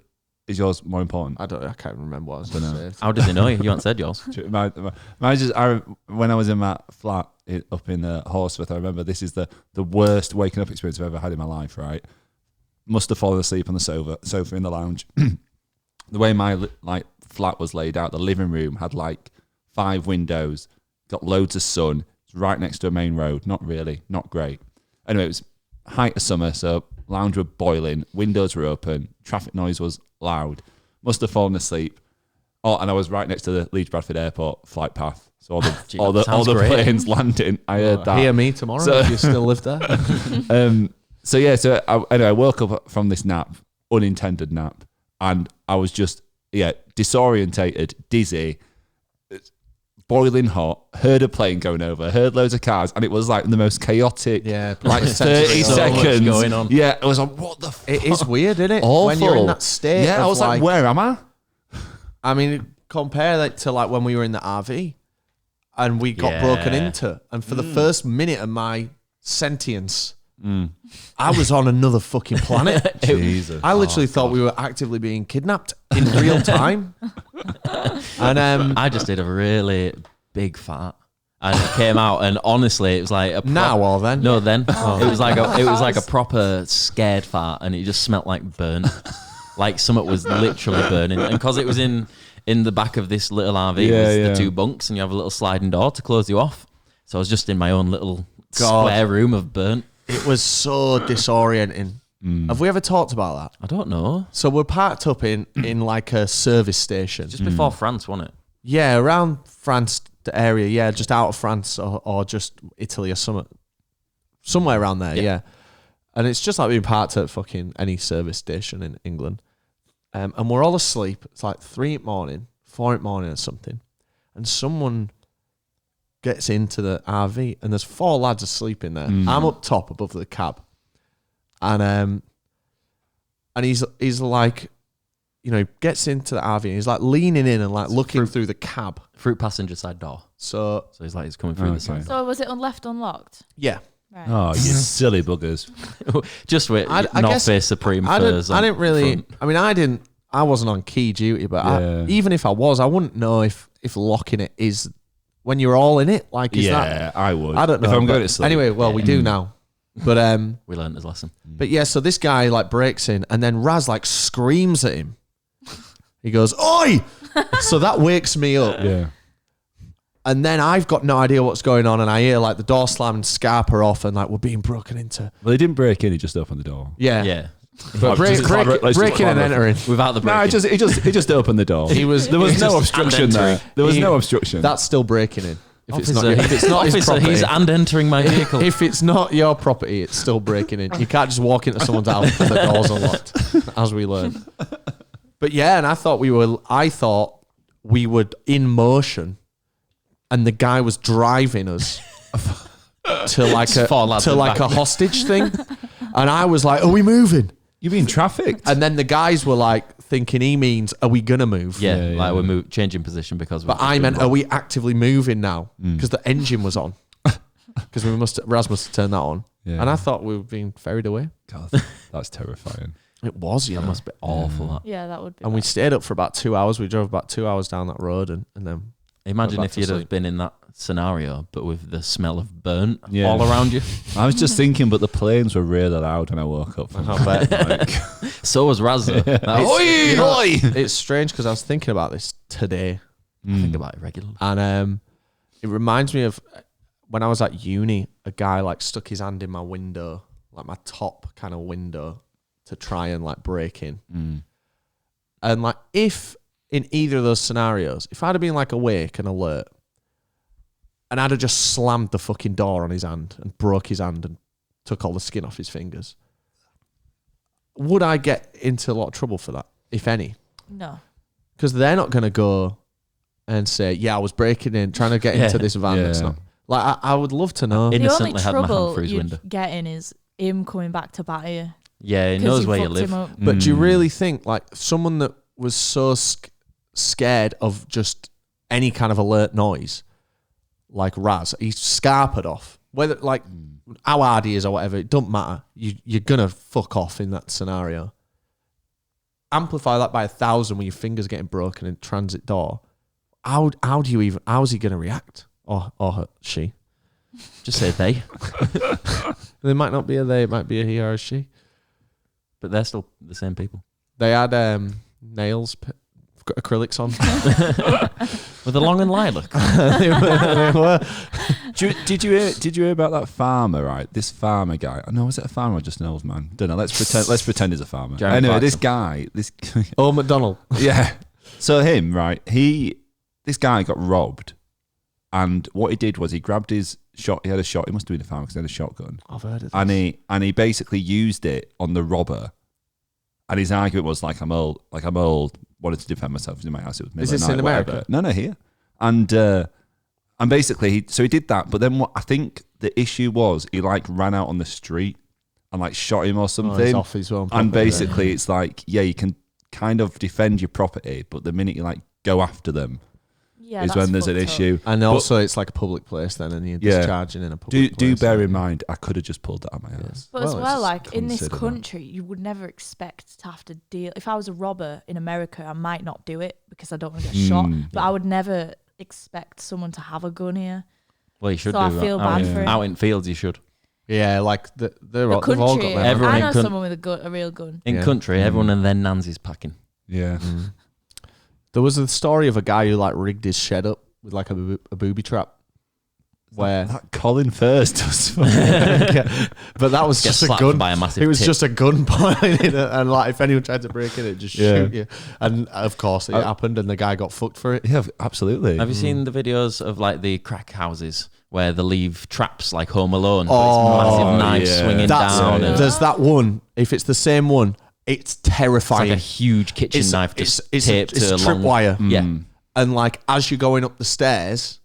Speaker 4: Is yours more important?
Speaker 2: I can't remember what I was going to say.
Speaker 1: How did they know you? You haven't said yours.
Speaker 4: When I was in that flat up in Horsforth, I remember this is the worst waking up experience I've ever had in my life, right? Must have fallen asleep on the sofa in the lounge. The way my flat was laid out, the living room had 5 windows, got loads of sun, it's right next to a main road. Not really, not great. Anyway, it was height of summer, so lounge were boiling, windows were open, traffic noise was loud. Must have fallen asleep. Oh, and I was right next to the Leeds Bradford Airport flight path. So all the planes landing. I heard that.
Speaker 2: Hear me tomorrow if you still live there.
Speaker 4: So I woke up from this nap, unintended nap, and I was just disorientated, dizzy, boiling hot, heard a plane going over, heard loads of cars, and it was like the most chaotic, 30 seconds
Speaker 1: going on.
Speaker 4: Yeah, it was like, what the fuck?
Speaker 2: It is weird, isn't it?
Speaker 4: Awful.
Speaker 2: When you're in that state.
Speaker 4: Yeah, I was like, where am I?
Speaker 2: I mean, compare that to when we were in the RV and we got broken into. And for the first minute of my sentience, I was on another fucking planet.
Speaker 4: Jesus.
Speaker 2: I literally thought we were actively being kidnapped in real time. And
Speaker 1: I just did a really big fart. And it came out, and honestly, it was like a
Speaker 2: now or then?
Speaker 1: No, then it was like a proper scared fart, and it just smelled like burnt, like something was literally burning. And because it was in the back of this little RV, the 2 bunks, and you have a little sliding door to close you off. So I was just in my own little square room of burnt.
Speaker 2: It was so disorienting. Have we ever talked about that?
Speaker 1: I don't know.
Speaker 2: So we're parked up in like a service station.
Speaker 1: Just before France, wasn't it?
Speaker 2: Yeah, around France area. Yeah, just out of France or just Italy or somewhere around there. Yeah. And it's just like being parked at fucking any service station in England. And we're all asleep. It's like 3 in the morning, 4 in the morning or something. And someone gets into the RV and there's 4 lads asleep in there. I'm up top above the cab. And he's like, he gets into the RV and he's like leaning in and like looking through the cab.
Speaker 1: Fruit passenger side door.
Speaker 2: So
Speaker 1: He's coming through the side.
Speaker 3: So was it left unlocked?
Speaker 2: yeah.
Speaker 3: Right.
Speaker 4: Oh, you silly buggers.
Speaker 1: Just with
Speaker 2: I
Speaker 1: North
Speaker 2: guess
Speaker 1: Face Supreme
Speaker 2: I
Speaker 1: furs.
Speaker 2: didn't really.
Speaker 1: front.
Speaker 2: I mean, I wasn't on key duty, but even if I was, I wouldn't know if locking it is when you're all in it. Like, is that?
Speaker 4: I would.
Speaker 2: I don't know.
Speaker 4: If I'm
Speaker 2: but
Speaker 4: going to sleep.
Speaker 2: anyway, well, we do now. But
Speaker 1: We learned his lesson.
Speaker 2: but yeah. So this guy like breaks in, and then Raz like screams at him. He goes, "Oi!" So that wakes me up.
Speaker 4: Yeah.
Speaker 2: And then I've got no idea what's going on, and I hear like the door slam and Scarper off, and like we're being broken into.
Speaker 4: Well, he didn't break in. He just opened the door.
Speaker 2: Yeah.
Speaker 1: Yeah.
Speaker 2: But breaking and entering.
Speaker 1: Without the breaking.
Speaker 4: No, he just opened the door. There was no obstruction there. There was no obstruction.
Speaker 2: That's still breaking in. If
Speaker 1: Officer,
Speaker 2: it's not his property,
Speaker 1: he's and entering my vehicle.
Speaker 2: If it's not your property, it's still breaking in. You can't just walk into someone's house and the door's unlocked, as we learned. But yeah, and I thought we were in motion, and the guy was driving us to like a hostage thing, and I was like, "Are we moving?"
Speaker 4: You're being trafficked.
Speaker 2: And then the guys were like thinking he means, "Are we gonna move?"
Speaker 1: Yeah, like we're changing position because.
Speaker 2: But I meant, "Are we actively moving now?" Because the engine was on. Because Raz must have turned that on, and I thought we were being ferried away.
Speaker 4: God, that's terrifying.
Speaker 2: It was,
Speaker 1: That must be awful. That.
Speaker 3: Yeah, that would be.
Speaker 2: And we stayed up for about 2 hours. We drove about 2 hours down that road, and then
Speaker 1: Imagine if you'd have been in that scenario, but with the smell of burnt all around you.
Speaker 4: I was just thinking, but the planes were really loud when I woke up.
Speaker 2: I bet.
Speaker 1: So was Raz. Oi!
Speaker 2: It's strange because I was thinking about this today.
Speaker 1: I think about it regularly.
Speaker 2: And it reminds me of when I was at uni, a guy like stuck his hand in my window, like my top kind of window, to try and like break in. And like if in either of those scenarios, if I'd have been like awake and alert, and I'd have just slammed the fucking door on his hand and broke his hand and took all the skin off his fingers, would I get into a lot of trouble for that, if any?
Speaker 3: No.
Speaker 2: Because they're not going to go and say, "Yeah, I was breaking in, trying to get into this van." It's not like I would love to know.
Speaker 1: Innocently
Speaker 3: the
Speaker 1: had
Speaker 3: only
Speaker 1: my hand
Speaker 3: trouble
Speaker 1: through his window.
Speaker 3: you'd get in is him coming back to batter you.
Speaker 1: Yeah, he knows where you live.
Speaker 2: But do you really think like someone that was so scared of just any kind of alert noise, like Raz, he's scarpered off. Whether like how hard he is or whatever, it don't matter. You're gonna fuck off in that scenario. Amplify that by 1,000 when your finger's getting broken in transit door. How do you even? How's he gonna react? Or she?
Speaker 1: Just say they.
Speaker 2: There might not be a they. It might be a he or a she.
Speaker 1: But they're still the same people.
Speaker 2: They had nails, acrylics on.
Speaker 1: With a long and lilac.
Speaker 2: they were.
Speaker 4: Did you hear about that farmer? Right, this farmer guy. No, was it a farmer or just an old man? Don't know. Let's pretend he's a farmer.
Speaker 1: Jeremy
Speaker 4: anyway,
Speaker 1: Clarkson.
Speaker 4: this
Speaker 2: Oh, McDonald.
Speaker 4: yeah. So him, right? This guy got robbed, and what he did was he grabbed his shot. He had a shot. He must have been a farmer because he had a shotgun.
Speaker 2: I've heard of this.
Speaker 4: And he basically used it on the robber. And his argument was like I'm old, wanted to defend myself in my house. It was
Speaker 2: Is this in America?
Speaker 4: Whatever. No, here. And basically he did that. But then what I think the issue was he like ran out on the street and like shot him or something.
Speaker 2: He's off his own property,
Speaker 4: and basically it's like, yeah, you can kind of defend your property, but the minute you like go after them is when there's an issue.
Speaker 2: And also it's like a public place then, and you're discharging in a public place.
Speaker 4: Do bear in mind, I could have just pulled that out of my ass.
Speaker 3: But as well, like in this country, you would never expect to have to deal. If I was a robber in America, I might not do it because I don't want to get shot. But I would never expect someone to have a gun here.
Speaker 1: Well, you should
Speaker 3: so
Speaker 1: do
Speaker 3: I feel
Speaker 1: that.
Speaker 3: bad for him.
Speaker 1: Out in fields, you should.
Speaker 2: Yeah, like they've all
Speaker 3: country,
Speaker 2: got them.
Speaker 1: Everyone
Speaker 3: I know someone with a real gun.
Speaker 1: In country, everyone and their Nancy's packing.
Speaker 4: Yeah.
Speaker 2: There was a story of a guy who like rigged his shed up with like a booby trap. Where
Speaker 4: that Colin First does.
Speaker 2: But that was just a gun.
Speaker 1: By a massive
Speaker 2: it was
Speaker 1: tip.
Speaker 2: just a gun pointing, and like if anyone tried to break in, it just shoot you. And of course, it happened, and the guy got fucked for it.
Speaker 4: Yeah, absolutely.
Speaker 1: Have you seen the videos of like the crack houses where they leave traps like Home Alone? But it's massive knives swinging down. And
Speaker 2: There's that one. If it's the same one, it's terrifying.
Speaker 1: it's like a huge kitchen knife just taped
Speaker 2: it's
Speaker 1: to a long
Speaker 2: tripwire.
Speaker 1: Yeah.
Speaker 2: And like as you're going up the stairs,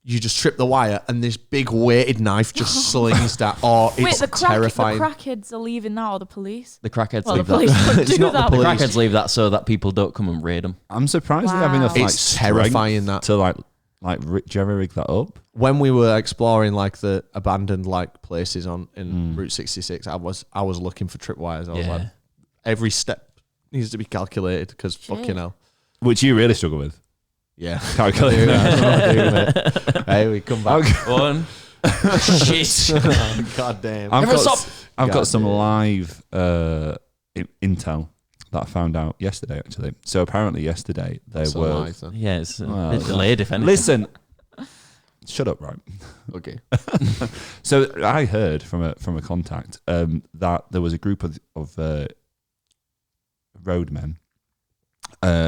Speaker 2: you just trip the wire, and this big weighted knife just slings down. Oh, it's terrifying.
Speaker 3: The crackheads are leaving that, or the police?
Speaker 1: The crackheads
Speaker 3: Well,
Speaker 1: leave
Speaker 3: the police
Speaker 1: that.
Speaker 3: don't do
Speaker 2: not the
Speaker 3: that.
Speaker 2: police.
Speaker 1: The crackheads leave that so that people don't come and raid them.
Speaker 4: I'm surprised they have enough. Like,
Speaker 2: It's terrifying that.
Speaker 4: to like. Do you ever rig that up?
Speaker 2: When we were exploring like the abandoned like places in Route 66, I was looking for tripwires. I was like, every step needs to be calculated because fucking hell.
Speaker 4: Which you really struggle with.
Speaker 2: Yeah,
Speaker 4: Calculating.
Speaker 2: Hey, we come back.
Speaker 1: One. Shit.
Speaker 2: God damn.
Speaker 4: I've got some live intel that I found out yesterday, actually. So apparently yesterday there were...
Speaker 1: Yeah, it's a bit delayed, if anything.
Speaker 4: Listen, shut up, right?
Speaker 2: Okay.
Speaker 4: So I heard from a contact that there was a group of roadmen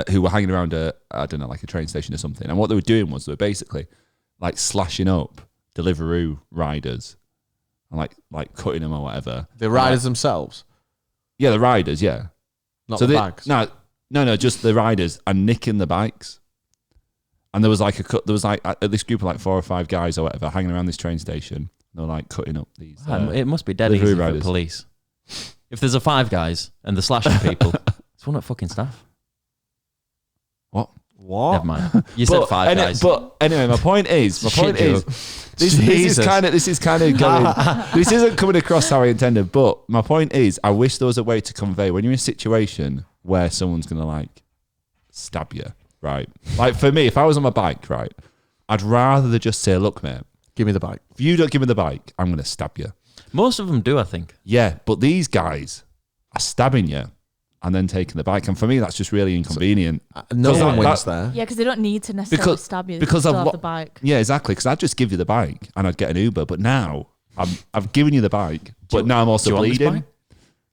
Speaker 4: who were hanging around I don't know, like a train station or something. And what they were doing was they were basically like slashing up Deliveroo riders and like cutting them or whatever.
Speaker 2: The riders themselves?
Speaker 4: Yeah, the riders, yeah.
Speaker 2: Not
Speaker 4: so
Speaker 2: the bags?
Speaker 4: No, just the riders and nicking the bikes. And there was like this group of like 4 or 5 guys or whatever hanging around this train station. They were like cutting up these.
Speaker 1: It must be dead easy for police. If there's a 5 guys and they're slashing people, it's one of fucking staff.
Speaker 2: What?
Speaker 1: Never mind. You said 5 guys.
Speaker 4: But anyway, my point is, this is kind of going. This isn't coming across how I intended. But my point is, I wish there was a way to convey when you're in a situation where someone's gonna like stab you, right? Like for me, if I was on my bike, right, I'd rather they just say, "Look, mate,
Speaker 2: give me the bike.
Speaker 4: If you don't give me the bike, I'm gonna stab you."
Speaker 1: Most of them do, I think.
Speaker 4: Yeah, but these guys are stabbing you and then taking the bike, and for me, that's just really inconvenient.
Speaker 2: No one wins there.
Speaker 3: Yeah, because they don't need to necessarily stab you. They
Speaker 4: because
Speaker 3: still
Speaker 4: I've
Speaker 3: have the bike.
Speaker 4: Yeah, exactly. Because I'd just give you the bike and I'd get an Uber. But now I've given you the bike, but now I'm also bleeding.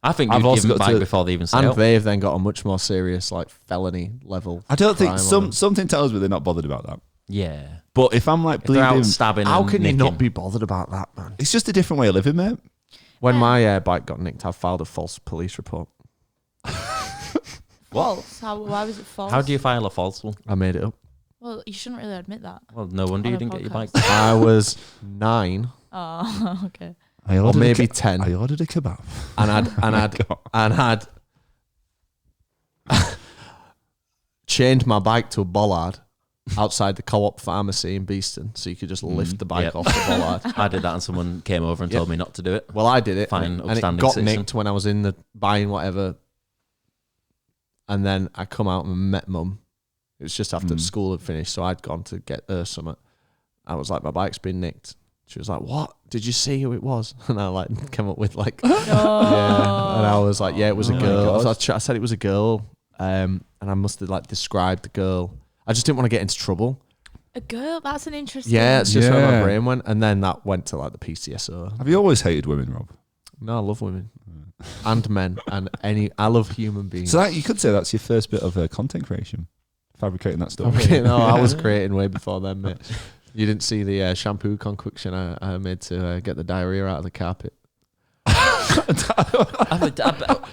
Speaker 1: I think you've given the bike before they even say
Speaker 2: and they've then got a much more serious like felony level.
Speaker 4: I don't think something tells me they're not bothered about that.
Speaker 1: Yeah,
Speaker 4: but if I'm like bleeding,
Speaker 1: out stabbing,
Speaker 2: how can
Speaker 1: you
Speaker 2: not be bothered about that, man?
Speaker 4: It's just a different way of living, mate.
Speaker 2: When my bike got nicked, I filed a false police report.
Speaker 3: False? Why was it false?
Speaker 1: How do you file a false one?
Speaker 2: I made it up.
Speaker 3: Well, you shouldn't really admit that.
Speaker 1: Well, no wonder you didn't get your bike.
Speaker 2: I was 9.
Speaker 3: Oh, okay.
Speaker 2: Or maybe 10.
Speaker 4: I ordered a kebab,
Speaker 2: and I'd chained my bike to a bollard outside the Co-op pharmacy in Beeston, so you could just lift the bike off the bollard.
Speaker 1: I did that, and someone came over and told me not to do it.
Speaker 2: Well, I did it,
Speaker 1: Fine,
Speaker 2: and it got nicked when I was in the buying whatever. And then I come out and met Mum. It was just after school had finished, so I'd gone to get her something. I was like, my bike's been nicked. She was like, what? Did you see who it was? And I like came up with like, yeah. And I was like, yeah, it was a girl. I said it was a girl, and I must have like described the girl. I just didn't want to get into trouble.
Speaker 3: A girl? That's an interesting.
Speaker 2: Yeah, it's just where my brain went, and then that went to like the PCSO.
Speaker 4: Have you always hated women, Rob?
Speaker 2: No, I love women. And men and I love human beings.
Speaker 4: So that you could say that's your first bit of content creation, fabricating that stuff.
Speaker 2: No, I was creating way before then, mate. You didn't see the shampoo concoction I made to get the diarrhea out of the carpet.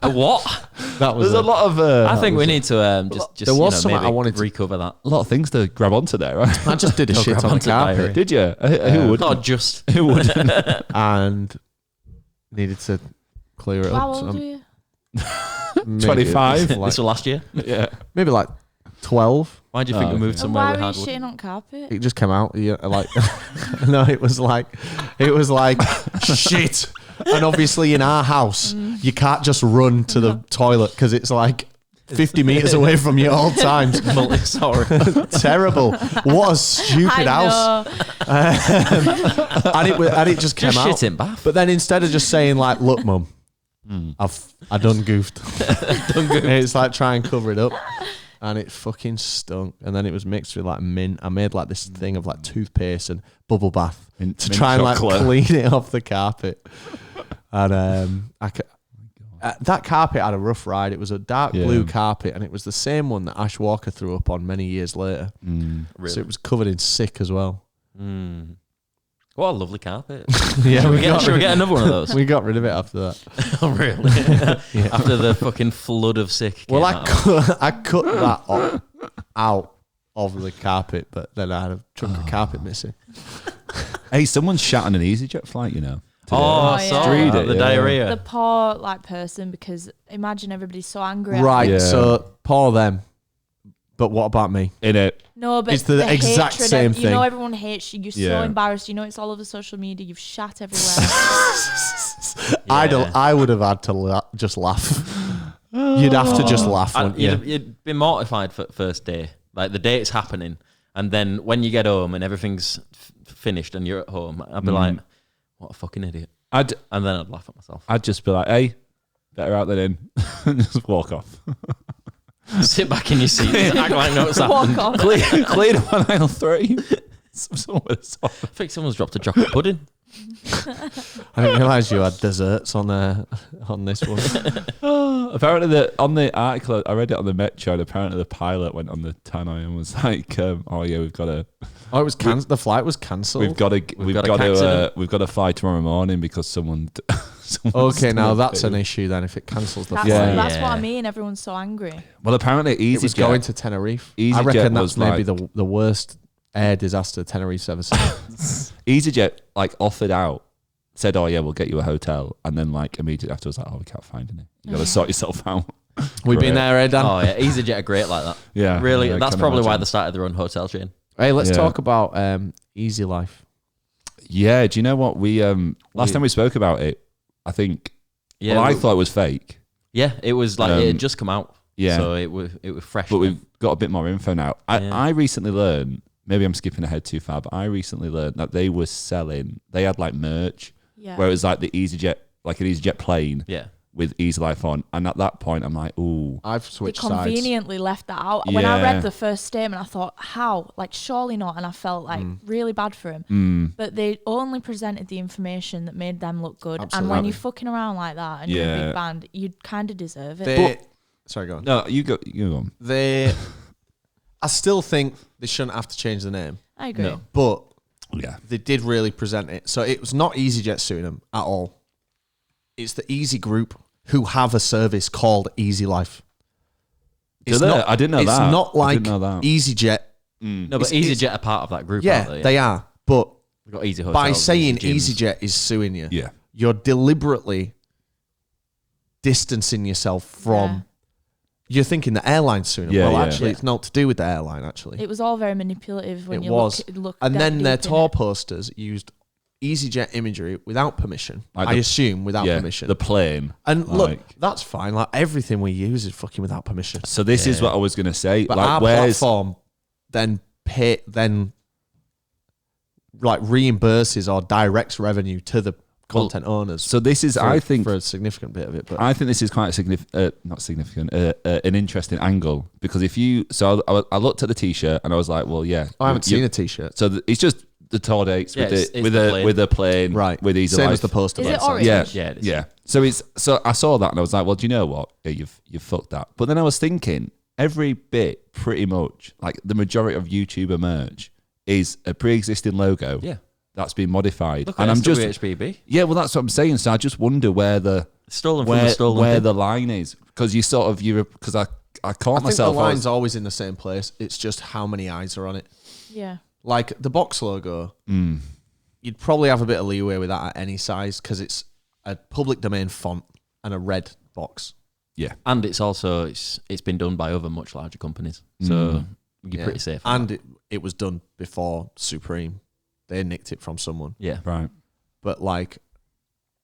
Speaker 1: What?
Speaker 2: There's
Speaker 4: a lot of.
Speaker 1: I think we need to just.
Speaker 2: There was something
Speaker 1: maybe
Speaker 2: I wanted to
Speaker 1: recover that.
Speaker 4: A lot of things to grab onto there, right?
Speaker 2: I just did a shit on the carpet.
Speaker 4: Did you? Who would?
Speaker 1: Not just.
Speaker 4: Who wouldn't?
Speaker 2: And needed to clear it
Speaker 3: How
Speaker 2: up.
Speaker 3: old are you?
Speaker 4: 25.
Speaker 1: This was last year.
Speaker 4: Yeah.
Speaker 2: Maybe like 12.
Speaker 1: Why do you think we moved
Speaker 3: And
Speaker 1: somewhere
Speaker 3: why
Speaker 1: with
Speaker 3: were you
Speaker 1: hardwood?
Speaker 3: shitting on carpet?
Speaker 2: It just came out. Yeah, like no, it was like shit. And obviously in our house, you can't just run to the toilet because it's like 50 meters away from you all times.
Speaker 1: Sorry.
Speaker 2: Terrible. What a stupid house. And it just came
Speaker 1: Just
Speaker 2: out.
Speaker 1: shit in bath.
Speaker 2: But then instead of just saying like, look, Mum, I done goofed. It's like try and cover it up. And it fucking stunk. And then it was mixed with like mint. I made like this thing of like toothpaste and bubble bath to try and like clean it off the carpet. And that carpet had a rough ride. It was a dark blue carpet, and it was the same one that Ash Walker threw up on many years later.
Speaker 1: Really?
Speaker 2: So it was covered in sick as well.
Speaker 1: What a lovely carpet.
Speaker 2: Yeah,
Speaker 1: should we get another one of those?
Speaker 2: We got rid of it after that.
Speaker 1: Oh, really? Yeah. After the fucking flood of sick.
Speaker 2: Well, I cut that out of the carpet, but then I had a chunk of carpet missing.
Speaker 4: Hey, someone shat on an EasyJet flight, you know.
Speaker 1: Today.
Speaker 3: Yeah.
Speaker 1: Sorry, the diarrhea.
Speaker 3: The poor like person, because imagine everybody's so angry.
Speaker 2: Right,
Speaker 4: Yeah.
Speaker 2: so poor them. But what about me?
Speaker 4: In it.
Speaker 3: No, but
Speaker 2: It's the exact
Speaker 3: hatred,
Speaker 2: same
Speaker 3: you know
Speaker 2: thing.
Speaker 3: everyone hates you. You're so
Speaker 4: Yeah.
Speaker 3: embarrassed. You know it's all over social media. You've shat everywhere.
Speaker 2: I would have had to just laugh. You'd have to just laugh, wouldn't you?
Speaker 1: You'd be mortified for the first day. Like the day it's happening. And then when you get home and everything's finished and you're at home, I'd be like, what a fucking idiot. And then I'd laugh at myself.
Speaker 4: I'd just be like, hey, better out than in. And just walk off.
Speaker 1: Sit back in your seat. Act like no, it's
Speaker 3: Walk
Speaker 1: happened.
Speaker 3: off.
Speaker 4: Clean up on aisle 3.
Speaker 1: I think someone's dropped a chocolate pudding.
Speaker 2: I didn't realise you had desserts on this one.
Speaker 4: Apparently, on the article, I read it on the Metro, and apparently the pilot went on the tannoy and was like, "Oh yeah, we've got to."
Speaker 2: Oh, it was cancelled. The flight was cancelled.
Speaker 4: We've got to fly tomorrow morning because someone.
Speaker 2: Okay, now that's an issue then. If it cancels the flight,
Speaker 3: that's what I mean. Everyone's so angry.
Speaker 4: Well, apparently,
Speaker 2: it was going to Tenerife. I reckon that's maybe the worst air disaster Tenerife's ever seen.
Speaker 4: EasyJet offered out, said, "Oh yeah, we'll get you a hotel," and then immediately afterwards, "Oh, we can't find any. You got to sort yourself out."
Speaker 2: We've been there, Dan.
Speaker 1: Oh yeah, EasyJet are great like that.
Speaker 4: Yeah,
Speaker 1: really.
Speaker 4: Yeah,
Speaker 1: that's probably why they started their own hotel chain.
Speaker 2: Hey, let's talk about Easy Life.
Speaker 4: Yeah, do you know what we last time we spoke about it? I think. Yeah, well, I thought it was fake.
Speaker 1: Yeah, it was it had just come out.
Speaker 4: Yeah,
Speaker 1: so it was fresh.
Speaker 4: But we've got a bit more info now. I recently learned. Maybe I'm skipping ahead too far, but I recently learned that they were selling. They had merch, where it was the EasyJet, an EasyJet plane, with Easy Life on. And at that point, I'm like, ooh,
Speaker 2: I've switched sides.
Speaker 3: They conveniently left that out. When I read the first statement, I thought, how? Surely not. And I felt really bad for him. But they only presented the information that made them look good. Absolutely. And when you're fucking around like that and you're a big band, you kind of deserve it.
Speaker 2: Sorry, go on.
Speaker 4: No, you go on.
Speaker 2: I still think they shouldn't have to change the name.
Speaker 3: I agree. No.
Speaker 2: But they did really present it. So it was not EasyJet suing them at all. It's the Easy Group who have a service called Easy Life.
Speaker 4: I didn't know that.
Speaker 2: It's not like EasyJet.
Speaker 1: No, but EasyJet are part of that group.
Speaker 2: Yeah, they are. But
Speaker 1: we've got Easy Hotels,
Speaker 2: by saying EasyJet is suing you,
Speaker 4: yeah,
Speaker 2: you're deliberately distancing yourself from... Yeah. You're thinking the airline's suing them. Actually, it's not to do with the airline, actually.
Speaker 3: It was all very manipulative when look
Speaker 2: and then their tour posters used EasyJet imagery without permission. I assume without permission.
Speaker 4: The plane.
Speaker 2: And look, that's fine. Everything we use is fucking without permission.
Speaker 4: So this is what I was going to say.
Speaker 2: But our platform then reimburses or directs revenue to the content owners.
Speaker 4: So this is, I think,
Speaker 2: for a significant bit of it. But
Speaker 4: I think this is quite an interesting angle, because I looked at the t-shirt and I was like, well, yeah,
Speaker 2: I haven't seen a t-shirt.
Speaker 4: So it's just the tour dates with a plane,
Speaker 2: right?
Speaker 4: With Easy
Speaker 2: Same
Speaker 4: Life.
Speaker 2: as the poster.
Speaker 3: Is it orange?
Speaker 4: Yeah. So I saw that and I was like, well, do you know what? Yeah, you've fucked that. But then I was thinking, every bit, pretty much, the majority of YouTuber merch is a pre-existing logo.
Speaker 1: Yeah.
Speaker 4: That's been modified.
Speaker 1: Look at SWHBB.
Speaker 4: Yeah, well, that's what I'm saying. So I just wonder where the line is, because because I caught myself.
Speaker 2: The line's always in the same place. It's just how many eyes are on it.
Speaker 3: Yeah.
Speaker 2: Like the box logo, you'd probably have a bit of leeway with that at any size, because it's a public domain font and a red box.
Speaker 1: Yeah, and it's also it's been done by other much larger companies, so you're pretty safe.
Speaker 2: And it was done before Supreme. They nicked it from someone.
Speaker 1: Yeah.
Speaker 4: Right.
Speaker 2: But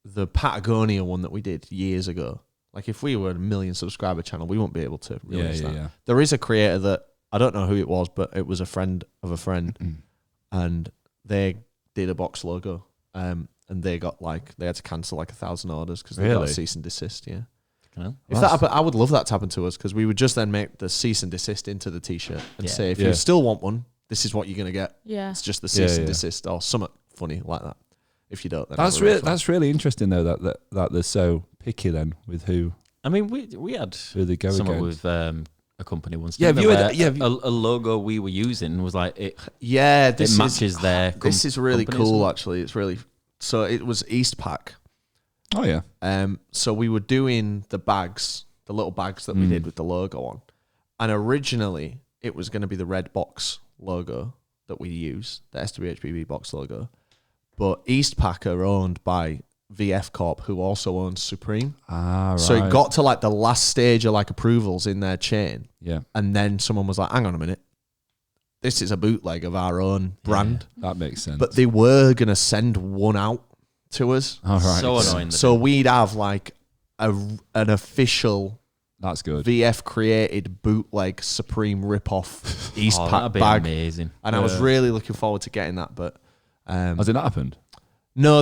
Speaker 2: the Patagonia one that we did years ago, if we were a 1 million subscriber channel, we wouldn't be able to release that. Yeah. There is a creator that, I don't know who it was, but it was a friend of a friend, and they did a box logo, and they got they had to cancel 1,000 orders because they got a cease and desist. Yeah. If that happened, I would love that to happen to us, because we would just then make the cease and desist into the t-shirt and say, if you still want one, this is what you're going to get.
Speaker 3: Yeah.
Speaker 2: It's just the cease and desist or something funny like that. If you don't, then
Speaker 4: that's really interesting though, that they're so picky then with who.
Speaker 1: I mean, we had
Speaker 4: who they go
Speaker 1: someone
Speaker 4: against.
Speaker 1: with a company once.
Speaker 4: Yeah,
Speaker 1: a logo we were using was it.
Speaker 2: Yeah,
Speaker 1: it matches their.
Speaker 2: This is really cool, actually. It's really so. It was Eastpak.
Speaker 4: Oh yeah.
Speaker 2: So we were doing the bags, the little bags that we did with the logo on, and originally it was going to be the red box logo that we use, the SWHBB box logo, but Eastpak are owned by VF Corp, who also owns Supreme.
Speaker 4: Right.
Speaker 2: So it got to the last stage of approvals in their chain.
Speaker 4: Yeah.
Speaker 2: And then someone was like, hang on a minute, this is a bootleg of our own brand.
Speaker 4: That makes sense.
Speaker 2: But they were going to send one out to us.
Speaker 4: All right.
Speaker 1: So annoying.
Speaker 2: So we'd have an official...
Speaker 4: That's good.
Speaker 2: VF created bootleg Supreme ripoff Eastpak
Speaker 1: that'd be
Speaker 2: bag.
Speaker 1: Amazing.
Speaker 2: And I was really looking forward to getting that, but
Speaker 4: has it not happened?
Speaker 2: No,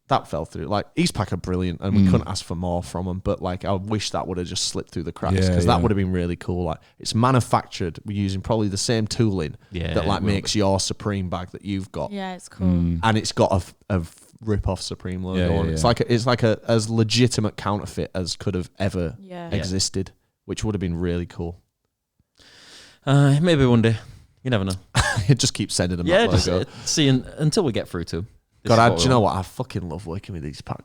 Speaker 2: that fell through. Like Eastpak are brilliant, and we couldn't ask for more from them. But like, I wish that would have just slipped through the cracks because that would have been really cool. Like, it's manufactured. We're using probably the same tooling that like makes your Supreme bag that you've got.
Speaker 3: Yeah, it's cool.
Speaker 2: And it's got a rip-off Supreme logo on it. It's like a as legitimate counterfeit as could have ever existed, which would have been really cool.
Speaker 1: Maybe one day. You never know.
Speaker 2: It just keeps sending them
Speaker 1: Yeah,
Speaker 2: that
Speaker 1: just
Speaker 2: logo.
Speaker 1: until we get through to.
Speaker 2: God, do you know what? I fucking love working with Eastpak.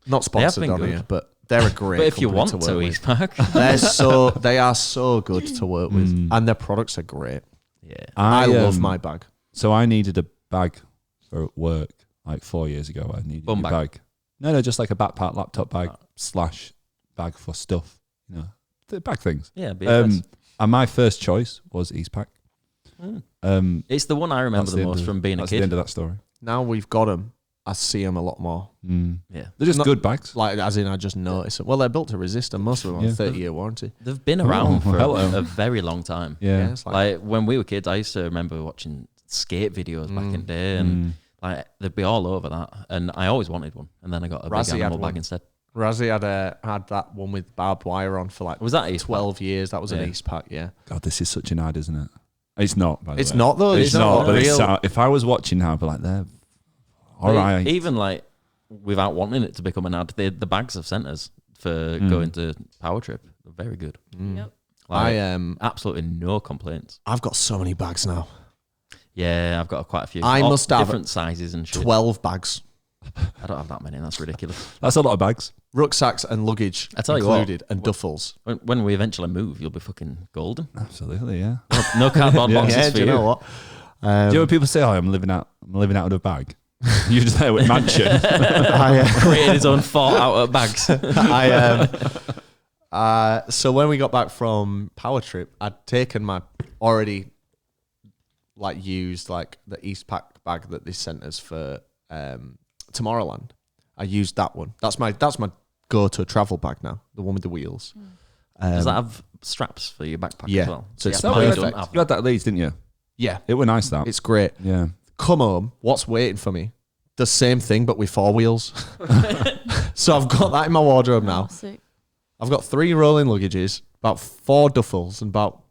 Speaker 2: Not sponsored on here, but they're a great.
Speaker 1: But if you want
Speaker 2: to
Speaker 1: to,
Speaker 2: work with.
Speaker 1: Eastpak,
Speaker 2: they are so good to work with, and their products are great.
Speaker 1: yeah.
Speaker 2: I love my bag.
Speaker 4: So I needed a bag for work like 4 years ago. I needed
Speaker 1: Bum
Speaker 4: a bag. No, just like a backpack, laptop bag / bag for stuff. You know, the bag things.
Speaker 1: Yeah,
Speaker 4: and my first choice was Eastpak.
Speaker 1: It's the one I remember the most from being a
Speaker 4: That's
Speaker 1: kid.
Speaker 4: the end of that story.
Speaker 2: Now we've got them. I see them a lot more.
Speaker 1: Yeah,
Speaker 4: They're just good bags.
Speaker 2: Like, as in, I just notice them. Well, they're built to resist, and most of them are 30-year warranty.
Speaker 1: they've been around for
Speaker 4: hello.
Speaker 1: a very long time.
Speaker 4: Yeah.
Speaker 2: It's
Speaker 1: Like when we were kids, I used to remember watching skate videos back in the day, and like they'd be all over that. And I always wanted one, and then I got a
Speaker 2: Razzie
Speaker 1: big
Speaker 2: had
Speaker 1: animal
Speaker 2: one.
Speaker 1: bag instead.
Speaker 2: Razzie had that one with barbed wire on for like
Speaker 1: Was that Eastpak?
Speaker 2: 12 years. That was an
Speaker 1: Yeah.
Speaker 2: Eastpak, yeah.
Speaker 4: God, this is such an ad, isn't it? It's not, by the
Speaker 2: It's
Speaker 4: way.
Speaker 2: not, though.
Speaker 4: It's
Speaker 2: These are
Speaker 4: not, but
Speaker 2: real.
Speaker 4: if I was watching now, I'd be like, they're all
Speaker 1: But
Speaker 4: right.
Speaker 1: Even like without wanting it to become an ad, the bags have sent us for going to Power Trip. They're very good.
Speaker 3: Yep.
Speaker 1: Like,
Speaker 2: I
Speaker 1: absolutely no complaints.
Speaker 2: I've got so many bags now.
Speaker 1: Yeah, I've got quite a few.
Speaker 2: I
Speaker 1: All
Speaker 2: must have
Speaker 1: different sizes and shit.
Speaker 2: 12 bags.
Speaker 1: I don't have that many. That's ridiculous.
Speaker 4: That's a lot of bags.
Speaker 2: Rucksacks and luggage
Speaker 1: I tell you what,
Speaker 2: included, and duffels.
Speaker 1: When we eventually move, you'll be fucking golden.
Speaker 4: Absolutely, yeah.
Speaker 1: No cardboard boxes
Speaker 2: Yeah,
Speaker 1: for
Speaker 2: do you know what?
Speaker 4: Do you know when people say, "Oh, I'm living out of a bag"? You're just there with mansion.
Speaker 1: Created his own fort out of bags.
Speaker 2: So when we got back from Power Trip, I'd taken my already like used like the Eastpak bag that they sent us for Tomorrowland. I used that one. That's my go-to travel bag now. The one with the wheels.
Speaker 1: Does that have straps for your backpack
Speaker 2: Yeah.
Speaker 1: as well?
Speaker 2: So it's
Speaker 1: mine
Speaker 2: perfect.
Speaker 1: don't have
Speaker 4: You had that at Leeds, didn't you?
Speaker 2: Yeah,
Speaker 4: It were nice, that.
Speaker 2: it's great.
Speaker 4: Yeah.
Speaker 2: Come home. What's waiting for me? The same thing, but with 4 wheels. So I've got that in my wardrobe now.
Speaker 3: Oh, sick.
Speaker 2: I've got 3 rolling luggages, about 4 duffels, and about.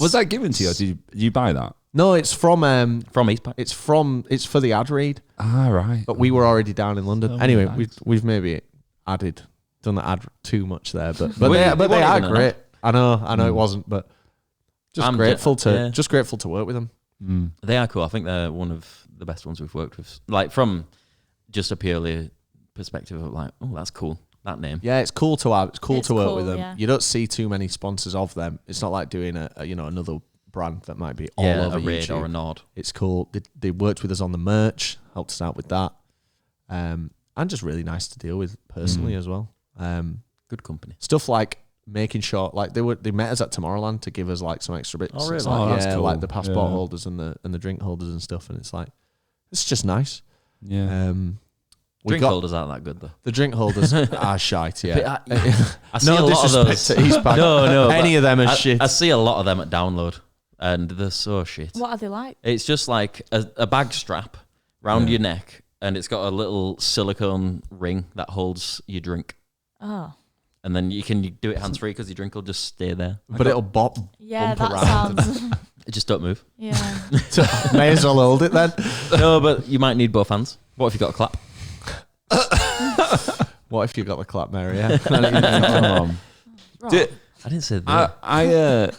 Speaker 4: Was that given to you? Or did you buy that?
Speaker 2: No, it's from
Speaker 1: Eastpak.
Speaker 2: it's for the ad read,
Speaker 4: Ah, right.
Speaker 2: but we were already down in London.
Speaker 4: So
Speaker 2: Anyway,
Speaker 4: nice.
Speaker 2: we've maybe done the ad too much there, but
Speaker 1: Well,
Speaker 2: they
Speaker 1: it
Speaker 2: are
Speaker 1: wasn't
Speaker 2: great.
Speaker 1: even an
Speaker 2: I know it wasn't, but
Speaker 1: I'm
Speaker 2: grateful
Speaker 1: yeah.
Speaker 2: to work with them.
Speaker 1: They are cool. I think they're one of the best ones we've worked with. Like from just a purely perspective of like, oh, that's cool. That name.
Speaker 2: Yeah, it's cool to have. It's cool
Speaker 3: It's
Speaker 2: to work
Speaker 3: cool,
Speaker 2: with them.
Speaker 3: yeah.
Speaker 2: You don't see too many sponsors of them. It's not like doing a another brand that might be all
Speaker 1: Yeah,
Speaker 2: over
Speaker 1: a raid
Speaker 2: YouTube.
Speaker 1: or a nod.
Speaker 2: It's cool. They worked with us on the merch, helped us out with that, and just really nice to deal with personally as well.
Speaker 1: Good company.
Speaker 2: Stuff like making sure, like they met us at Tomorrowland to give us like some extra bits.
Speaker 1: Oh, really?
Speaker 2: It's like,
Speaker 4: Oh, that's
Speaker 2: yeah,
Speaker 4: cool.
Speaker 2: like the passport
Speaker 4: Yeah.
Speaker 2: holders and the drink holders and stuff, and it's like it's just nice.
Speaker 4: Yeah.
Speaker 2: We
Speaker 1: Drink
Speaker 2: got
Speaker 1: holders aren't that good though.
Speaker 2: the drink holders are shite. Yeah,
Speaker 1: But I see a
Speaker 2: no
Speaker 1: lot of those.
Speaker 2: disrespect to Eastpak.
Speaker 1: No, but
Speaker 2: any of them are shit.
Speaker 1: I see a lot of them at download, and they're so shit.
Speaker 3: What are they like?
Speaker 1: It's just like a bag strap round your neck, and it's got a little silicone ring that holds your drink,
Speaker 3: Oh,
Speaker 1: and then you can do it hands free because your drink will just stay there.
Speaker 2: But it'll bop.
Speaker 3: yeah,
Speaker 2: Bump
Speaker 3: that
Speaker 2: around
Speaker 3: sounds.
Speaker 1: It just don't move.
Speaker 3: Yeah.
Speaker 2: May as well hold it then.
Speaker 1: No, but you might need both hands. What if you got a clap?
Speaker 2: What if you got the clap, Mary? Yeah.
Speaker 3: Right.
Speaker 4: Do,
Speaker 1: I didn't say that.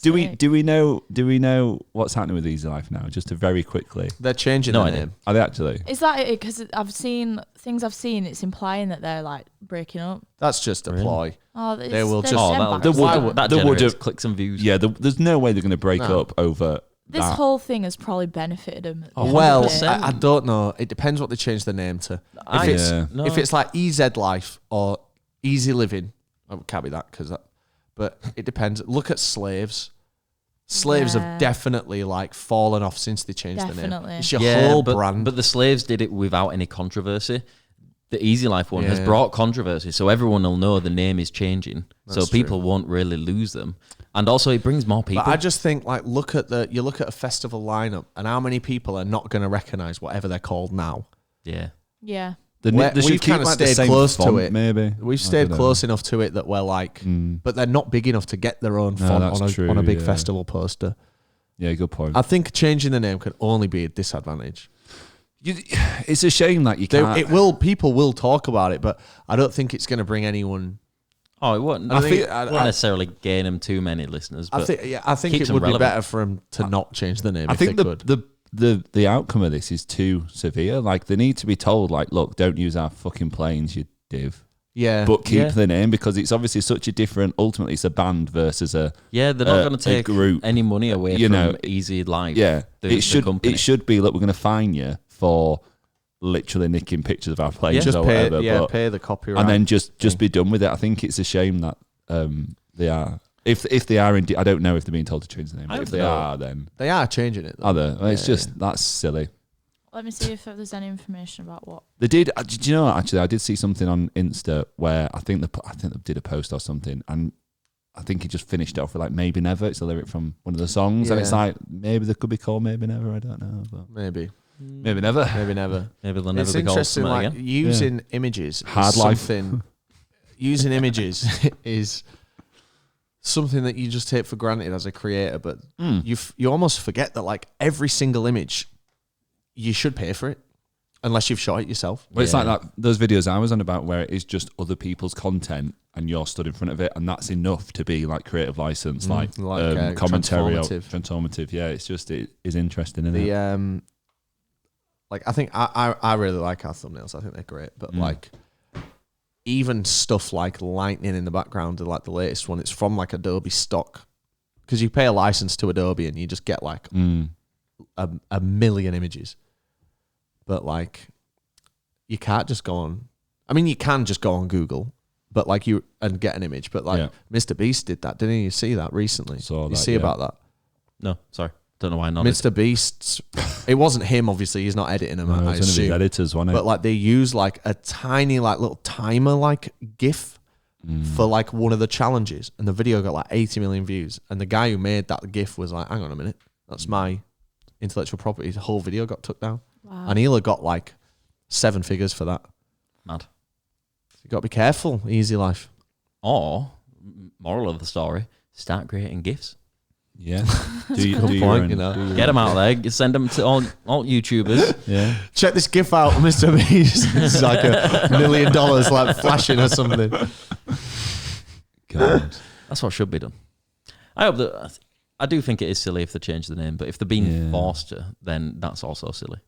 Speaker 4: do we know what's happening with Easy Life now? Just to very quickly.
Speaker 2: They're changing
Speaker 1: No
Speaker 2: the
Speaker 1: idea.
Speaker 2: name.
Speaker 4: Are they actually?
Speaker 3: Is that it? Because I've seen things I've seen. It's implying that they're like breaking up.
Speaker 2: That's just a
Speaker 1: Really?
Speaker 2: ploy.
Speaker 3: Oh,
Speaker 2: They will just-
Speaker 1: Oh,
Speaker 3: that
Speaker 1: that
Speaker 4: there would
Speaker 1: generates
Speaker 4: have-
Speaker 1: clicks and views.
Speaker 4: Yeah, there's no way they're going to break
Speaker 2: No.
Speaker 4: up over
Speaker 3: This
Speaker 4: that.
Speaker 3: whole thing has probably benefited them. at the
Speaker 1: Oh,
Speaker 3: end
Speaker 2: Well,
Speaker 3: of it.
Speaker 2: I don't know. It depends what they change the name to.
Speaker 1: I-
Speaker 2: If it's
Speaker 4: Yeah.
Speaker 1: No.
Speaker 2: if it's like EZ Life or Easy Living, it can't be that because that. But it depends. Look at Slaves. Slaves
Speaker 3: Yeah.
Speaker 2: have definitely like fallen off since they changed the
Speaker 3: Definitely.
Speaker 2: name. It's your
Speaker 1: yeah,
Speaker 2: whole
Speaker 1: but,
Speaker 2: brand.
Speaker 1: But the Slaves did it without any controversy. The Easy Life one has
Speaker 2: Yeah.
Speaker 1: brought controversy, so everyone will know the name is changing, so
Speaker 2: That's
Speaker 1: people
Speaker 2: true.
Speaker 1: won't really lose them. And also, it brings more people.
Speaker 2: But I just think like look at a festival lineup and how many people are not going to recognize whatever they're called now.
Speaker 1: yeah,
Speaker 3: Yeah.
Speaker 4: They
Speaker 2: we've
Speaker 4: should keep
Speaker 2: kind of
Speaker 4: like the
Speaker 2: stayed
Speaker 4: same
Speaker 2: close
Speaker 4: font,
Speaker 2: to it.
Speaker 4: maybe.
Speaker 2: We've
Speaker 4: I
Speaker 2: stayed
Speaker 4: don't know.
Speaker 2: close enough to it that we're like, but they're not big enough to get their own
Speaker 4: No,
Speaker 2: font
Speaker 4: that's
Speaker 2: on a big
Speaker 4: true,
Speaker 2: festival poster.
Speaker 4: Yeah, good point.
Speaker 2: I think changing the name could only be a disadvantage.
Speaker 4: It's a shame that you can't.
Speaker 2: People will talk about it, but I don't think it's going to bring anyone.
Speaker 1: Oh, it wouldn't.
Speaker 2: I think-
Speaker 1: Wouldn't necessarily gain him too many listeners. But
Speaker 2: I think
Speaker 1: keeps
Speaker 2: it
Speaker 1: them
Speaker 2: would be
Speaker 1: relevant.
Speaker 2: better for them to not change the name.
Speaker 4: I
Speaker 2: if
Speaker 4: think
Speaker 2: they could.
Speaker 4: the outcome of this is too severe. Like they need to be told, like, look, don't use our fucking planes, you div.
Speaker 2: Yeah,
Speaker 4: But keep
Speaker 2: yeah.
Speaker 4: the name because it's obviously such a different. Ultimately, it's a band versus a
Speaker 1: yeah, they're not going to take
Speaker 4: group.
Speaker 1: any money away
Speaker 4: You
Speaker 1: from
Speaker 4: know,
Speaker 1: Easy Life.
Speaker 4: Yeah,
Speaker 1: the company.
Speaker 4: it should be. Look, we're going to fine you for literally nicking pictures of our planes
Speaker 2: just
Speaker 4: or
Speaker 2: pay,
Speaker 4: whatever.
Speaker 2: pay the copyright,
Speaker 4: and then just be done with it. I think it's a shame that they are. If they are indeed, I don't know if they're being told to change the name. But if they are, then
Speaker 2: they are changing it. Though.
Speaker 4: are they? Well, it's just that's silly.
Speaker 3: Let me see if there's any information about what.
Speaker 4: They did. Do you know what, actually? I did see something on Insta where I think they did a post or something, and I think he just finished it off with like "Maybe Never." It's a lyric from one of the songs, and it's like maybe they could be called "Maybe Never." I don't know, but
Speaker 2: Maybe
Speaker 4: never.
Speaker 2: maybe never.
Speaker 1: Maybe they'll never
Speaker 2: It's
Speaker 1: be called
Speaker 2: interesting,
Speaker 1: something
Speaker 2: like
Speaker 1: again.
Speaker 2: using images.
Speaker 4: Hard
Speaker 2: is
Speaker 4: life.
Speaker 2: something- using images is something that you just take for granted as a creator, but you almost forget that like every single image, you should pay for it. Unless you've shot it yourself.
Speaker 4: Well, it's like that those videos I was on about where it is just other people's content and you're stood in front of it, and that's enough to be like creative license, like commentary or transformative. Yeah, it's just it is interesting, isn't it?
Speaker 2: Like I think I really like our thumbnails. I think they're great, but like even stuff like lightning in the background, like the latest one, it's from like Adobe stock because you pay a license to Adobe and you just get like a million images. But like, you can't just go on. I mean, you can just go on Google, but like and get an image. But like, Mr. Beast did that, didn't he? You see that recently?
Speaker 4: Saw
Speaker 2: you
Speaker 4: that,
Speaker 2: see about that?
Speaker 1: No, sorry, don't know why not.
Speaker 2: Mr. Beast's. It wasn't him, obviously. He's not editing them. I assume.
Speaker 4: Editors, wasn't it?
Speaker 2: But like, they use like a tiny like little timer like GIF for like one of the challenges, and the video got like 80 million views. And the guy who made that GIF was like, "Hang on a minute, that's my intellectual property." The whole video got took down.
Speaker 3: Wow.
Speaker 2: And he'll have got like 7 figures for that.
Speaker 1: Mad.
Speaker 2: You got to be careful. Easy life.
Speaker 1: Or moral of the story: start creating gifs.
Speaker 4: Yeah.
Speaker 2: Do your own, you know.
Speaker 1: Get them out there. Send them to all YouTubers.
Speaker 4: Yeah.
Speaker 2: Check this GIF out, Mr. Beast. It's like $1 million like flashing or something.
Speaker 4: God.
Speaker 1: That's what should be done. I hope that. I do think it is silly if they change the name, but if they're being forced to, then that's also silly.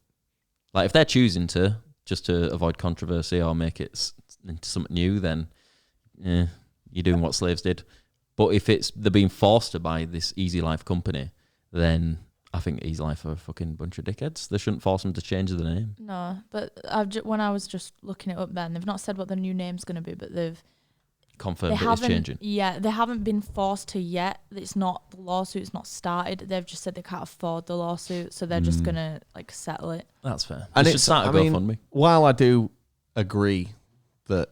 Speaker 1: Like if they're choosing to just to avoid controversy or make it into something new, then you're doing what slaves did. But if they're being forced to by this Easy Life company, then I think Easy Life are a fucking bunch of dickheads. They shouldn't force them to change the name.
Speaker 3: No, but when I was just looking it up, then they've not said what the new name's going to be, but they've
Speaker 1: Confirmed it is changing.
Speaker 3: Yeah, they haven't been forced to yet. It's not the lawsuit's not started. They've just said they can't afford the lawsuit, so they're just gonna like settle it.
Speaker 1: That's fair.
Speaker 2: And
Speaker 1: They should start a GoFundMe.
Speaker 2: While I do agree that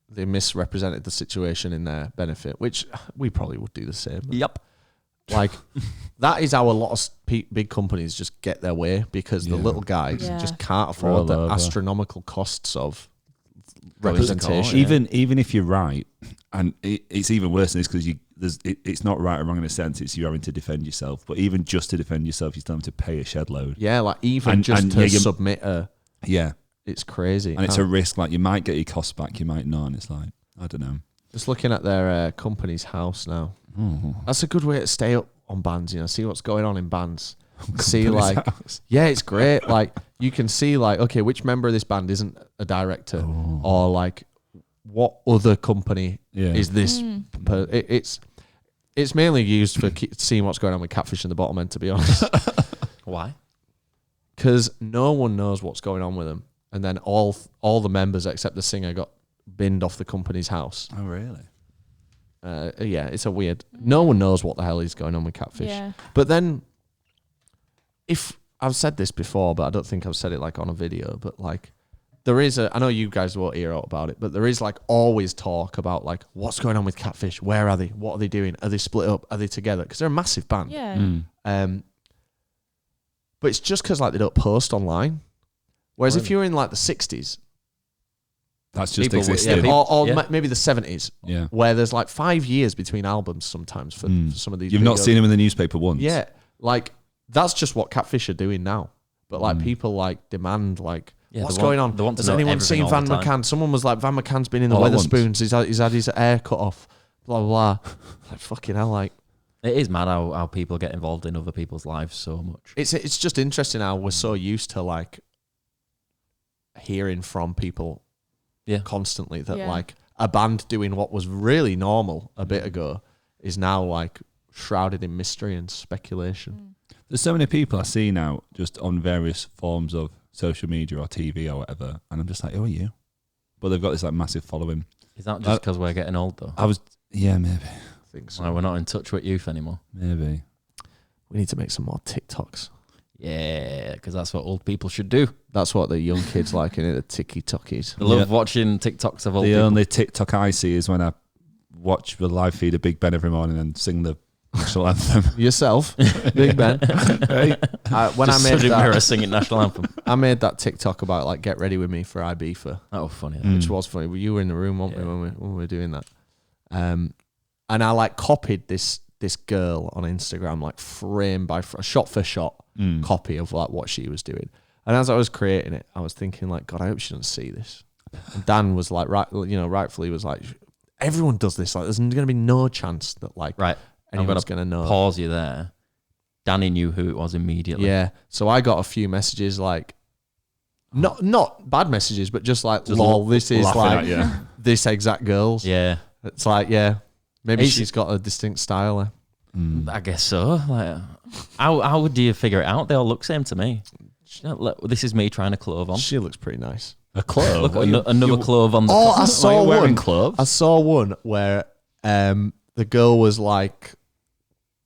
Speaker 2: they misrepresented the situation in their benefit, which we probably would do the same.
Speaker 1: Yep.
Speaker 2: Like that is how a lot of big companies just get their way because the little guys just can't afford the astronomical costs of representation.
Speaker 4: Even if you're right, and it's even worse than this because it's not right or wrong in a sense. It's you having to defend yourself, but even just to defend yourself, you still have to pay a shed load.
Speaker 2: Yeah, like even just to submit it's crazy,
Speaker 4: and it's a risk. Like you might get your costs back, you might not. And it's like I don't know.
Speaker 2: Just looking at their company's house now. That's a good way to stay up on bands. You know, see what's going on in bands. See like it's great. Like you can see like okay, which member of this band isn't a director or like what other company is this? It's mainly used for seeing what's going on with Catfish and the Bottom End, to be honest.
Speaker 1: Why?
Speaker 2: Because no one knows what's going on with them, and then all the members except the singer got binned off the company's house.
Speaker 4: Oh really?
Speaker 2: It's a weird. No one knows what the hell is going on with Catfish.
Speaker 3: Yeah.
Speaker 2: But then, if I've said this before, but I don't think I've said it like on a video, but like there is I know you guys won't hear out about it, but there is like always talk about like what's going on with Catfish. Where are they? What are they doing? Are they split up? Are they together? Because they're a massive band.
Speaker 3: Yeah.
Speaker 2: But it's just because like they don't post online. Whereas if you're in like the 60s,
Speaker 4: That's just
Speaker 1: People-
Speaker 4: existed.
Speaker 1: yeah,
Speaker 2: or
Speaker 1: Yeah.
Speaker 2: maybe the 70s,
Speaker 4: Yeah.
Speaker 2: where there's like 5 years between albums sometimes for some of these.
Speaker 4: You've not
Speaker 2: big
Speaker 4: seen him in the newspaper once.
Speaker 2: Yeah, like that's just what Catfish are doing now. But like people like demand like,
Speaker 1: Yeah,
Speaker 2: what's
Speaker 1: they want-
Speaker 2: going on?
Speaker 1: they want to
Speaker 2: Has
Speaker 1: know
Speaker 2: anyone
Speaker 1: everything
Speaker 2: seen
Speaker 1: all
Speaker 2: Van
Speaker 1: the time.
Speaker 2: McCann? Someone was like, Van McCann's been in the
Speaker 4: All at once.
Speaker 2: Weatherspoons. He's had his hair cut off. Blah blah blah. Like fucking hell, like
Speaker 1: It is mad how people get involved in other people's lives so much.
Speaker 2: it's just interesting how we're so used to like hearing from people
Speaker 1: Yeah.
Speaker 2: constantly that
Speaker 3: Yeah.
Speaker 2: like a band doing what was really normal a bit ago is now like shrouded in mystery and speculation.
Speaker 4: There's so many people I see now just on various forms of social media or TV or whatever, and I'm just like, who are you? But they've got this like massive following.
Speaker 1: Is that just because we're getting old though?
Speaker 4: Yeah, maybe.
Speaker 2: I think so.
Speaker 1: Like we're not in touch with youth anymore.
Speaker 4: Maybe.
Speaker 2: We need to make some more TikToks.
Speaker 1: Yeah, because that's what old people should do.
Speaker 2: That's what the young kids like, in it, the TikToks.
Speaker 1: They love watching TikToks of old
Speaker 4: The
Speaker 1: people.
Speaker 4: only TikTok I see is when I watch the live feed of Big Ben every morning and sing the national anthem.
Speaker 2: Yourself, Big Ben.
Speaker 4: Hey.
Speaker 2: When
Speaker 1: Just
Speaker 2: I made
Speaker 1: stood in mirror
Speaker 2: that,
Speaker 1: singing national anthem.
Speaker 2: I made that TikTok about like get ready with me for Ibiza,
Speaker 1: Oh, funny.
Speaker 2: which was funny. You were in the room, weren't we,
Speaker 1: Yeah.
Speaker 2: when we were doing that? And I like copied this girl on Instagram, like frame by shot for shot copy of like what she was doing. And as I was creating it, I was thinking like, God, I hope she doesn't see this. And Dan was like, rightfully was like, everyone does this. Like, there's going to be no chance that like
Speaker 1: Right.
Speaker 2: anyone's going to know.
Speaker 1: Pause you there. Danny knew who it was immediately.
Speaker 2: Yeah. So I got a few messages like, not bad messages, but just like,
Speaker 4: Just
Speaker 2: lol, this is
Speaker 4: laughing
Speaker 2: like
Speaker 4: at you.
Speaker 2: this exact girl's.
Speaker 1: Yeah.
Speaker 2: It's like, yeah, maybe
Speaker 1: It's-
Speaker 2: she's got a distinct style.
Speaker 1: I guess so. Like, how do you figure it out? They all look same to me. Look, this is me trying to clove on.
Speaker 2: She looks pretty nice.
Speaker 4: A clove.
Speaker 1: Look, another clove on the
Speaker 2: Oh, I
Speaker 4: Are
Speaker 2: saw
Speaker 4: you wearing
Speaker 2: one.
Speaker 4: cloves?
Speaker 2: I saw one where the girl was like,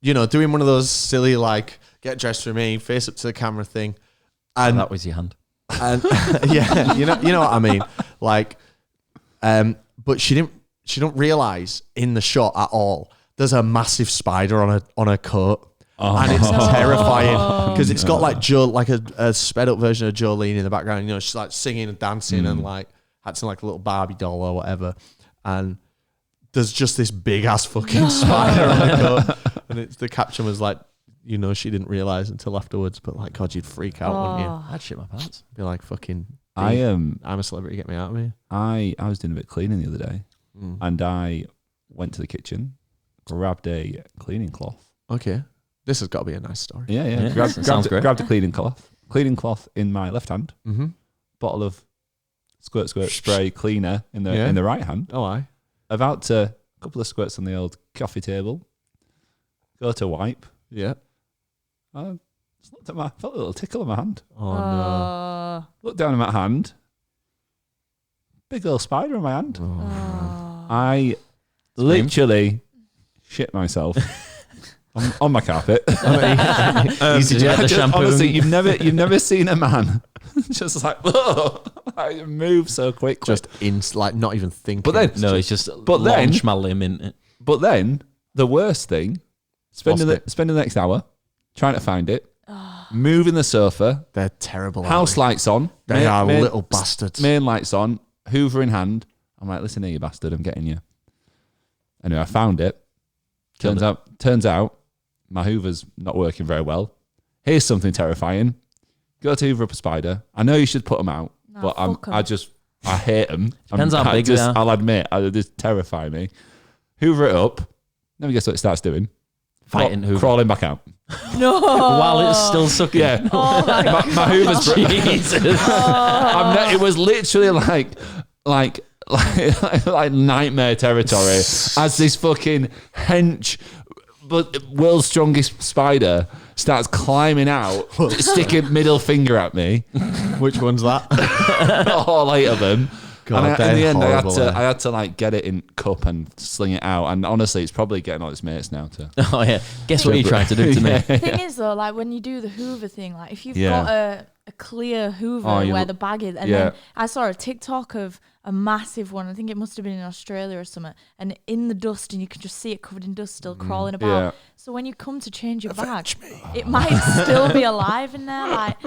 Speaker 2: doing one of those silly like get dressed for me, face up to the camera thing, and
Speaker 1: that was your hand.
Speaker 2: and yeah, you know what I mean. Like, but she didn't realize in the shot at all. There's a massive spider on her coat. And it's terrifying because it's got like Joe, like a sped up version of Jolene in the background. She's like singing and dancing and like acting like a little Barbie doll or whatever. And there's just this big ass fucking spider on the coat. And the caption was like, she didn't realize until afterwards. But like, God, you'd freak out, wouldn't you?
Speaker 1: I'd shit my pants.
Speaker 2: Be like, fucking,
Speaker 4: I'm
Speaker 2: a celebrity, get me out of here.
Speaker 4: I was doing a bit of cleaning the other day, and I went to the kitchen, grabbed a cleaning cloth.
Speaker 2: Okay. This has got to be a nice story.
Speaker 1: Yeah,
Speaker 4: Grabbed
Speaker 1: sounds great.
Speaker 4: a cleaning cloth in my left hand,
Speaker 2: Mm-hmm.
Speaker 4: bottle of squirt spray cleaner in the right hand.
Speaker 2: Oh, aye.
Speaker 4: About to a couple of squirts on the old coffee table. Go to wipe.
Speaker 2: Yeah.
Speaker 4: I just looked at felt a little tickle in my hand.
Speaker 2: Oh, no.
Speaker 4: Looked down in my hand. Big old spider in my hand.
Speaker 2: Oh.
Speaker 4: I literally shit myself on my carpet.
Speaker 2: Easyjet,
Speaker 1: the shampoo.
Speaker 4: Honestly, you've never seen a man just like, whoa, like move so quickly.
Speaker 2: Just like not even thinking.
Speaker 4: But then-
Speaker 1: No, it's just
Speaker 4: But then-
Speaker 1: launch my limb in it.
Speaker 4: But then the worst thing, spending
Speaker 2: Lost
Speaker 4: the next hour trying to find it, moving the sofa,
Speaker 2: they're terrible.
Speaker 4: house lights on,
Speaker 2: They are little bastards.
Speaker 4: main lights on, Hoover in hand. I'm like, listen here, you bastard, I'm getting you. Anyway, I found it. Turns out my Hoover's not working very well. Here's something terrifying. Go to Hoover up a spider. I know you should put them out,
Speaker 3: No,
Speaker 4: but
Speaker 3: fuck 'em.
Speaker 4: I hate them.
Speaker 1: Depends how big they are.
Speaker 4: I'll admit, they just terrify me. Hoover it up. Then guess what it starts doing?
Speaker 1: Fighting Hoover.
Speaker 4: Crawling back out.
Speaker 3: No.
Speaker 1: While it's still sucking.
Speaker 4: Yeah.
Speaker 3: Oh my God.
Speaker 4: my Hoover's
Speaker 1: Jesus.
Speaker 4: it was literally like nightmare territory as this fucking hench but world's strongest spider starts climbing out, sticking middle finger at me.
Speaker 2: Which one's that?
Speaker 4: All 8 of them.
Speaker 2: God,
Speaker 4: And in
Speaker 2: they're
Speaker 4: the end,
Speaker 2: horrible,
Speaker 4: I had to like get it in cup and sling it out. And honestly, it's probably getting all its mates now too.
Speaker 1: Oh yeah. Guess what you tried to do to me?
Speaker 3: The thing is though, like when you do the Hoover thing, like if you've
Speaker 4: Yeah.
Speaker 3: got a clear Hoover
Speaker 4: Oh,
Speaker 3: where the bag is, and
Speaker 4: yeah.
Speaker 3: then I saw a TikTok of a massive one. I think it must have been in Australia or something, and in the dust, and you can just see it covered in dust, still crawling about.
Speaker 4: Yeah.
Speaker 3: So when you come to change your bag, it might still be alive in there, like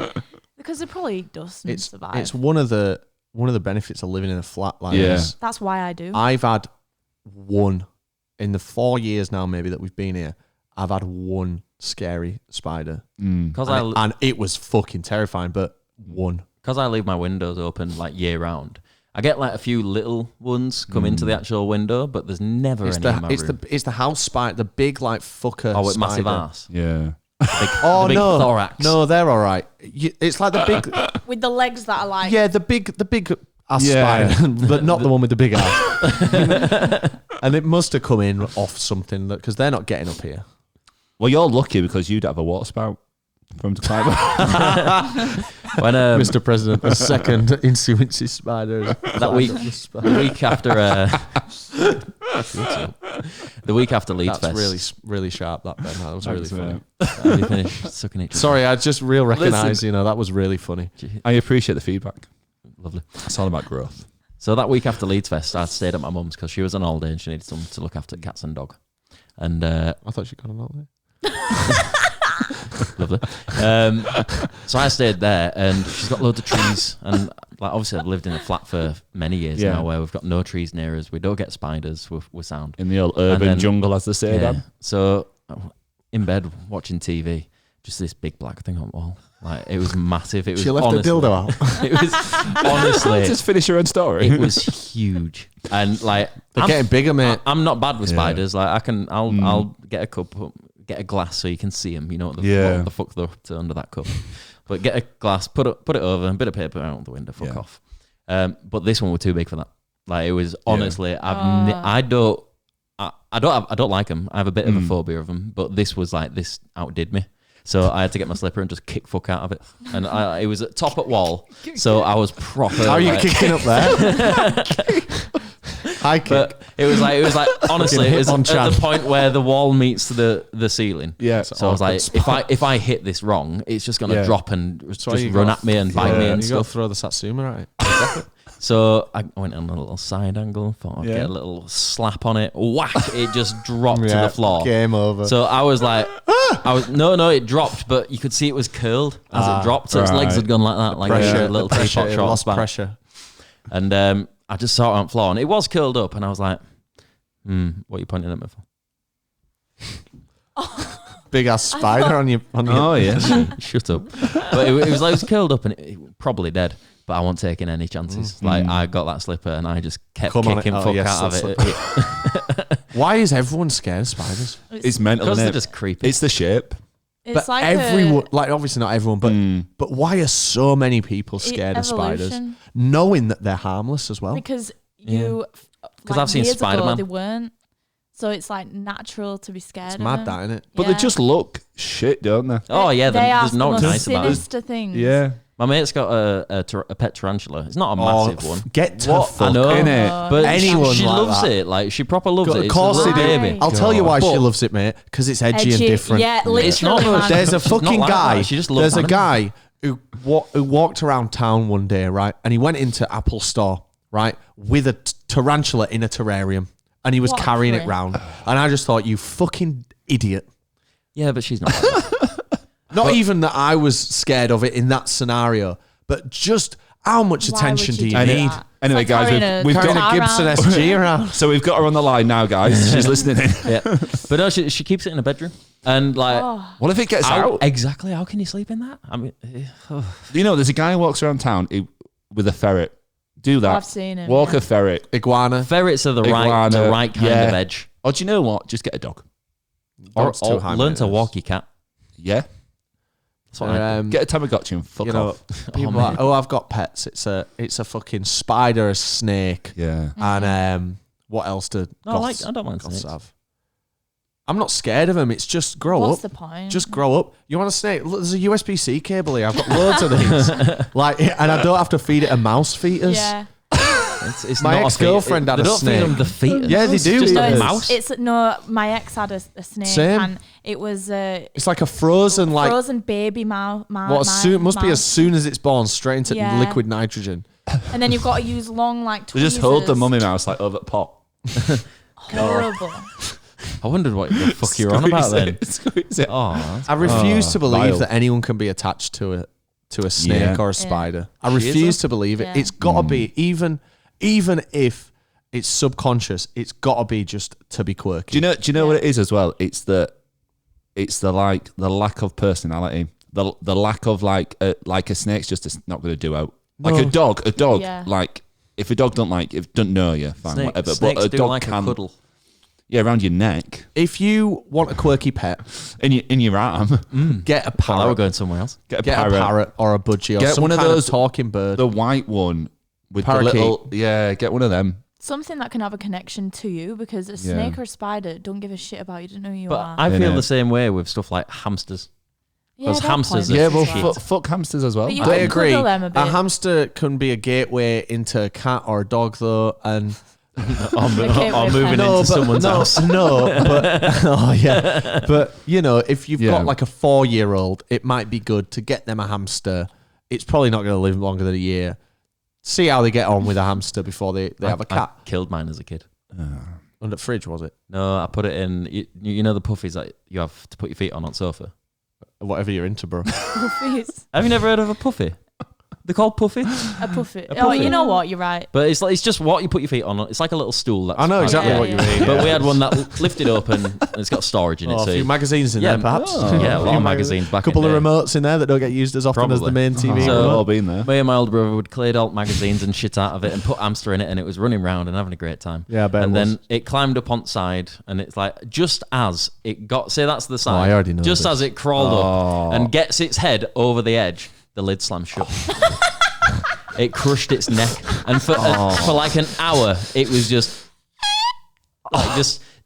Speaker 3: because they probably eat dust and survive.
Speaker 2: It's one of the one of the benefits of living in a flat like
Speaker 4: Yeah.
Speaker 2: this.
Speaker 3: That's why I do.
Speaker 2: I've had one in the 4 years now, maybe that we've been here. I've had one scary spider,
Speaker 1: Because
Speaker 2: and it was fucking terrifying. But one.
Speaker 1: Because I leave my windows open like year round, I get like a few little ones come into the actual window, but there's never any in my room.
Speaker 2: It's the house spider, the big like fucker.
Speaker 1: Oh, with
Speaker 2: spider.
Speaker 1: massive ass.
Speaker 4: Yeah.
Speaker 2: Oh
Speaker 1: the big
Speaker 2: no,
Speaker 1: thorax.
Speaker 2: no, they're all right. It's like the big,
Speaker 3: With the legs that are like.
Speaker 2: yeah, the big ass
Speaker 4: Yeah.
Speaker 2: spider, but not the one with the big ass. And it must have come in off something because they're not getting up here.
Speaker 4: Well, you're lucky because you'd have a water spout for him to climb up.
Speaker 1: When
Speaker 2: Mr. President, a second insuancy spider.
Speaker 1: that week, the week after, the week after Leeds
Speaker 2: That's
Speaker 1: Fest.
Speaker 2: really sharp. That Ben, that was really funny.
Speaker 1: Have you finished sucking each other?
Speaker 2: Sorry, I just recognise.
Speaker 4: Listen.
Speaker 2: That was really funny.
Speaker 4: I appreciate the feedback.
Speaker 1: Lovely.
Speaker 4: It's all about growth.
Speaker 1: So that week after Leeds Fest, I stayed at my mum's because she was on holiday and she needed someone to look after cats and dog. And
Speaker 2: I thought she'd gone on holiday.
Speaker 1: lovely. So I stayed there, and she's got loads of trees. And like obviously, I've lived in a flat for many years now, where we've got no trees near us. We don't get spiders. We're sound
Speaker 4: In the old urban
Speaker 1: then-
Speaker 4: jungle, as they say, Dan.
Speaker 1: So in bed watching TV, just this big black thing on the wall. Like it was massive. It was
Speaker 2: She left
Speaker 1: honestly,
Speaker 2: the dildo out.
Speaker 1: It was honestly.
Speaker 4: Just finish your own story.
Speaker 1: It was huge, and like
Speaker 2: They're getting bigger, mate.
Speaker 1: I'm not bad with
Speaker 4: Yeah.
Speaker 1: spiders. Like I'll get a cup, get a glass so you can see them. You know what the fuck they're up to under that cup. But get a glass, put it over, a bit of paper out the window, fuck off. But this one was too big for that. Like it was honestly, I don't like them. I have a bit of a phobia of them. But this was like this outdid me. So I had to get my slipper and just kick fuck out of it. And it was at top at wall. So I was proper.
Speaker 2: How are you kicking up there? High kick.
Speaker 1: But it was like honestly, it was
Speaker 2: on
Speaker 1: at
Speaker 2: Chad.
Speaker 1: the point where the wall meets the ceiling.
Speaker 4: Yeah.
Speaker 1: So I was like, if I hit this wrong, it's just gonna
Speaker 4: Yeah.
Speaker 1: drop and just
Speaker 2: why you
Speaker 1: run
Speaker 2: got-
Speaker 1: at me and bite me and
Speaker 2: You got to
Speaker 1: stuff.
Speaker 2: throw the Satsuma at it.
Speaker 1: So I went on a little side angle, thought I'd get a little slap on it. Whack! It just dropped to the floor.
Speaker 2: Game over.
Speaker 1: So I was like, no, it dropped, but you could see it was curled as it dropped. So its legs
Speaker 4: right.
Speaker 1: had gone like that, like
Speaker 2: pressure,
Speaker 1: a little
Speaker 2: the pressure,
Speaker 1: teapot
Speaker 2: it
Speaker 1: short
Speaker 2: lost
Speaker 1: back.
Speaker 2: pressure.
Speaker 1: And I just saw it on the floor, and it was curled up, and I was like, what are you pointing at me for?
Speaker 2: Big ass spider on your.
Speaker 4: Oh, yeah.
Speaker 1: Shut up. But it was like it was curled up and it probably dead. But I wasn't taking any chances. Like I got that slipper and I just kept
Speaker 2: Come on
Speaker 1: kicking
Speaker 2: it.
Speaker 1: fuck
Speaker 2: Yes,
Speaker 1: out of
Speaker 2: that
Speaker 1: it.
Speaker 2: Why is everyone scared of spiders?
Speaker 4: It's mental,
Speaker 1: Because
Speaker 4: isn't
Speaker 1: they're
Speaker 4: it?
Speaker 1: just creepy.
Speaker 4: It's the shape.
Speaker 3: It's
Speaker 2: But
Speaker 3: like
Speaker 2: everyone, like obviously not everyone, but why are so many people scared of spiders,
Speaker 3: evolution.
Speaker 2: knowing that they're harmless as well?
Speaker 3: Because
Speaker 1: I've seen
Speaker 3: years ago,
Speaker 1: Spider-Man.
Speaker 3: they weren't. So it's like natural to be scared.
Speaker 2: It's
Speaker 3: of
Speaker 2: mad,
Speaker 3: them.
Speaker 2: that, isn't it?
Speaker 4: But they just look shit, don't they?
Speaker 1: Oh yeah,
Speaker 3: they are
Speaker 1: there's no
Speaker 3: the most
Speaker 1: nice about it.
Speaker 3: sinister things.
Speaker 4: Yeah.
Speaker 1: My mate's got a pet tarantula. It's not a massive one.
Speaker 2: Get to
Speaker 1: What?
Speaker 2: fuck
Speaker 1: I know.
Speaker 2: in
Speaker 4: innit?
Speaker 1: But
Speaker 2: Anyone
Speaker 1: she
Speaker 2: like
Speaker 1: loves
Speaker 2: that.
Speaker 1: it. Like she proper loves it.
Speaker 2: Of
Speaker 1: It's
Speaker 2: course
Speaker 1: a
Speaker 2: they
Speaker 1: little
Speaker 2: do.
Speaker 1: baby.
Speaker 2: I'll tell you why she
Speaker 1: But-
Speaker 2: loves it, mate. Because it's edgy and different.
Speaker 3: Yeah,
Speaker 1: It's not
Speaker 3: literally.
Speaker 1: much.
Speaker 3: man.
Speaker 2: There's a
Speaker 1: She's not
Speaker 2: fucking
Speaker 1: like
Speaker 2: guy.
Speaker 1: that. She just loves
Speaker 2: There's a
Speaker 1: animals.
Speaker 2: guy who walked around town one day, right? And he went into Apple store, right, with a tarantula in a terrarium, and he was
Speaker 3: What a
Speaker 2: carrying it
Speaker 3: prick.
Speaker 2: round. And I just thought, you fucking idiot.
Speaker 1: Yeah, but she's not. Like that.
Speaker 2: Not even that I was scared of it in that scenario, but just how much
Speaker 3: Why
Speaker 2: attention
Speaker 3: would
Speaker 2: do you
Speaker 3: do
Speaker 2: need?
Speaker 3: that?
Speaker 4: Anyway,
Speaker 3: It's like
Speaker 4: guys,
Speaker 3: carrying
Speaker 4: we've
Speaker 2: Carrying
Speaker 4: got
Speaker 2: a Gibson
Speaker 3: around.
Speaker 2: SG around.
Speaker 4: so we've got her on the line now, guys. She's listening in.
Speaker 1: Yeah, but no, she keeps it in the bedroom, and like.
Speaker 4: What if it gets out?
Speaker 1: Exactly. How can you sleep in that? I mean,
Speaker 4: You know, there's a guy who walks around town with a ferret. Do that.
Speaker 3: I've seen him.
Speaker 4: Walk
Speaker 3: yeah.
Speaker 4: a ferret.
Speaker 2: Iguana.
Speaker 1: ferrets are the
Speaker 4: Iguana,
Speaker 1: right kind
Speaker 4: yeah.
Speaker 1: of edge.
Speaker 4: Or do you know what? Just get a dog.
Speaker 1: Or,
Speaker 2: Dog's too
Speaker 1: or
Speaker 2: high
Speaker 1: learn to
Speaker 2: maintenance.
Speaker 1: walk your cat.
Speaker 4: Yeah.
Speaker 1: That's what I do.
Speaker 4: Get a Tamagotchi and fuck
Speaker 2: you know,
Speaker 4: off.
Speaker 2: people are like, oh, I've got pets. It's a fucking spider, a snake,
Speaker 4: Yeah.
Speaker 2: and what else do
Speaker 1: No,
Speaker 2: goths,
Speaker 1: I don't mind
Speaker 2: goths
Speaker 1: snakes.
Speaker 2: have? I'm not scared of them. It's just grow
Speaker 3: What's
Speaker 2: up.
Speaker 3: the point?
Speaker 2: Just grow up. You want a snake? Look, there's a USB-C cable here. I've got loads of these. Like, and I don't have to feed it a mouse fetus.
Speaker 3: yeah.
Speaker 1: It's
Speaker 2: My
Speaker 1: not a
Speaker 2: ex-girlfriend
Speaker 1: fetus.
Speaker 2: had
Speaker 1: They
Speaker 2: a
Speaker 1: don't feed them
Speaker 2: snake.
Speaker 1: the fetus.
Speaker 2: Yeah, they
Speaker 1: It's
Speaker 2: do.
Speaker 1: just
Speaker 3: No,
Speaker 1: a
Speaker 2: It is.
Speaker 1: mouse.
Speaker 3: it's no. My ex had a snake,
Speaker 2: Same.
Speaker 3: and it was
Speaker 2: It's like a frozen, like,
Speaker 3: frozen baby mouse.
Speaker 2: must be as soon as it's born, straight into
Speaker 3: Yeah.
Speaker 2: liquid nitrogen.
Speaker 3: And then you've got to use long like
Speaker 4: They just hold the
Speaker 3: tweezers.
Speaker 4: mummy mouse like over the pot.
Speaker 3: Horrible.
Speaker 1: I wondered what the fuck you're on about then.
Speaker 4: Squeeze it.
Speaker 1: Oh,
Speaker 2: I refuse to believe
Speaker 4: vile.
Speaker 2: that anyone can be attached to to a snake or a spider. I refuse to believe it.
Speaker 3: Yeah.
Speaker 2: It's got to be, even if it's subconscious, it's got to be just to be quirky.
Speaker 4: Do you know what it is as well? It's the lack of personality. The lack of like a snake's just not going to do out. Like a dog,
Speaker 3: Yeah.
Speaker 4: like if a dog don't know you, fine, whatever.
Speaker 1: Snakes
Speaker 4: But a
Speaker 1: do
Speaker 4: dog
Speaker 1: like
Speaker 4: can,
Speaker 1: a cuddle.
Speaker 4: yeah, around your neck,
Speaker 2: If you want a quirky pet,
Speaker 4: in your arm.
Speaker 2: get a
Speaker 1: Well, now we're
Speaker 2: parrot.
Speaker 1: going somewhere else.
Speaker 4: Get a
Speaker 2: Get
Speaker 4: parrot.
Speaker 2: a parrot or a budgie or
Speaker 4: Get
Speaker 2: some
Speaker 4: one of
Speaker 2: kind
Speaker 4: those-
Speaker 2: talking bird.
Speaker 4: The white one with
Speaker 2: Parakeet.
Speaker 4: the little, get one of them.
Speaker 3: Something that can have a connection to you, because a snake or a spider don't give a shit about you, don't know who you
Speaker 1: But
Speaker 3: are.
Speaker 1: I
Speaker 4: They
Speaker 1: feel
Speaker 4: know.
Speaker 1: the same way with stuff like hamsters.
Speaker 3: Yeah,
Speaker 1: those
Speaker 3: they're
Speaker 1: hamsters
Speaker 3: pointless
Speaker 1: are
Speaker 4: Yeah,
Speaker 3: as
Speaker 4: well,
Speaker 3: well.
Speaker 4: fuck hamsters as well.
Speaker 3: But you
Speaker 2: I
Speaker 3: can
Speaker 2: agree.
Speaker 3: cuddle them a bit.
Speaker 2: hamster can be a gateway into a cat or a dog, though, and
Speaker 1: or moving
Speaker 2: No,
Speaker 1: into someone's house.
Speaker 2: No, but oh yeah, but if you've
Speaker 4: Yeah.
Speaker 2: got like a 4-year-old, it might be good to get them a hamster. It's probably not going to live longer than a year. See how they get on with a hamster before they have a cat.
Speaker 1: I killed mine as a kid.
Speaker 2: Under the fridge, was it?
Speaker 1: No, I put it in. You know the puffies that you have to put your feet on sofa.
Speaker 2: Whatever you're into, bro.
Speaker 3: Puffies.
Speaker 1: Have you never heard of a puffy? They're called puffy,
Speaker 3: A puffy.
Speaker 1: A
Speaker 3: Oh,
Speaker 1: puffy.
Speaker 3: you know what? You're right.
Speaker 1: but it's just what you put your feet on. It's like a little stool. That's
Speaker 2: I know exactly
Speaker 3: Yeah,
Speaker 2: what you
Speaker 3: yeah.
Speaker 2: mean.
Speaker 1: But we had one that lifted open and it's got storage in it.
Speaker 2: a
Speaker 1: So
Speaker 2: few magazines in
Speaker 1: Yeah,
Speaker 2: there, perhaps.
Speaker 1: yeah, a lot
Speaker 2: few
Speaker 1: of magazines back
Speaker 2: A couple
Speaker 1: in
Speaker 2: of
Speaker 1: the day.
Speaker 2: remotes in there that don't get used as often as the
Speaker 1: Probably.
Speaker 2: main TV.
Speaker 1: So-
Speaker 4: We've
Speaker 2: remote.
Speaker 4: all been there.
Speaker 1: me and my older brother would clear adult magazines and shit out of it and put hamster in it, and it was running round and having a great time.
Speaker 2: Yeah, I bet
Speaker 1: And
Speaker 2: it was.
Speaker 1: then it climbed up on the side, and it's like just as it got, say that's the side.
Speaker 2: I already know
Speaker 1: Just
Speaker 2: this.
Speaker 1: as it crawled up and gets its head over the edge, the lid slammed shut. It crushed its neck, and for like an hour, it was just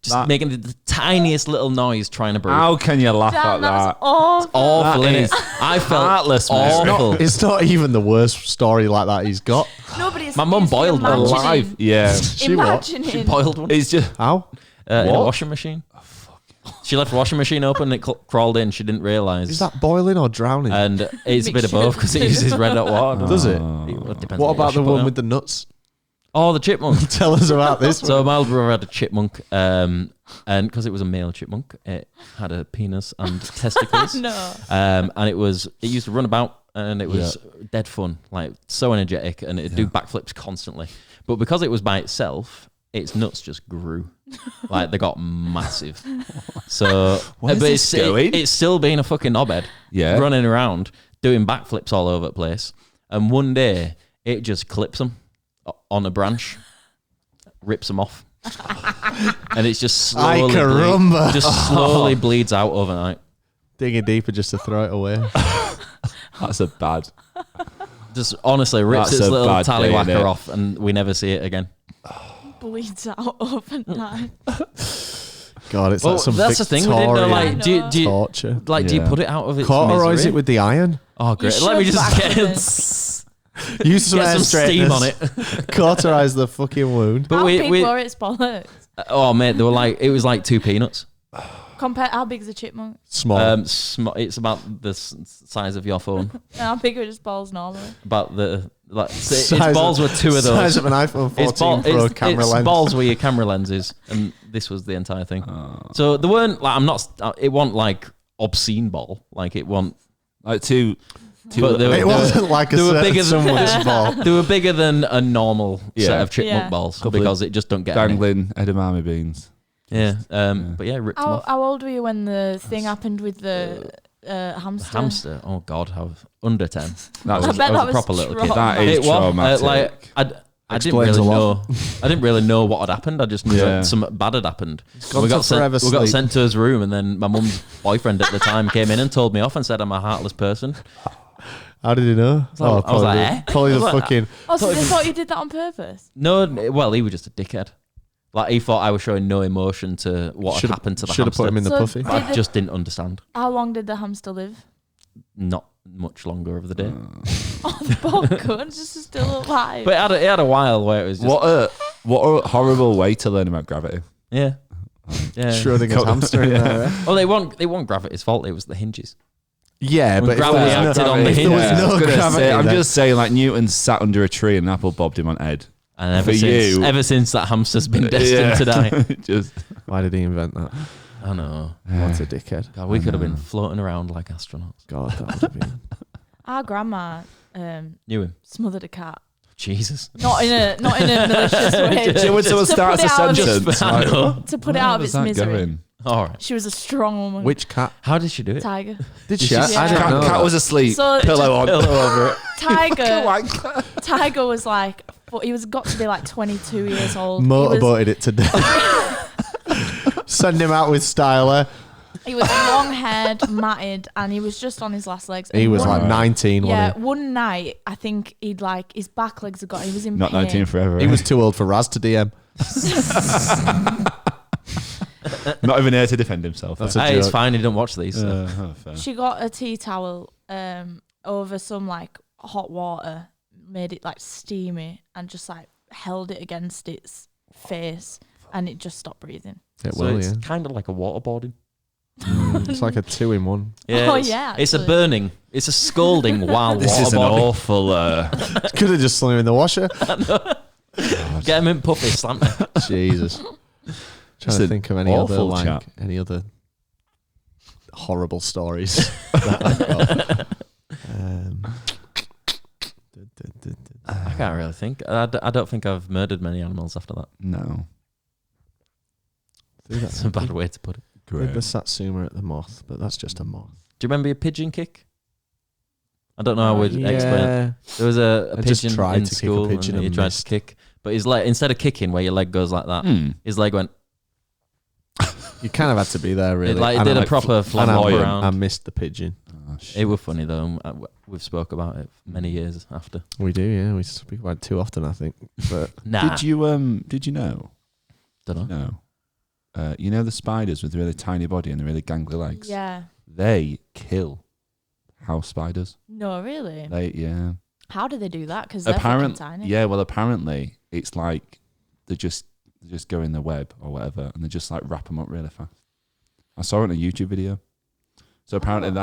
Speaker 4: That-
Speaker 1: making the tiniest little noise trying to breathe.
Speaker 4: How can you laugh
Speaker 3: Damn,
Speaker 4: at
Speaker 3: that's
Speaker 4: that?
Speaker 3: awful.
Speaker 1: Awful,
Speaker 4: That
Speaker 1: innit?
Speaker 4: is
Speaker 1: I felt
Speaker 4: heartless, mate.
Speaker 1: awful.
Speaker 2: It's not even the worst story like that he's got.
Speaker 3: Nobody's.
Speaker 1: My mum
Speaker 3: it's
Speaker 1: boiled one
Speaker 3: imagining-
Speaker 4: Alive, yeah.
Speaker 2: She what?
Speaker 3: Imagining.
Speaker 1: She boiled one
Speaker 4: It's just
Speaker 2: How?
Speaker 1: in a
Speaker 4: What?
Speaker 1: washing machine. She left the washing machine open, it crawled in. She didn't realise.
Speaker 2: Is that boiling or drowning?
Speaker 1: And it's a bit of
Speaker 3: Mixture.
Speaker 1: both because it uses red hot water.
Speaker 2: Does it?
Speaker 1: It depends
Speaker 2: What
Speaker 1: on
Speaker 2: about
Speaker 1: you
Speaker 2: the
Speaker 1: put
Speaker 2: one
Speaker 1: out.
Speaker 2: with the nuts?
Speaker 1: Oh, the chipmunk.
Speaker 2: Tell us about this.
Speaker 1: So my older brother had a chipmunk, and because it was a male chipmunk, it had a penis and testicles.
Speaker 3: No.
Speaker 1: And it used to run about, and it was dead fun, like so energetic, and it'd do backflips constantly. But because it was by itself, its nuts just grew, like they got massive. So,
Speaker 4: Where's
Speaker 1: but
Speaker 4: this going?
Speaker 1: it's still being a fucking knobhead,
Speaker 4: Yeah.
Speaker 1: running around doing backflips all over the place. And one day, it just clips them on a branch, rips them off, and it's just
Speaker 2: Ay,
Speaker 1: slowly,
Speaker 2: caramba.
Speaker 1: just slowly bleeds out overnight.
Speaker 2: Digging deeper just to throw it away.
Speaker 4: that's a bad.
Speaker 1: Just honestly rips
Speaker 4: That's
Speaker 1: its
Speaker 4: a
Speaker 1: little
Speaker 4: bad day,
Speaker 1: tallywhacker
Speaker 4: innit?
Speaker 1: off, and we never see it again.
Speaker 3: Bleeds out overnight.
Speaker 2: God, it's
Speaker 1: Well,
Speaker 2: like some
Speaker 1: that's the thing. We didn't know.
Speaker 2: Victorian
Speaker 1: Like, do you
Speaker 2: torture.
Speaker 1: like? Do you
Speaker 4: Yeah.
Speaker 1: put it out of its
Speaker 2: Cauterize
Speaker 1: misery?
Speaker 2: it with the iron.
Speaker 1: Oh, great!
Speaker 3: You
Speaker 1: Let me
Speaker 3: should
Speaker 1: just
Speaker 3: back with
Speaker 2: Use some,
Speaker 1: get
Speaker 2: air
Speaker 1: some steam on
Speaker 2: straighteners.
Speaker 1: it.
Speaker 2: Cauterize the fucking wound.
Speaker 1: But
Speaker 3: How
Speaker 1: we,
Speaker 3: big
Speaker 1: we
Speaker 3: were its bollocks?
Speaker 1: oh mate, they were like it was like 2 peanuts.
Speaker 3: Compare how big's a chipmunk?
Speaker 2: Small.
Speaker 1: It's about the size of your phone.
Speaker 3: How big are its balls normally?
Speaker 1: About the like its
Speaker 2: Size
Speaker 1: balls
Speaker 2: of-
Speaker 1: were 2 of those.
Speaker 2: Size of an iPhone 14 Pro camera
Speaker 1: its
Speaker 2: lens.
Speaker 1: balls were your camera lenses, and this was the entire thing. So they weren't like it wasn't like obscene ball, like it wasn't.
Speaker 4: Like two.
Speaker 1: But they were,
Speaker 2: It wasn't like a
Speaker 1: they were
Speaker 2: certain
Speaker 1: bigger than
Speaker 2: someone's ball.
Speaker 1: they were bigger than a normal set
Speaker 4: Yeah.
Speaker 1: of chipmunk
Speaker 3: Yeah.
Speaker 1: balls
Speaker 4: Couple
Speaker 1: because it just don't get any.
Speaker 4: Dangling edamame beans.
Speaker 1: Yeah, but yeah, ripped them
Speaker 3: How,
Speaker 1: off.
Speaker 3: how old were you when the thing happened with the hamster?
Speaker 1: Hamster. Oh God, how under 10.
Speaker 4: That's
Speaker 3: I bet
Speaker 1: I was
Speaker 3: that
Speaker 1: a
Speaker 3: was
Speaker 1: proper little kid.
Speaker 4: That is
Speaker 1: It was,
Speaker 4: traumatic.
Speaker 1: like I didn't
Speaker 2: Explains
Speaker 1: really
Speaker 2: a
Speaker 1: know.
Speaker 2: lot.
Speaker 1: I didn't really know what had happened. I just knew
Speaker 4: Yeah.
Speaker 1: that something bad had happened.
Speaker 2: gone
Speaker 1: We
Speaker 2: to
Speaker 1: got sent.
Speaker 2: forever
Speaker 1: We got
Speaker 2: sleep.
Speaker 1: sent to his room, and then my mum's boyfriend at the time came in and told me off and said I'm a heartless person.
Speaker 2: How did he know?
Speaker 1: I was
Speaker 2: probably,
Speaker 1: like, eh?
Speaker 2: probably
Speaker 1: I
Speaker 2: the
Speaker 1: was like,
Speaker 2: fucking.
Speaker 3: Oh, so they thought you did that on purpose?
Speaker 1: No, well, he was just a dickhead. Like he thought I was showing no emotion to what had happened to the
Speaker 2: Should have
Speaker 1: hamster.
Speaker 2: put him in the
Speaker 3: So
Speaker 2: puffy.
Speaker 3: did
Speaker 1: I
Speaker 3: the-
Speaker 1: just didn't understand.
Speaker 3: How long did the hamster live?
Speaker 1: Not much longer of the day.
Speaker 3: Oh, the poor cunt, just still alive.
Speaker 1: But it had a while where it was just
Speaker 4: What a horrible way to learn about gravity.
Speaker 1: yeah. Yeah.
Speaker 2: Schrodinger's hamster in there.
Speaker 1: Oh, they weren't gravity's fault. It was the hinges.
Speaker 2: Yeah,
Speaker 1: When
Speaker 2: but if
Speaker 1: gravity
Speaker 2: there was
Speaker 1: acted
Speaker 2: no,
Speaker 1: on the
Speaker 2: if there was
Speaker 1: hinges.
Speaker 2: no
Speaker 4: I was gonna
Speaker 2: gravity,
Speaker 4: say, I'm
Speaker 2: then-
Speaker 4: just saying, like Newton sat under a tree and an apple bobbed him on head.
Speaker 1: And
Speaker 4: For you-
Speaker 1: ever since that hamster's been destined to die.
Speaker 4: Just
Speaker 2: Why did he invent that?
Speaker 1: I know.
Speaker 2: What a dickhead.
Speaker 1: God, we could have been floating around like astronauts.
Speaker 2: God, that would have been.
Speaker 3: Our grandma
Speaker 1: Knew him.
Speaker 3: smothered a cat.
Speaker 1: Jesus.
Speaker 3: Not in a malicious way.
Speaker 4: So when someone starts a sentence,
Speaker 1: I know.
Speaker 3: To put it out of its misery.
Speaker 4: Going?
Speaker 1: All right.
Speaker 3: She was a strong woman.
Speaker 2: Which cat?
Speaker 1: How did she do it?
Speaker 3: Tiger.
Speaker 2: Did she?
Speaker 3: Yeah.
Speaker 2: I didn't know.
Speaker 4: Cat was asleep.
Speaker 3: So-
Speaker 4: pillow on.
Speaker 1: over it.
Speaker 3: Tiger was like, he was got to be like 22 years old.
Speaker 2: Motorboated it to death. Send him out with Styler.
Speaker 3: He was long haired, matted, and he was just on his last legs.
Speaker 2: He
Speaker 3: And
Speaker 2: was like 19,
Speaker 3: yeah,
Speaker 2: wasn't
Speaker 3: one night, I think he'd like, his back legs had got, he was in
Speaker 4: Not
Speaker 3: pain.
Speaker 4: 19 forever.
Speaker 2: he? He was too old for Raz to DM.
Speaker 4: not even there to defend himself.
Speaker 2: That's a
Speaker 1: Hey, it's
Speaker 2: joke.
Speaker 1: fine. He didn't watch these. So.
Speaker 4: Fair.
Speaker 3: She got a tea towel over some like hot water, made it like steamy, and just like held it against its face, and it just stopped breathing.
Speaker 2: It
Speaker 1: So
Speaker 2: will,
Speaker 1: it's
Speaker 2: yeah.
Speaker 1: kind of like a waterboarding.
Speaker 2: It's like a 2-in-1.
Speaker 1: Yeah,
Speaker 3: Oh,
Speaker 1: it's,
Speaker 3: yeah,
Speaker 1: It's a
Speaker 3: actually.
Speaker 1: burning. It's a scalding while
Speaker 4: This is an
Speaker 1: waterboarding.
Speaker 4: awful.
Speaker 2: Could have just thrown him in the washer.
Speaker 1: Get him in puffy, slant him.
Speaker 2: Jesus.
Speaker 4: It's
Speaker 2: Trying to
Speaker 4: an
Speaker 2: think of any other
Speaker 4: awful chat.
Speaker 2: horrible stories that I've got.
Speaker 1: I can't really think. I don't think I've murdered many animals after that.
Speaker 4: No.
Speaker 1: That's a bad way to put it.
Speaker 2: With the Satsuma at the moth, but that's just a moth.
Speaker 1: Do you remember your pigeon kick? I don't know how I would explain it. There was a
Speaker 2: I just
Speaker 1: pigeon
Speaker 2: tried
Speaker 1: in
Speaker 2: to kick a
Speaker 1: school
Speaker 2: pigeon
Speaker 1: and he
Speaker 2: and
Speaker 1: tried
Speaker 2: missed.
Speaker 1: to kick. But his leg, instead of kicking where your leg goes like that, his leg went,
Speaker 2: You kind of had to be there, really.
Speaker 1: it like
Speaker 2: And
Speaker 1: did
Speaker 2: I
Speaker 1: a proper
Speaker 2: and
Speaker 1: flap
Speaker 2: I,
Speaker 1: around.
Speaker 2: I missed the pigeon.
Speaker 4: Oh, shit.
Speaker 1: It was funny though. We've spoke about it many years after.
Speaker 2: We do, yeah. We speak about it too often, I think. But
Speaker 1: Nah,
Speaker 4: Did you know?
Speaker 1: don't know.
Speaker 4: No. You know the spiders with the really tiny body and the really gangly legs?
Speaker 3: Yeah.
Speaker 4: They kill house spiders.
Speaker 3: No, really.
Speaker 4: Yeah.
Speaker 3: How do they do that? Because they're fucking tiny.
Speaker 4: Yeah, well, apparently it's like they just go in the web or whatever, and they just like wrap them up really fast. I saw it in a YouTube video. So apparently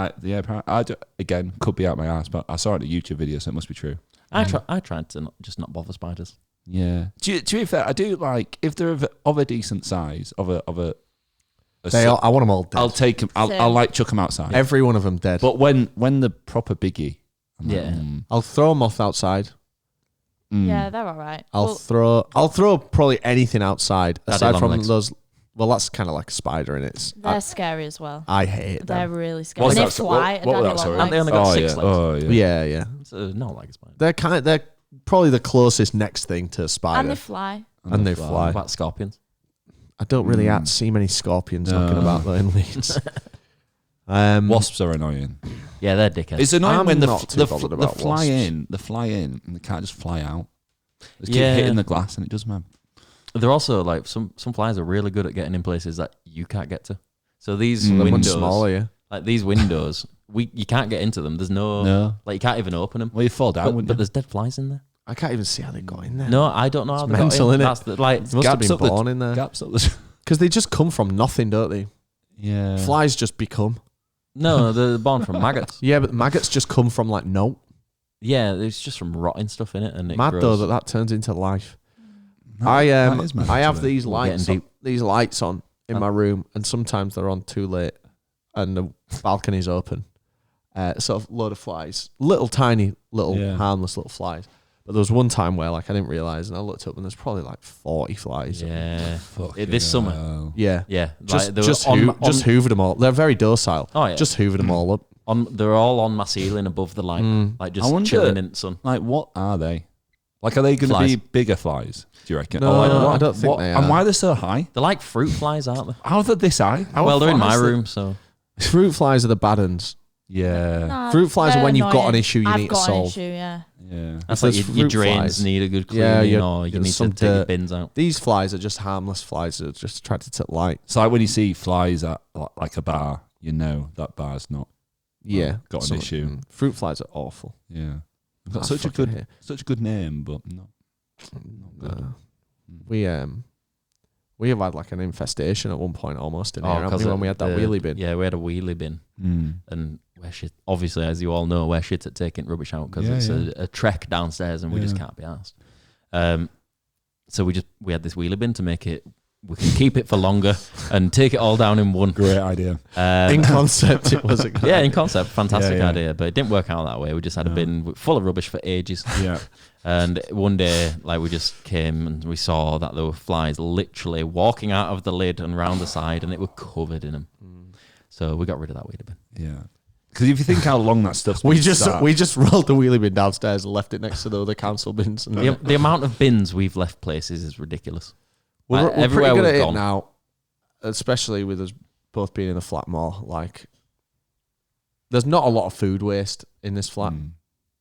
Speaker 4: again, could be out my ass, but I saw it in a YouTube video, so it must be true.
Speaker 1: I tried to just not bother spiders.
Speaker 4: Yeah. To be fair, I do like if they're of a decent size, I want them all dead. I'll take them. I'll like chuck them outside.
Speaker 2: Every one of them dead.
Speaker 4: But when the proper biggie, I'm like,
Speaker 1: Yeah.
Speaker 2: I'll throw a moth outside.
Speaker 3: Yeah, they're all right.
Speaker 2: I'll throw probably anything outside
Speaker 1: Daddy
Speaker 2: aside
Speaker 1: long
Speaker 2: from
Speaker 1: legs.
Speaker 2: those. Well, that's kind of like a spider in it.
Speaker 3: They're scary as well.
Speaker 2: I hate
Speaker 3: They're
Speaker 2: them.
Speaker 3: really scary.
Speaker 4: What's
Speaker 3: And they
Speaker 4: that?
Speaker 3: fly.
Speaker 4: What was that,
Speaker 3: daddy
Speaker 4: sorry?
Speaker 3: long
Speaker 1: Aren't they
Speaker 3: legs.
Speaker 1: only got 6 legs?
Speaker 4: Oh yeah.
Speaker 2: Yeah, yeah.
Speaker 1: So not like a spider.
Speaker 2: They're probably the closest next thing to a spider.
Speaker 3: And they fly.
Speaker 2: And they fly.
Speaker 1: What about scorpions?
Speaker 2: I don't really see many scorpions knocking about though in Leeds.
Speaker 4: Wasps are annoying.
Speaker 1: Yeah, they're dickheads.
Speaker 4: It's annoying
Speaker 2: I'm
Speaker 4: when
Speaker 2: not too bothered
Speaker 4: they
Speaker 2: about
Speaker 4: fly
Speaker 2: wasps.
Speaker 4: in, and they can't just fly out. They keep
Speaker 1: Yeah.
Speaker 4: hitting the glass, and it doesn't matter.
Speaker 1: They're also like some flies are really good at getting in places that you can't get to. So these
Speaker 2: They're much
Speaker 1: windows,
Speaker 2: smaller, yeah.
Speaker 1: like these windows, you can't get into them. There's no. Like you can't even open them.
Speaker 4: Well, you fall down,
Speaker 1: But
Speaker 4: wouldn't you?
Speaker 1: there's dead flies in there.
Speaker 2: I can't even see how they got in there.
Speaker 1: No, I don't know how
Speaker 2: It's
Speaker 1: they
Speaker 2: mental,
Speaker 1: got in.
Speaker 2: innit?
Speaker 1: That's the, like
Speaker 2: They must have
Speaker 4: Gaps
Speaker 2: been
Speaker 4: up the-
Speaker 2: born in there.
Speaker 4: Gaps up the.
Speaker 2: Because they just come from nothing, don't they?
Speaker 4: Yeah.
Speaker 2: Flies just become.
Speaker 1: no, they're born from maggots.
Speaker 2: Yeah, but maggots just come from like no.
Speaker 1: Yeah, it's just from rotting stuff in it, and it
Speaker 2: Mad
Speaker 1: grows.
Speaker 2: though that turns into life.
Speaker 4: That is mad,
Speaker 2: I have
Speaker 4: actually.
Speaker 2: these
Speaker 1: We're
Speaker 2: lights
Speaker 1: getting
Speaker 2: on in my room, and sometimes they're on too late, and the balcony's open. Sort of load of flies, little tiny, harmless little flies. But there was one time where like I didn't realize, and I looked up, and there's probably like 40 flies.
Speaker 1: Yeah,
Speaker 4: Fucking
Speaker 1: this summer.
Speaker 4: hell.
Speaker 2: Yeah.
Speaker 1: Yeah,
Speaker 2: Just
Speaker 1: like, they were
Speaker 2: just
Speaker 1: on,
Speaker 2: just hoovered them all. They're very docile.
Speaker 1: Oh yeah,
Speaker 2: Just hoovered them all up.
Speaker 1: they're all on my ceiling above the light, like
Speaker 4: I
Speaker 1: just
Speaker 4: wonder-
Speaker 1: chilling in the sun.
Speaker 4: Like, what are they? Like, are they going to
Speaker 1: Flies.
Speaker 4: be bigger flies? Do you reckon?
Speaker 2: No,
Speaker 4: Or like,
Speaker 2: I
Speaker 4: what-
Speaker 2: don't think
Speaker 4: what-
Speaker 2: they
Speaker 4: And
Speaker 2: are.
Speaker 4: why are they so high?
Speaker 1: They're like fruit flies, aren't they?
Speaker 4: How are they this high? How
Speaker 1: Well, they're in
Speaker 4: far
Speaker 1: my
Speaker 4: is it?
Speaker 1: room, so
Speaker 2: Fruit flies are the bad ones.
Speaker 4: Yeah.
Speaker 3: Nah,
Speaker 2: Fruit flies are
Speaker 3: they're
Speaker 2: when you've got an
Speaker 3: annoying.
Speaker 2: issue you
Speaker 3: I've
Speaker 2: need to
Speaker 3: got an
Speaker 2: solve.
Speaker 3: issue, yeah.
Speaker 4: Yeah.
Speaker 1: that's
Speaker 2: If
Speaker 1: like
Speaker 2: there's
Speaker 1: your
Speaker 2: fruit
Speaker 1: drains
Speaker 2: flies,
Speaker 1: need a good
Speaker 2: Yeah,
Speaker 1: cleaning,
Speaker 2: you're-
Speaker 1: or you
Speaker 2: there's
Speaker 1: need to
Speaker 2: some
Speaker 1: take your
Speaker 2: dirt.
Speaker 1: bins out.
Speaker 2: These flies are just harmless flies that are just attracted to light.
Speaker 4: It's like when you see flies at like a bar, you know that bar's not
Speaker 2: Yeah,
Speaker 4: got an issue.
Speaker 2: Fruit flies are awful.
Speaker 4: Yeah. They've got
Speaker 2: I
Speaker 4: such a
Speaker 2: fucking
Speaker 4: good
Speaker 2: hate-
Speaker 4: such a good name, but not good.
Speaker 2: We have had like an infestation at one point almost in here, haven't
Speaker 1: 'cause
Speaker 2: we, when we had that wheelie bin.
Speaker 1: Yeah, we had a wheelie bin, and where shit. Obviously, as you all know, we're shit at taking rubbish out because it's a trek downstairs, and we just can't be asked. So we had this wheelie bin to make it we can keep it for longer and take it all down in one.
Speaker 4: Great idea.
Speaker 2: In concept, it was a good
Speaker 1: Yeah, in
Speaker 2: idea.
Speaker 1: concept, fantastic
Speaker 4: Yeah.
Speaker 1: idea, but it didn't work out that way. We just had a bin full of rubbish for ages.
Speaker 4: Yeah.
Speaker 1: And one day, like, we just came and we saw that there were flies literally walking out of the lid and round the side, and it were covered in them. So we got rid of that wheelie bin.
Speaker 4: Yeah. Because if you think how long that stuff's
Speaker 2: We
Speaker 4: been
Speaker 2: just
Speaker 4: sat-
Speaker 2: rolled the wheelie bin downstairs and left it next to the other council bins. And
Speaker 1: The amount of bins we've left places is ridiculous.
Speaker 2: we're
Speaker 1: Like,
Speaker 2: pretty
Speaker 1: everywhere
Speaker 2: good at
Speaker 1: we've
Speaker 2: it
Speaker 1: gone.
Speaker 2: now, especially with us both being in a flat more. Like, there's not a lot of food waste in this flat.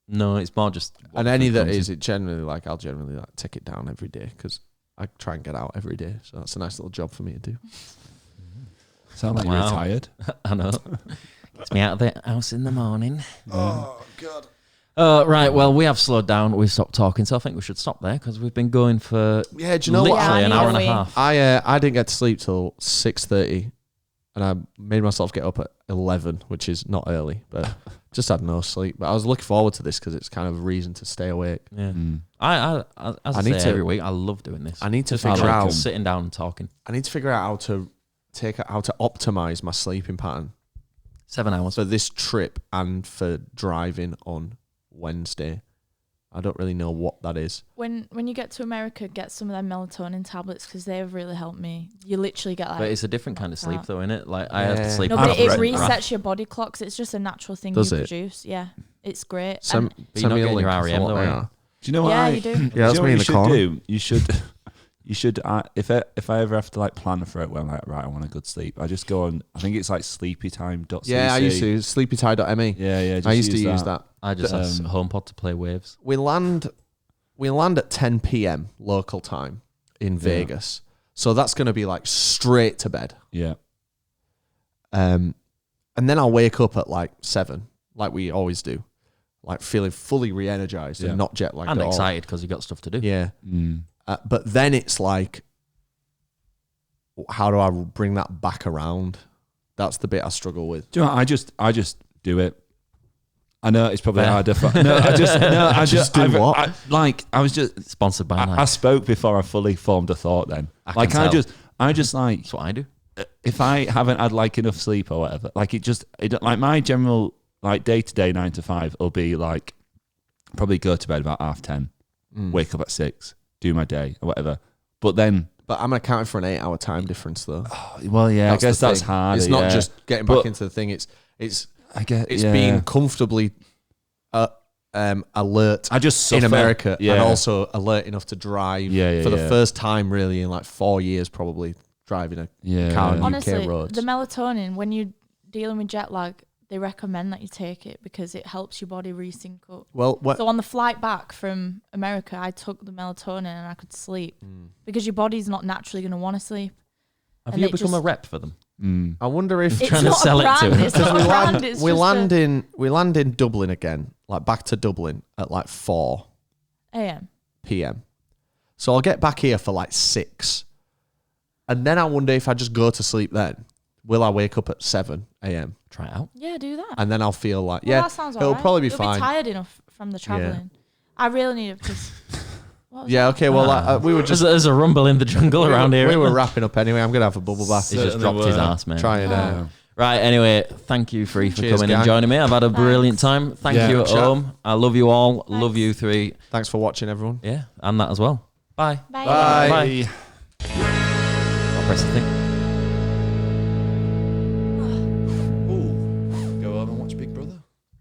Speaker 1: No, it's more just. what
Speaker 2: And any
Speaker 1: food
Speaker 2: that
Speaker 1: comes
Speaker 2: is,
Speaker 1: in.
Speaker 2: it generally like I'll generally like take it down every day because I try and get out every day. So that's a nice little job for me to do.
Speaker 4: Sound like
Speaker 1: Wow.
Speaker 4: you're retired.
Speaker 1: I know. Gets me out of the house in the morning.
Speaker 2: Oh God!
Speaker 1: Right, well, we have slowed down. We've stopped talking, so I think we should stop there because we've been going for
Speaker 2: Yeah, do you know
Speaker 1: literally
Speaker 2: what?
Speaker 3: Yeah, I
Speaker 1: an
Speaker 3: need
Speaker 1: hour
Speaker 3: a
Speaker 1: and a
Speaker 3: wee.
Speaker 1: half.
Speaker 2: I didn't get to sleep till 6:30, and I made myself get up at 11, which is not early, but just had no sleep. But I was looking forward to this because it's kind of a reason to stay awake.
Speaker 1: Yeah.
Speaker 4: Mm.
Speaker 1: As I
Speaker 2: need
Speaker 1: say
Speaker 2: to-
Speaker 1: every week, I love doing this.
Speaker 2: I need to
Speaker 1: Just
Speaker 2: figure
Speaker 1: like
Speaker 2: out.
Speaker 1: sitting down and talking.
Speaker 2: I need to figure out how to optimize my sleeping pattern
Speaker 1: 7 hours.
Speaker 2: for this trip and for driving on Wednesday. I don't really know what that is.
Speaker 3: When you get to America, get some of them melatonin tablets because they have really helped me. You literally get like.
Speaker 1: But it's a different kind of sleep,
Speaker 3: out.
Speaker 1: though, isn't it? Like I have to
Speaker 2: Yeah.
Speaker 1: sleep.
Speaker 3: No,
Speaker 1: half
Speaker 3: but it
Speaker 1: the night.
Speaker 3: resets your body clocks. It's just a natural thing
Speaker 2: Does
Speaker 3: you
Speaker 2: it?
Speaker 3: produce. Yeah, it's great.
Speaker 2: Send,
Speaker 1: But you're
Speaker 2: send
Speaker 1: not
Speaker 2: me a
Speaker 1: getting
Speaker 2: link.
Speaker 1: your
Speaker 2: for
Speaker 1: REM
Speaker 2: what
Speaker 1: though,
Speaker 2: they
Speaker 1: are you?
Speaker 2: are.
Speaker 4: Do you know what?
Speaker 3: Yeah,
Speaker 4: I,
Speaker 3: you do.
Speaker 2: Yeah,
Speaker 4: do
Speaker 2: that's
Speaker 4: you know
Speaker 2: me
Speaker 4: what
Speaker 2: in
Speaker 4: you
Speaker 2: the
Speaker 4: should
Speaker 2: corner.
Speaker 4: do? You should. If I ever have to like plan for it, when I'm like, right, I want a good sleep. I just go on. I think it's like sleepytime.cc.
Speaker 2: Yeah, I used to sleepytie.me.
Speaker 4: Yeah. Just
Speaker 2: I used to use that.
Speaker 1: I just have
Speaker 4: Um,
Speaker 1: HomePod to play Waves.
Speaker 2: We land at 10 p.m. local time in Vegas. So that's going to be like straight to bed.
Speaker 4: Yeah.
Speaker 2: And then I'll wake up at like 7, like we always do, like feeling fully re-energized
Speaker 4: Yeah.
Speaker 2: and not jet lagged
Speaker 1: And
Speaker 2: at all.
Speaker 1: excited because you got stuff to do.
Speaker 2: Yeah.
Speaker 4: Mm.
Speaker 2: But then it's like, how do I bring that back around? That's the bit I struggle with.
Speaker 4: Do you know what? I just do it. I know it's probably
Speaker 1: Fair.
Speaker 4: harder. I just
Speaker 2: do what?
Speaker 4: I was just.
Speaker 1: Sponsored by
Speaker 4: I
Speaker 1: Nike.
Speaker 4: spoke before I fully formed a thought. Then,
Speaker 1: I
Speaker 4: like,
Speaker 1: can
Speaker 4: I
Speaker 1: tell.
Speaker 4: just like
Speaker 1: That's what I do.
Speaker 4: if I haven't had like enough sleep or whatever, like it like my general like day to day 9 to 5 will be like probably go to bed about 10:30, wake up at 6, do my day or whatever. But then,
Speaker 2: But I'm accounting for an 8-hour time difference though.
Speaker 4: well, yeah, I guess
Speaker 2: the
Speaker 4: that's
Speaker 2: thing.
Speaker 4: hard.
Speaker 2: It's not just getting back into the thing. It's
Speaker 4: I guess
Speaker 2: being comfortably alert
Speaker 4: I just suffer.
Speaker 2: in America
Speaker 4: Yeah.
Speaker 2: and also alert enough to drive
Speaker 4: Yeah,
Speaker 2: for the
Speaker 4: yeah.
Speaker 2: first time really in like 4 years probably driving a
Speaker 4: Yeah.
Speaker 2: car on UK
Speaker 3: Honestly,
Speaker 2: roads.
Speaker 3: the melatonin, when you're dealing with jet lag, they recommend that you take it because it helps your body resync up.
Speaker 2: Well, what?
Speaker 3: So on the flight back from America, I took the melatonin and I could sleep because your body's not naturally going to want to sleep.
Speaker 1: Have
Speaker 3: And
Speaker 1: you
Speaker 3: it
Speaker 1: become a
Speaker 3: just-
Speaker 1: rep for them?
Speaker 2: I wonder if
Speaker 3: It's
Speaker 1: Trying to
Speaker 3: not
Speaker 1: sell
Speaker 3: a
Speaker 1: it to
Speaker 3: brand.
Speaker 1: him.
Speaker 3: It's not a brand. It's
Speaker 2: we
Speaker 3: just
Speaker 2: land in Dublin again, like back to Dublin at like 4
Speaker 3: AM.
Speaker 2: p.m. So I'll get back here for like 6, and then I wonder if I just go to sleep. Then will I wake up at 7 a.m.
Speaker 1: Try it out.
Speaker 3: Yeah, do that.
Speaker 2: and then I'll feel like
Speaker 3: Well,
Speaker 2: yeah,
Speaker 3: that sounds
Speaker 2: it'll
Speaker 3: alright.
Speaker 2: probably be
Speaker 3: You'll
Speaker 2: fine.
Speaker 3: Be tired enough from the traveling. I really need it because. What was
Speaker 2: Yeah, okay. Well, we were just
Speaker 1: There's a rumble in the jungle around here.
Speaker 2: we were wrapping up anyway. I'm gonna have a bubble bath.
Speaker 1: He's just dropped his ass, man.
Speaker 2: Try and
Speaker 3: Oh.
Speaker 1: Right, anyway, thank you, Free, for
Speaker 2: Cheers,
Speaker 1: coming and
Speaker 2: gang.
Speaker 1: joining me. I've had a brilliant
Speaker 3: Thanks.
Speaker 1: time. Thank
Speaker 2: Yeah,
Speaker 1: you at
Speaker 2: good chat.
Speaker 1: home. I love you all. Love
Speaker 3: Thanks.
Speaker 1: you 3.
Speaker 2: thanks for watching, everyone.
Speaker 1: Yeah, and that as well. Bye.
Speaker 3: Bye.
Speaker 2: Bye.
Speaker 1: Bye. I'll press the thing.